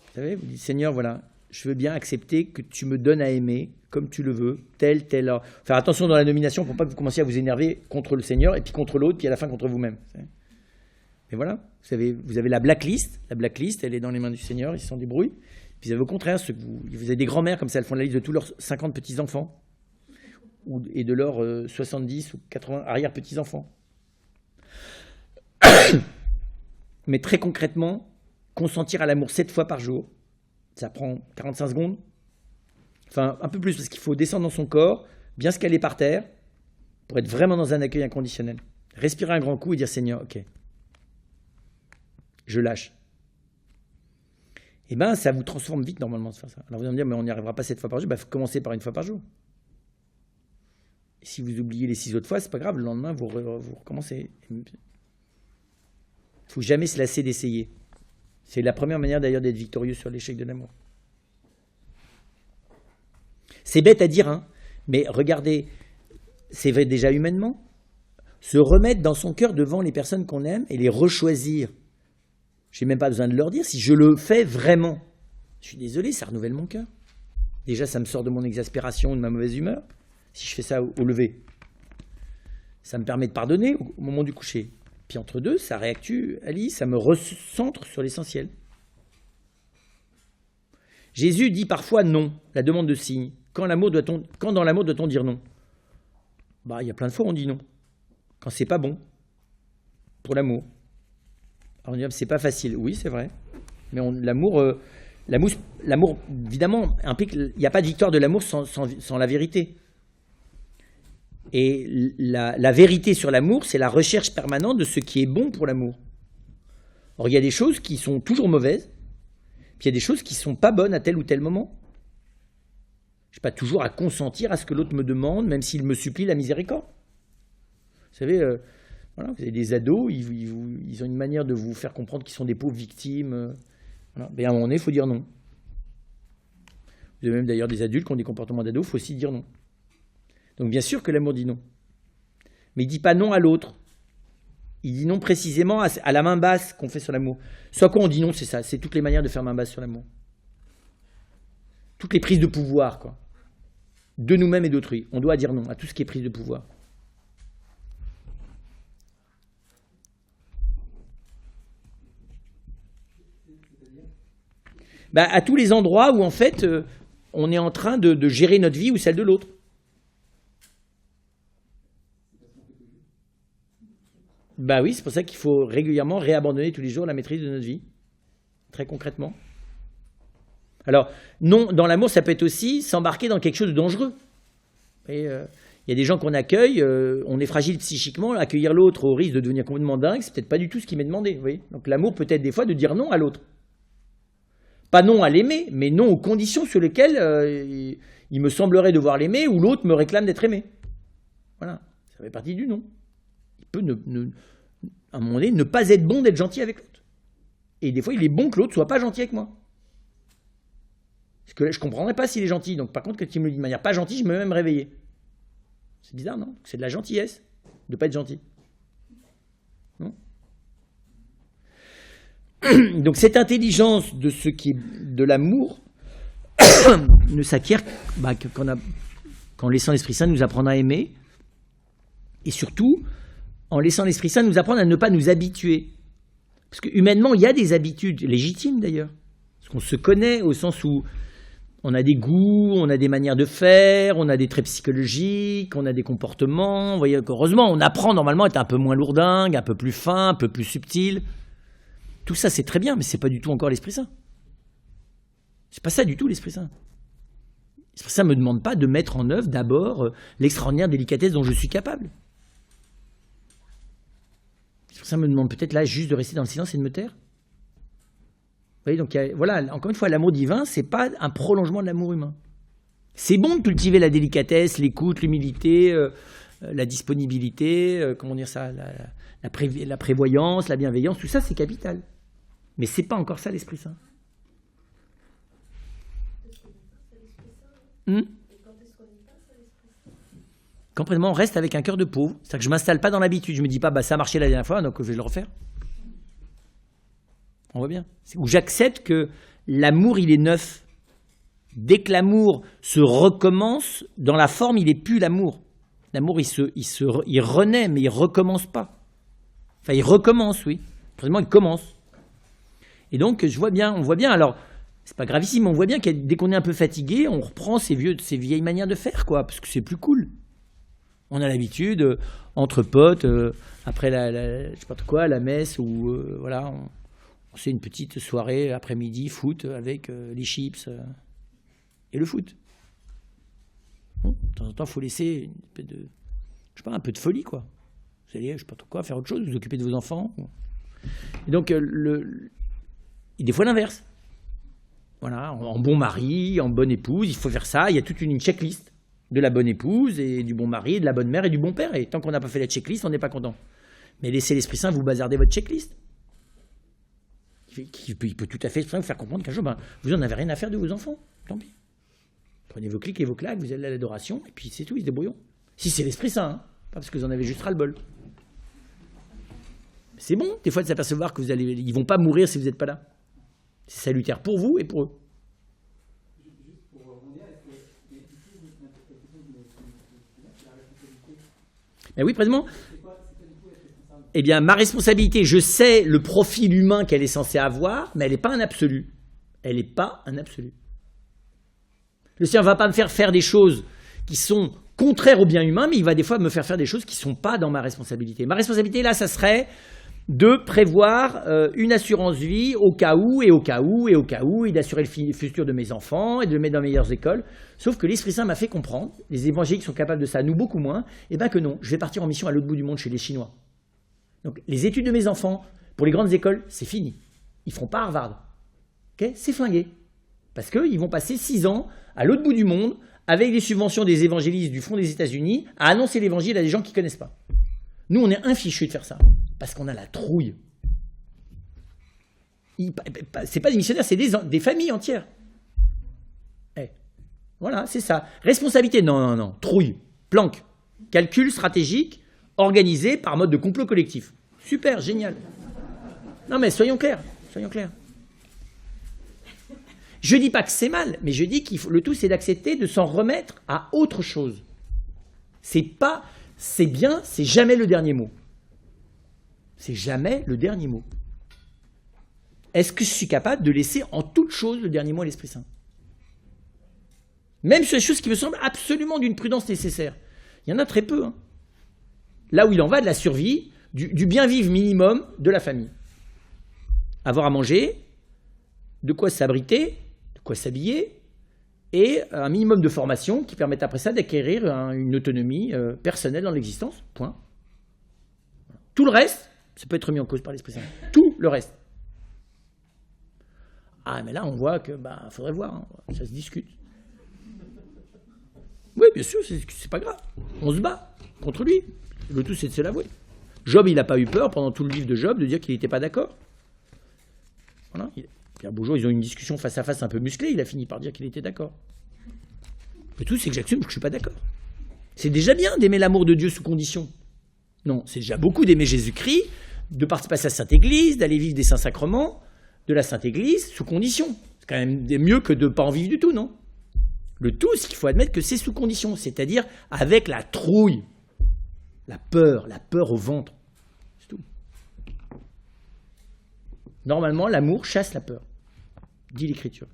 Vous savez, vous dites, Seigneur, voilà, je veux bien accepter que tu me donnes à aimer comme tu le veux, tel. Faire attention dans la nomination pour pas que vous commenciez à vous énerver contre le Seigneur et puis contre l'autre, puis à la fin contre vous-même. Mais voilà, vous avez la blacklist. La blacklist, elle est dans les mains du Seigneur, il s'en débrouille. Puis vous avez au contraire, vous avez des grands-mères comme ça, elles font la liste de tous leurs 50 petits-enfants et de leurs 70 ou 80 arrière-petits-enfants. Mais très concrètement, consentir à l'amour 7 fois par jour, ça prend 45 secondes. Enfin, un peu plus, parce qu'il faut descendre dans son corps, bien se caler par terre, pour être vraiment dans un accueil inconditionnel. Respirer un grand coup et dire, Seigneur, ok, je lâche. Et bien, ça vous transforme vite, normalement, de faire ça. Alors vous allez me dire, mais on n'y arrivera pas 7 fois par jour. Il faut commencer par 1 fois par jour. Et si vous oubliez les 6 autres fois, c'est pas grave, le lendemain, vous recommencez. Il ne faut jamais se lasser d'essayer. C'est la première manière, d'ailleurs, d'être victorieux sur l'échec de l'amour. C'est bête à dire, hein, mais regardez, c'est vrai déjà humainement, se remettre dans son cœur devant les personnes qu'on aime et les rechoisir. Je n'ai même pas besoin de leur dire si je le fais vraiment. Je suis désolé, ça renouvelle mon cœur. Déjà, ça me sort de mon exaspération, de ma mauvaise humeur, si je fais ça au lever. Ça me permet de pardonner au moment du coucher. Puis entre deux, ça réactue, Ali, ça me recentre sur l'essentiel. Jésus dit parfois non, la demande de signe. Quand dans l'amour doit-on dire non? Il y a plein de fois où on dit non. Quand c'est pas bon pour l'amour. Alors on dit c'est pas facile. Oui, c'est vrai. Mais l'amour, évidemment, implique. Il n'y a pas de victoire de l'amour sans la vérité. Et la vérité sur l'amour, c'est la recherche permanente de ce qui est bon pour l'amour. Or, il y a des choses qui sont toujours mauvaises, puis il y a des choses qui ne sont pas bonnes à tel ou tel moment. Je n'ai pas toujours à consentir à ce que l'autre me demande, même s'il me supplie la miséricorde. Vous savez, voilà, vous avez des ados, ils ont une manière de vous faire comprendre qu'ils sont des pauvres victimes. Voilà. Mais à un moment donné, il faut dire non. Vous avez même d'ailleurs des adultes qui ont des comportements d'ados, il faut aussi dire non. Donc bien sûr que l'amour dit non. Mais il ne dit pas non à l'autre. Il dit non précisément à la main basse qu'on fait sur l'amour. Soit quoi on dit non, c'est ça. C'est toutes les manières de faire main basse sur l'amour. Toutes les prises de pouvoir, quoi. De nous-mêmes et d'autrui. On doit dire non à tout ce qui est prise de pouvoir. À tous les endroits où en fait on est en train de gérer notre vie ou celle de l'autre. Oui, c'est pour ça qu'il faut régulièrement réabandonner tous les jours la maîtrise de notre vie, très concrètement. Alors, non, dans l'amour, ça peut être aussi s'embarquer dans quelque chose de dangereux. Il y a des gens qu'on accueille, on est fragile psychiquement, accueillir l'autre au risque de devenir complètement dingue, c'est peut-être pas du tout ce qui m'est demandé. Vous voyez. Donc l'amour peut être des fois de dire non à l'autre. Pas non à l'aimer, mais non aux conditions sur lesquelles il me semblerait devoir l'aimer ou l'autre me réclame d'être aimé. Voilà, ça fait partie du non. Il peut, à un moment donné, ne pas être bon d'être gentil avec l'autre. Et des fois, il est bon que l'autre soit pas gentil avec moi. Parce que là, je ne comprendrais pas s'il est gentil. Donc, par contre, quand il me le dit de manière pas gentille, je me vais même réveiller. C'est bizarre, non? C'est de la gentillesse de ne pas être gentil. Non? Donc, cette intelligence de ce qui est de l'amour ne s'acquiert qu'en laissant l'Esprit Saint nous apprendre à aimer. Et surtout, en laissant l'Esprit Saint nous apprendre à ne pas nous habituer. Parce que humainement, il y a des habitudes, légitimes d'ailleurs. Parce qu'on se connaît au sens où on a des goûts, on a des manières de faire, on a des traits psychologiques, on a des comportements. Vous voyez, heureusement, on apprend normalement à être un peu moins lourdingue, un peu plus fin, un peu plus subtil. Tout ça, c'est très bien, mais ce n'est pas du tout encore l'Esprit Saint. C'est pas ça du tout l'Esprit Saint. L'Esprit Saint ne me demande pas de mettre en œuvre d'abord l'extraordinaire délicatesse dont je suis capable. L'Esprit Saint me demande peut-être là juste de rester dans le silence et de me taire. Vous voyez, donc voilà, encore une fois, l'amour divin, c'est pas un prolongement de l'amour humain. C'est bon de cultiver la délicatesse, l'écoute, l'humilité, la disponibilité, comment dire ça, la prévoyance, la bienveillance, tout ça, c'est capital. Mais c'est pas encore ça l'Esprit Saint. Quand précisément on reste avec un cœur de pauvre, c'est-à-dire que je ne m'installe pas dans l'habitude, je ne me dis pas bah, ça a marché la dernière fois, donc je vais le refaire. On voit bien. Où j'accepte que l'amour, il est neuf. Dès que l'amour se recommence, dans la forme, il n'est plus l'amour. L'amour, il renaît, mais il ne recommence pas. Enfin, il recommence, oui. Précisément, il commence. Et donc, on voit bien, alors, c'est pas gravissime, mais on voit bien que dès qu'on est un peu fatigué, on reprend ces vieilles manières de faire, quoi, parce que c'est plus cool. On a l'habitude, entre potes, après je sais pas trop quoi, la messe, ou voilà, on fait une petite soirée après-midi, foot, avec les chips et le foot. Bon, de temps en temps, il faut laisser un peu de folie, quoi. Vous allez, je sais pas trop quoi, faire autre chose, vous occuper de vos enfants. Et donc, et des fois l'inverse. Voilà, en bon mari, en bonne épouse, il faut faire ça, il y a toute une checklist. De la bonne épouse, et du bon mari, de la bonne mère et du bon père. Et tant qu'on n'a pas fait la checklist, on n'est pas content. Mais laissez l'Esprit Saint vous bazarder votre checklist. Il peut tout à fait vous faire comprendre qu'un jour, vous n'en avez rien à faire de vos enfants. Tant pis. Prenez vos clics et vos claques, vous allez à l'adoration, et puis c'est tout, ils se débrouillent. Si c'est l'Esprit Saint, hein, pas parce que vous en avez juste ras-le-bol. C'est bon, des fois, de s'apercevoir que ils ne vont pas mourir si vous n'êtes pas là. C'est salutaire pour vous et pour eux. Ben oui, précisément. Eh bien, ma responsabilité, je sais le profil humain qu'elle est censée avoir, mais elle n'est pas un absolu. Elle n'est pas un absolu. Le Seigneur ne va pas me faire faire des choses qui sont contraires au bien humain, mais il va des fois me faire faire des choses qui ne sont pas dans ma responsabilité. Ma responsabilité, là, ça serait de prévoir une assurance vie au cas où, et d'assurer le futur de mes enfants, et de le mettre dans les meilleures écoles. Sauf que l'Esprit Saint m'a fait comprendre, les évangéliques sont capables de ça, nous beaucoup moins, et bien que non, je vais partir en mission à l'autre bout du monde chez les Chinois. Donc les études de mes enfants, pour les grandes écoles, c'est fini. Ils ne feront pas Harvard. Okay, c'est flingué. Parce qu'ils vont passer 6 ans à l'autre bout du monde, avec des subventions des évangélistes du Front des États-Unis, à annoncer l'évangile à des gens qui ne connaissent pas. Nous, on est infichus de faire ça. Parce qu'on a la trouille. C'est pas des missionnaires, c'est des familles entières. Voilà, c'est ça. Responsabilité, non. Trouille, planque, calcul stratégique, organisé par mode de complot collectif. Super, génial. Non mais soyons clairs. Je dis pas que c'est mal, mais je dis le tout c'est d'accepter de s'en remettre à autre chose. C'est bien, c'est jamais le dernier mot. C'est jamais le dernier mot. Est-ce que je suis capable de laisser en toute chose le dernier mot à l'Esprit Saint? Même sur les choses qui me semblent absolument d'une prudence nécessaire. Il y en a très peu. Hein. Là où il en va de la survie, du bien vivre minimum de la famille. Avoir à manger, de quoi s'abriter, de quoi s'habiller, et un minimum de formation qui permette après ça d'acquérir une autonomie personnelle dans l'existence. Point. Tout le reste, ça peut être mis en cause par l'Esprit Saint. Tout le reste. Ah, mais là, on voit que, faudrait voir, hein, ça se discute. Oui, bien sûr, c'est pas grave. On se bat contre lui. Le tout, c'est de se l'avouer. Job, il n'a pas eu peur, pendant tout le livre de Job, de dire qu'il n'était pas d'accord. Voilà. Pierre Bourgeois, ils ont eu une discussion face à face un peu musclée, il a fini par dire qu'il était d'accord. Le tout, c'est que j'assume que je ne suis pas d'accord. C'est déjà bien d'aimer l'amour de Dieu sous condition. Non, c'est déjà beaucoup d'aimer Jésus-Christ, de participer à sa Sainte Église, d'aller vivre des Saints Sacrements, de la Sainte Église, sous condition. C'est quand même mieux que de ne pas en vivre du tout, non? Le tout, c'est qu'il faut admettre que c'est sous condition, c'est-à-dire avec la trouille, la peur au ventre. C'est tout. Normalement, l'amour chasse la peur, dit l'Écriture.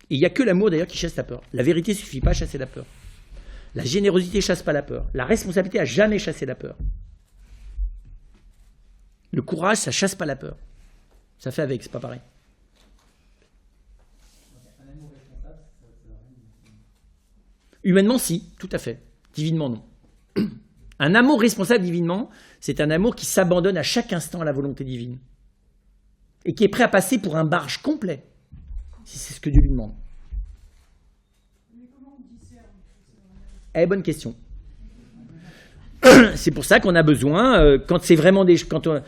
Et il n'y a que l'amour d'ailleurs qui chasse la peur. La vérité ne suffit pas à chasser la peur. La générosité ne chasse pas la peur. La responsabilité n'a jamais chassé la peur. Le courage, ça ne chasse pas la peur. Ça fait avec, c'est pas pareil. Humainement, si, tout à fait. Divinement, non. Un amour responsable divinement, c'est un amour qui s'abandonne à chaque instant à la volonté divine. et qui est prêt à passer pour un barge complet, si c'est ce que Dieu lui demande. Eh, bonne question. C'est pour ça qu'on a besoin, quand c'est vraiment des...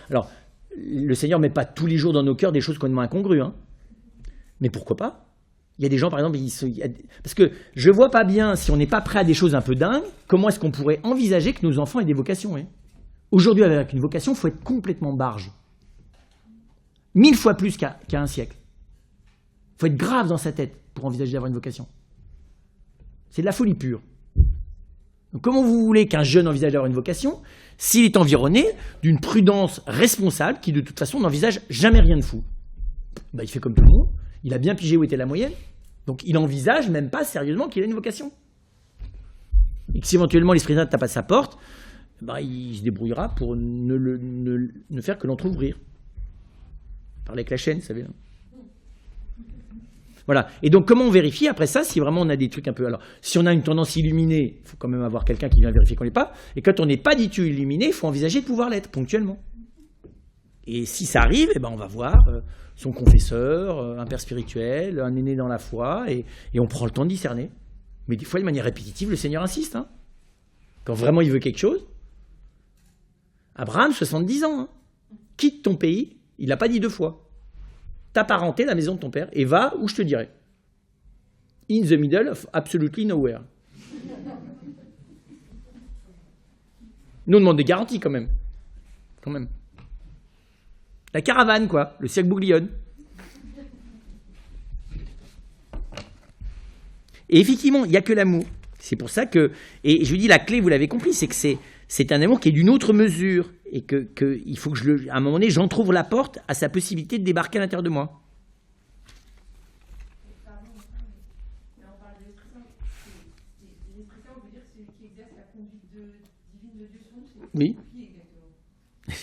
alors, le Seigneur ne met pas tous les jours dans nos cœurs des choses complètement incongrues, hein. Mais pourquoi pas? Il y a des gens, par exemple, parce que je ne vois pas bien, si on n'est pas prêt à des choses un peu dingues, comment est-ce qu'on pourrait envisager que nos enfants aient des vocations, hein. Aujourd'hui, avec une vocation, il faut être complètement barge. 1000 fois plus qu'à un siècle. Il faut être grave dans sa tête pour envisager d'avoir une vocation. C'est de la folie pure. Donc, comment vous voulez qu'un jeune envisage d'avoir une vocation s'il est environné d'une prudence responsable qui, de toute façon, n'envisage jamais rien de fou? Il fait comme tout le monde. Il a bien pigé où était la moyenne. Donc, il n'envisage même pas sérieusement qu'il a une vocation. Et que si éventuellement l'Esprit Saint tape à sa porte, il se débrouillera pour ne faire que l'entrouvrir. Parler avec la chaîne, vous savez. Voilà. Et donc, comment on vérifie après ça si vraiment on a des trucs un peu... Alors, si on a une tendance illuminée, il faut quand même avoir quelqu'un qui vient vérifier qu'on l'est pas. Et quand on n'est pas du tout illuminé, il faut envisager de pouvoir l'être ponctuellement. Et si ça arrive, on va voir son confesseur, un père spirituel, un aîné dans la foi, et on prend le temps de discerner. Mais des fois, de manière répétitive, le Seigneur insiste. Hein. Quand vraiment il veut quelque chose, Abraham, 70 ans, hein, quitte ton pays, il n'a pas dit 2 fois. Ta parenté, la maison de ton père, et va où je te dirai. In the middle of absolutely nowhere. Nous, on demande des garanties quand même. Quand même. La caravane, quoi. Le cirque Bouglione. Et effectivement, il n'y a que l'amour. C'est pour ça que... Et je vous dis, la clé, vous l'avez compris, c'est que c'est un amour qui est d'une autre mesure. Et qu'il faut que, à un moment donné, j'entrouvre la porte à sa possibilité de débarquer à l'intérieur de moi. Oui. Mais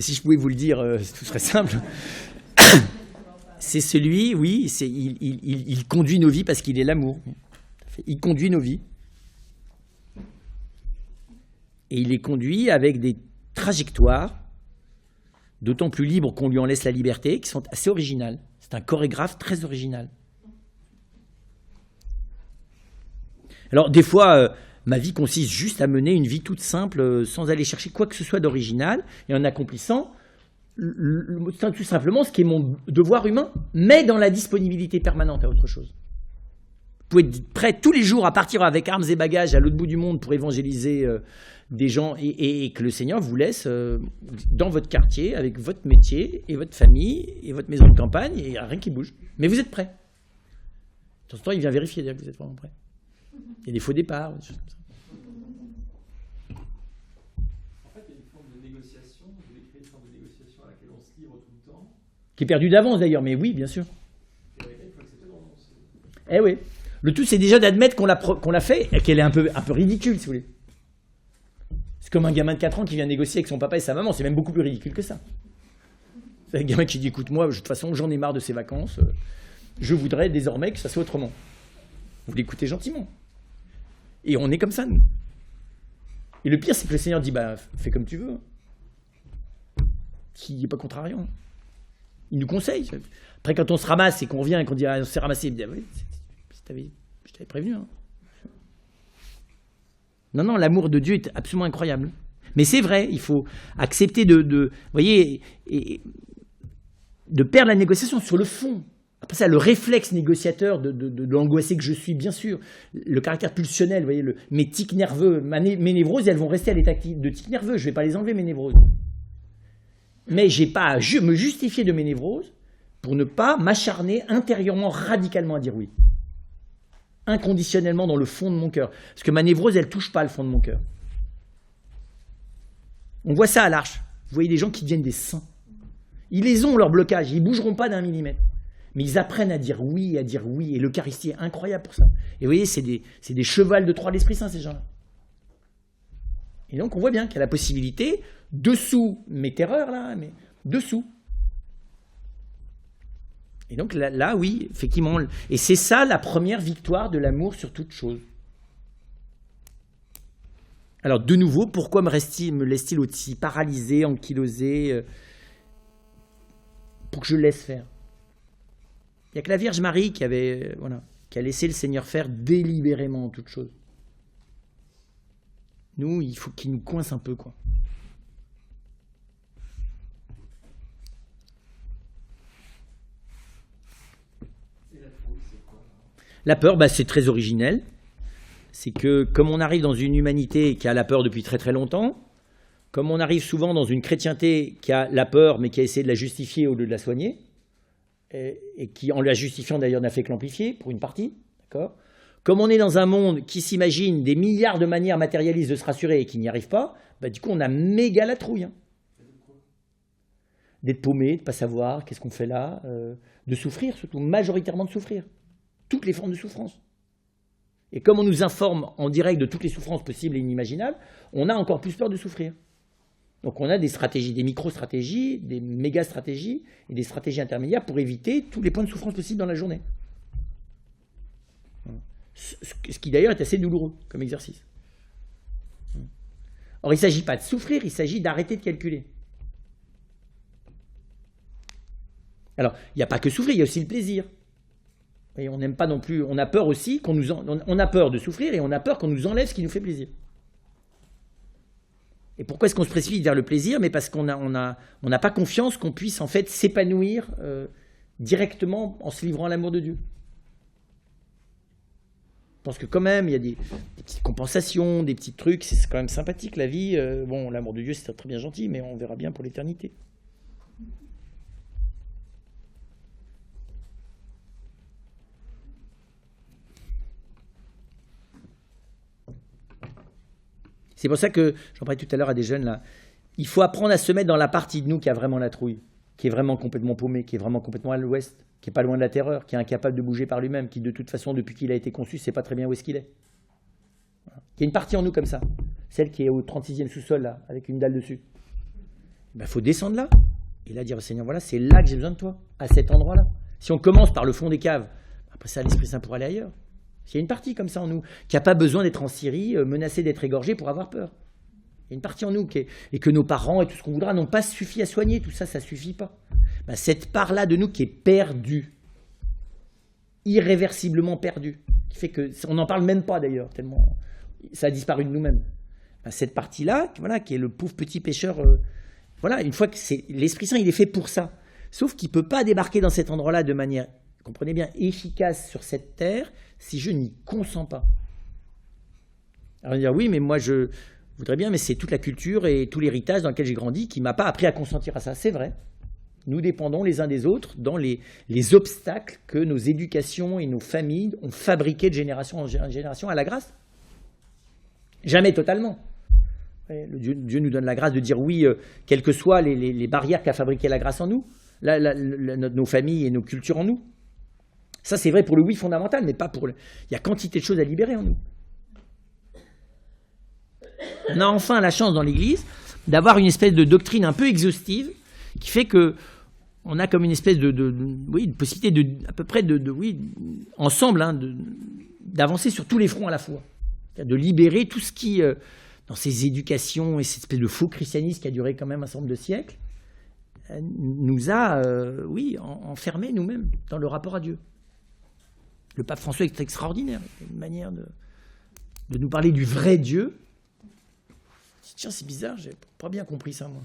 si je pouvais vous le dire, tout serait simple. C'est celui, oui, il conduit nos vies parce qu'il est l'amour. Il conduit nos vies. Et il les conduit avec des trajectoires, d'autant plus libres qu'on lui en laisse la liberté, qui sont assez originales. C'est un chorégraphe très original. Alors, des fois, ma vie consiste juste à mener une vie toute simple, sans aller chercher quoi que ce soit d'original, et en accomplissant tout simplement ce qui est mon devoir humain, mais dans la disponibilité permanente à autre chose. Vous pouvez être prêt tous les jours à partir avec armes et bagages à l'autre bout du monde pour évangéliser des gens et que le Seigneur vous laisse dans votre quartier avec votre métier et votre famille et votre maison de campagne et il n'y a rien qui bouge. Mais vous êtes prêt. De temps en temps, il vient vérifier que vous êtes vraiment prêt. Il y a des faux départs, des choses comme ça. En fait, il y a une forme de négociation, vous décrivez une forme de négociation à laquelle on se livre tout le temps. Qui est perdue d'avance d'ailleurs, mais oui, bien sûr. Et avec laquelle il faut accepter de renoncer. Eh oui. Le tout, c'est déjà d'admettre qu'on l'a fait et qu'elle est un peu ridicule, si vous voulez. C'est comme un gamin de 4 ans qui vient négocier avec son papa et sa maman, c'est même beaucoup plus ridicule que ça. C'est un gamin qui dit, écoute, moi, de toute façon, j'en ai marre de ces vacances, je voudrais désormais que ça soit autrement. Vous l'écoutez gentiment. Et on est comme ça, nous. Et le pire, c'est que le Seigneur dit, fais comme tu veux. Qui n'est pas contrariant. Il nous conseille. Après, quand on se ramasse et qu'on revient et qu'on dit, on s'est ramassé, il dit, oui, je t'avais prévenu. Hein. Non, l'amour de Dieu est absolument incroyable. Mais c'est vrai, il faut accepter de voyez, de perdre la négociation sur le fond. Après ça, le réflexe négociateur de l'angoissé que je suis, bien sûr, le caractère pulsionnel, voyez, mes tics nerveux, mes névroses, elles vont rester à l'état de tics nerveux. Je ne vais pas les enlever, mes névroses. Mais je n'ai pas à me justifier de mes névroses pour ne pas m'acharner intérieurement, radicalement à dire oui. Inconditionnellement dans le fond de mon cœur. Parce que ma névrose, elle ne touche pas le fond de mon cœur. On voit ça à l'Arche. Vous voyez des gens qui deviennent des saints. Ils les ont, leur blocage. Ils ne bougeront pas d'un millimètre. Mais ils apprennent à dire oui, à dire oui. Et l'Eucharistie est incroyable pour ça. Et vous voyez, c'est des chevals de Troie de l'Esprit Saint, ces gens-là. Et donc, on voit bien qu'il y a la possibilité, dessous mes terreurs, là, mais dessous. Et donc là, oui, effectivement. Et c'est ça la première victoire de l'amour sur toute chose. Alors, de nouveau, pourquoi me laisse-t-il aussi paralysé, ankylosé, pour que je laisse faire. Il n'y a que la Vierge Marie qui a laissé le Seigneur faire délibérément toute chose. Nous, il faut qu'il nous coince un peu, quoi. Et la trouille, c'est quoi? La peur, c'est très originel. C'est que comme on arrive dans une humanité qui a la peur depuis très très longtemps, comme on arrive souvent dans une chrétienté qui a la peur mais qui a essayé de la justifier au lieu de la soigner, et qui, en la justifiant d'ailleurs, n'a fait que l'amplifier pour une partie, d'accord ? Comme on est dans un monde qui s'imagine des milliards de manières matérialistes de se rassurer et qui n'y arrive pas, du coup on a méga la trouille. Hein. D'être paumé, de ne pas savoir qu'est-ce qu'on fait là, de souffrir surtout, majoritairement de souffrir. Toutes les formes de souffrance. Et comme on nous informe en direct de toutes les souffrances possibles et inimaginables, on a encore plus peur de souffrir. Donc on a des stratégies, des micro-stratégies, des méga-stratégies et des stratégies intermédiaires pour éviter tous les points de souffrance possibles dans la journée. Ce qui d'ailleurs est assez douloureux comme exercice. Or il ne s'agit pas de souffrir, il s'agit d'arrêter de calculer. Alors il n'y a pas que souffrir, il y a aussi le plaisir. Et on n'aime pas non plus, on a peur aussi on a peur de souffrir et on a peur qu'on nous enlève ce qui nous fait plaisir. Et pourquoi est-ce qu'on se précipite vers le plaisir? Mais parce qu'on n'a pas confiance qu'on puisse en fait s'épanouir directement en se livrant à l'amour de Dieu. Je pense que quand même, il y a des petites compensations, des petits trucs, c'est quand même sympathique la vie. L'amour de Dieu c'est très bien gentil, mais on verra bien pour l'éternité. C'est pour ça que, j'en parlais tout à l'heure à des jeunes là, il faut apprendre à se mettre dans la partie de nous qui a vraiment la trouille, qui est vraiment complètement paumé, qui est vraiment complètement à l'ouest, qui n'est pas loin de la terreur, qui est incapable de bouger par lui-même, qui de toute façon, depuis qu'il a été conçu, ne sait pas très bien où est-ce qu'il est. Voilà. Il y a une partie en nous comme ça, celle qui est au 36e sous-sol là, avec une dalle dessus. Il faut descendre là, et là dire au Seigneur, voilà, c'est là que j'ai besoin de toi, à cet endroit-là. Si on commence par le fond des caves, après ça, l'Esprit Saint pourra aller ailleurs. Il y a une partie comme ça en nous, qui n'a pas besoin d'être en Syrie, menacée d'être égorgée pour avoir peur. Il y a une partie en nous, et que nos parents et tout ce qu'on voudra n'ont pas suffi à soigner, tout ça, ça ne suffit pas. Cette part-là de nous qui est perdue, irréversiblement perdue, qui fait qu'on n'en parle même pas d'ailleurs, tellement ça a disparu de nous-mêmes. Cette partie-là, voilà, qui est le pauvre petit pécheur, voilà, une fois que l'Esprit Saint, il est fait pour ça. Sauf qu'il ne peut pas débarquer dans cet endroit-là de manière, comprenez bien, efficace sur cette terre, si je n'y consens pas. Alors on va dire, oui, mais moi je voudrais bien, mais c'est toute la culture et tout l'héritage dans lequel j'ai grandi qui ne m'a pas appris à consentir à ça. C'est vrai. Nous dépendons les uns des autres dans les obstacles que nos éducations et nos familles ont fabriqués de génération en génération à la grâce. Jamais totalement. Dieu nous donne la grâce de dire oui, quelles que soient les barrières qu'a fabriquées la grâce en nous, nos familles et nos cultures en nous. Ça, c'est vrai pour le oui fondamental, mais pas pour le... Il y a quantité de choses à libérer en nous. On a enfin la chance dans l'Église d'avoir une espèce de doctrine un peu exhaustive qui fait que on a comme une espèce de possibilité à peu près ensemble, d'avancer sur tous les fronts à la fois. De libérer tout ce qui, dans ces éducations et cette espèce de faux christianisme qui a duré quand même un certain nombre de siècles, nous a, enfermés nous-mêmes dans le rapport à Dieu. Le pape François est extraordinaire, une manière de nous parler du vrai Dieu. Tiens, c'est bizarre, j'ai pas bien compris ça, moi.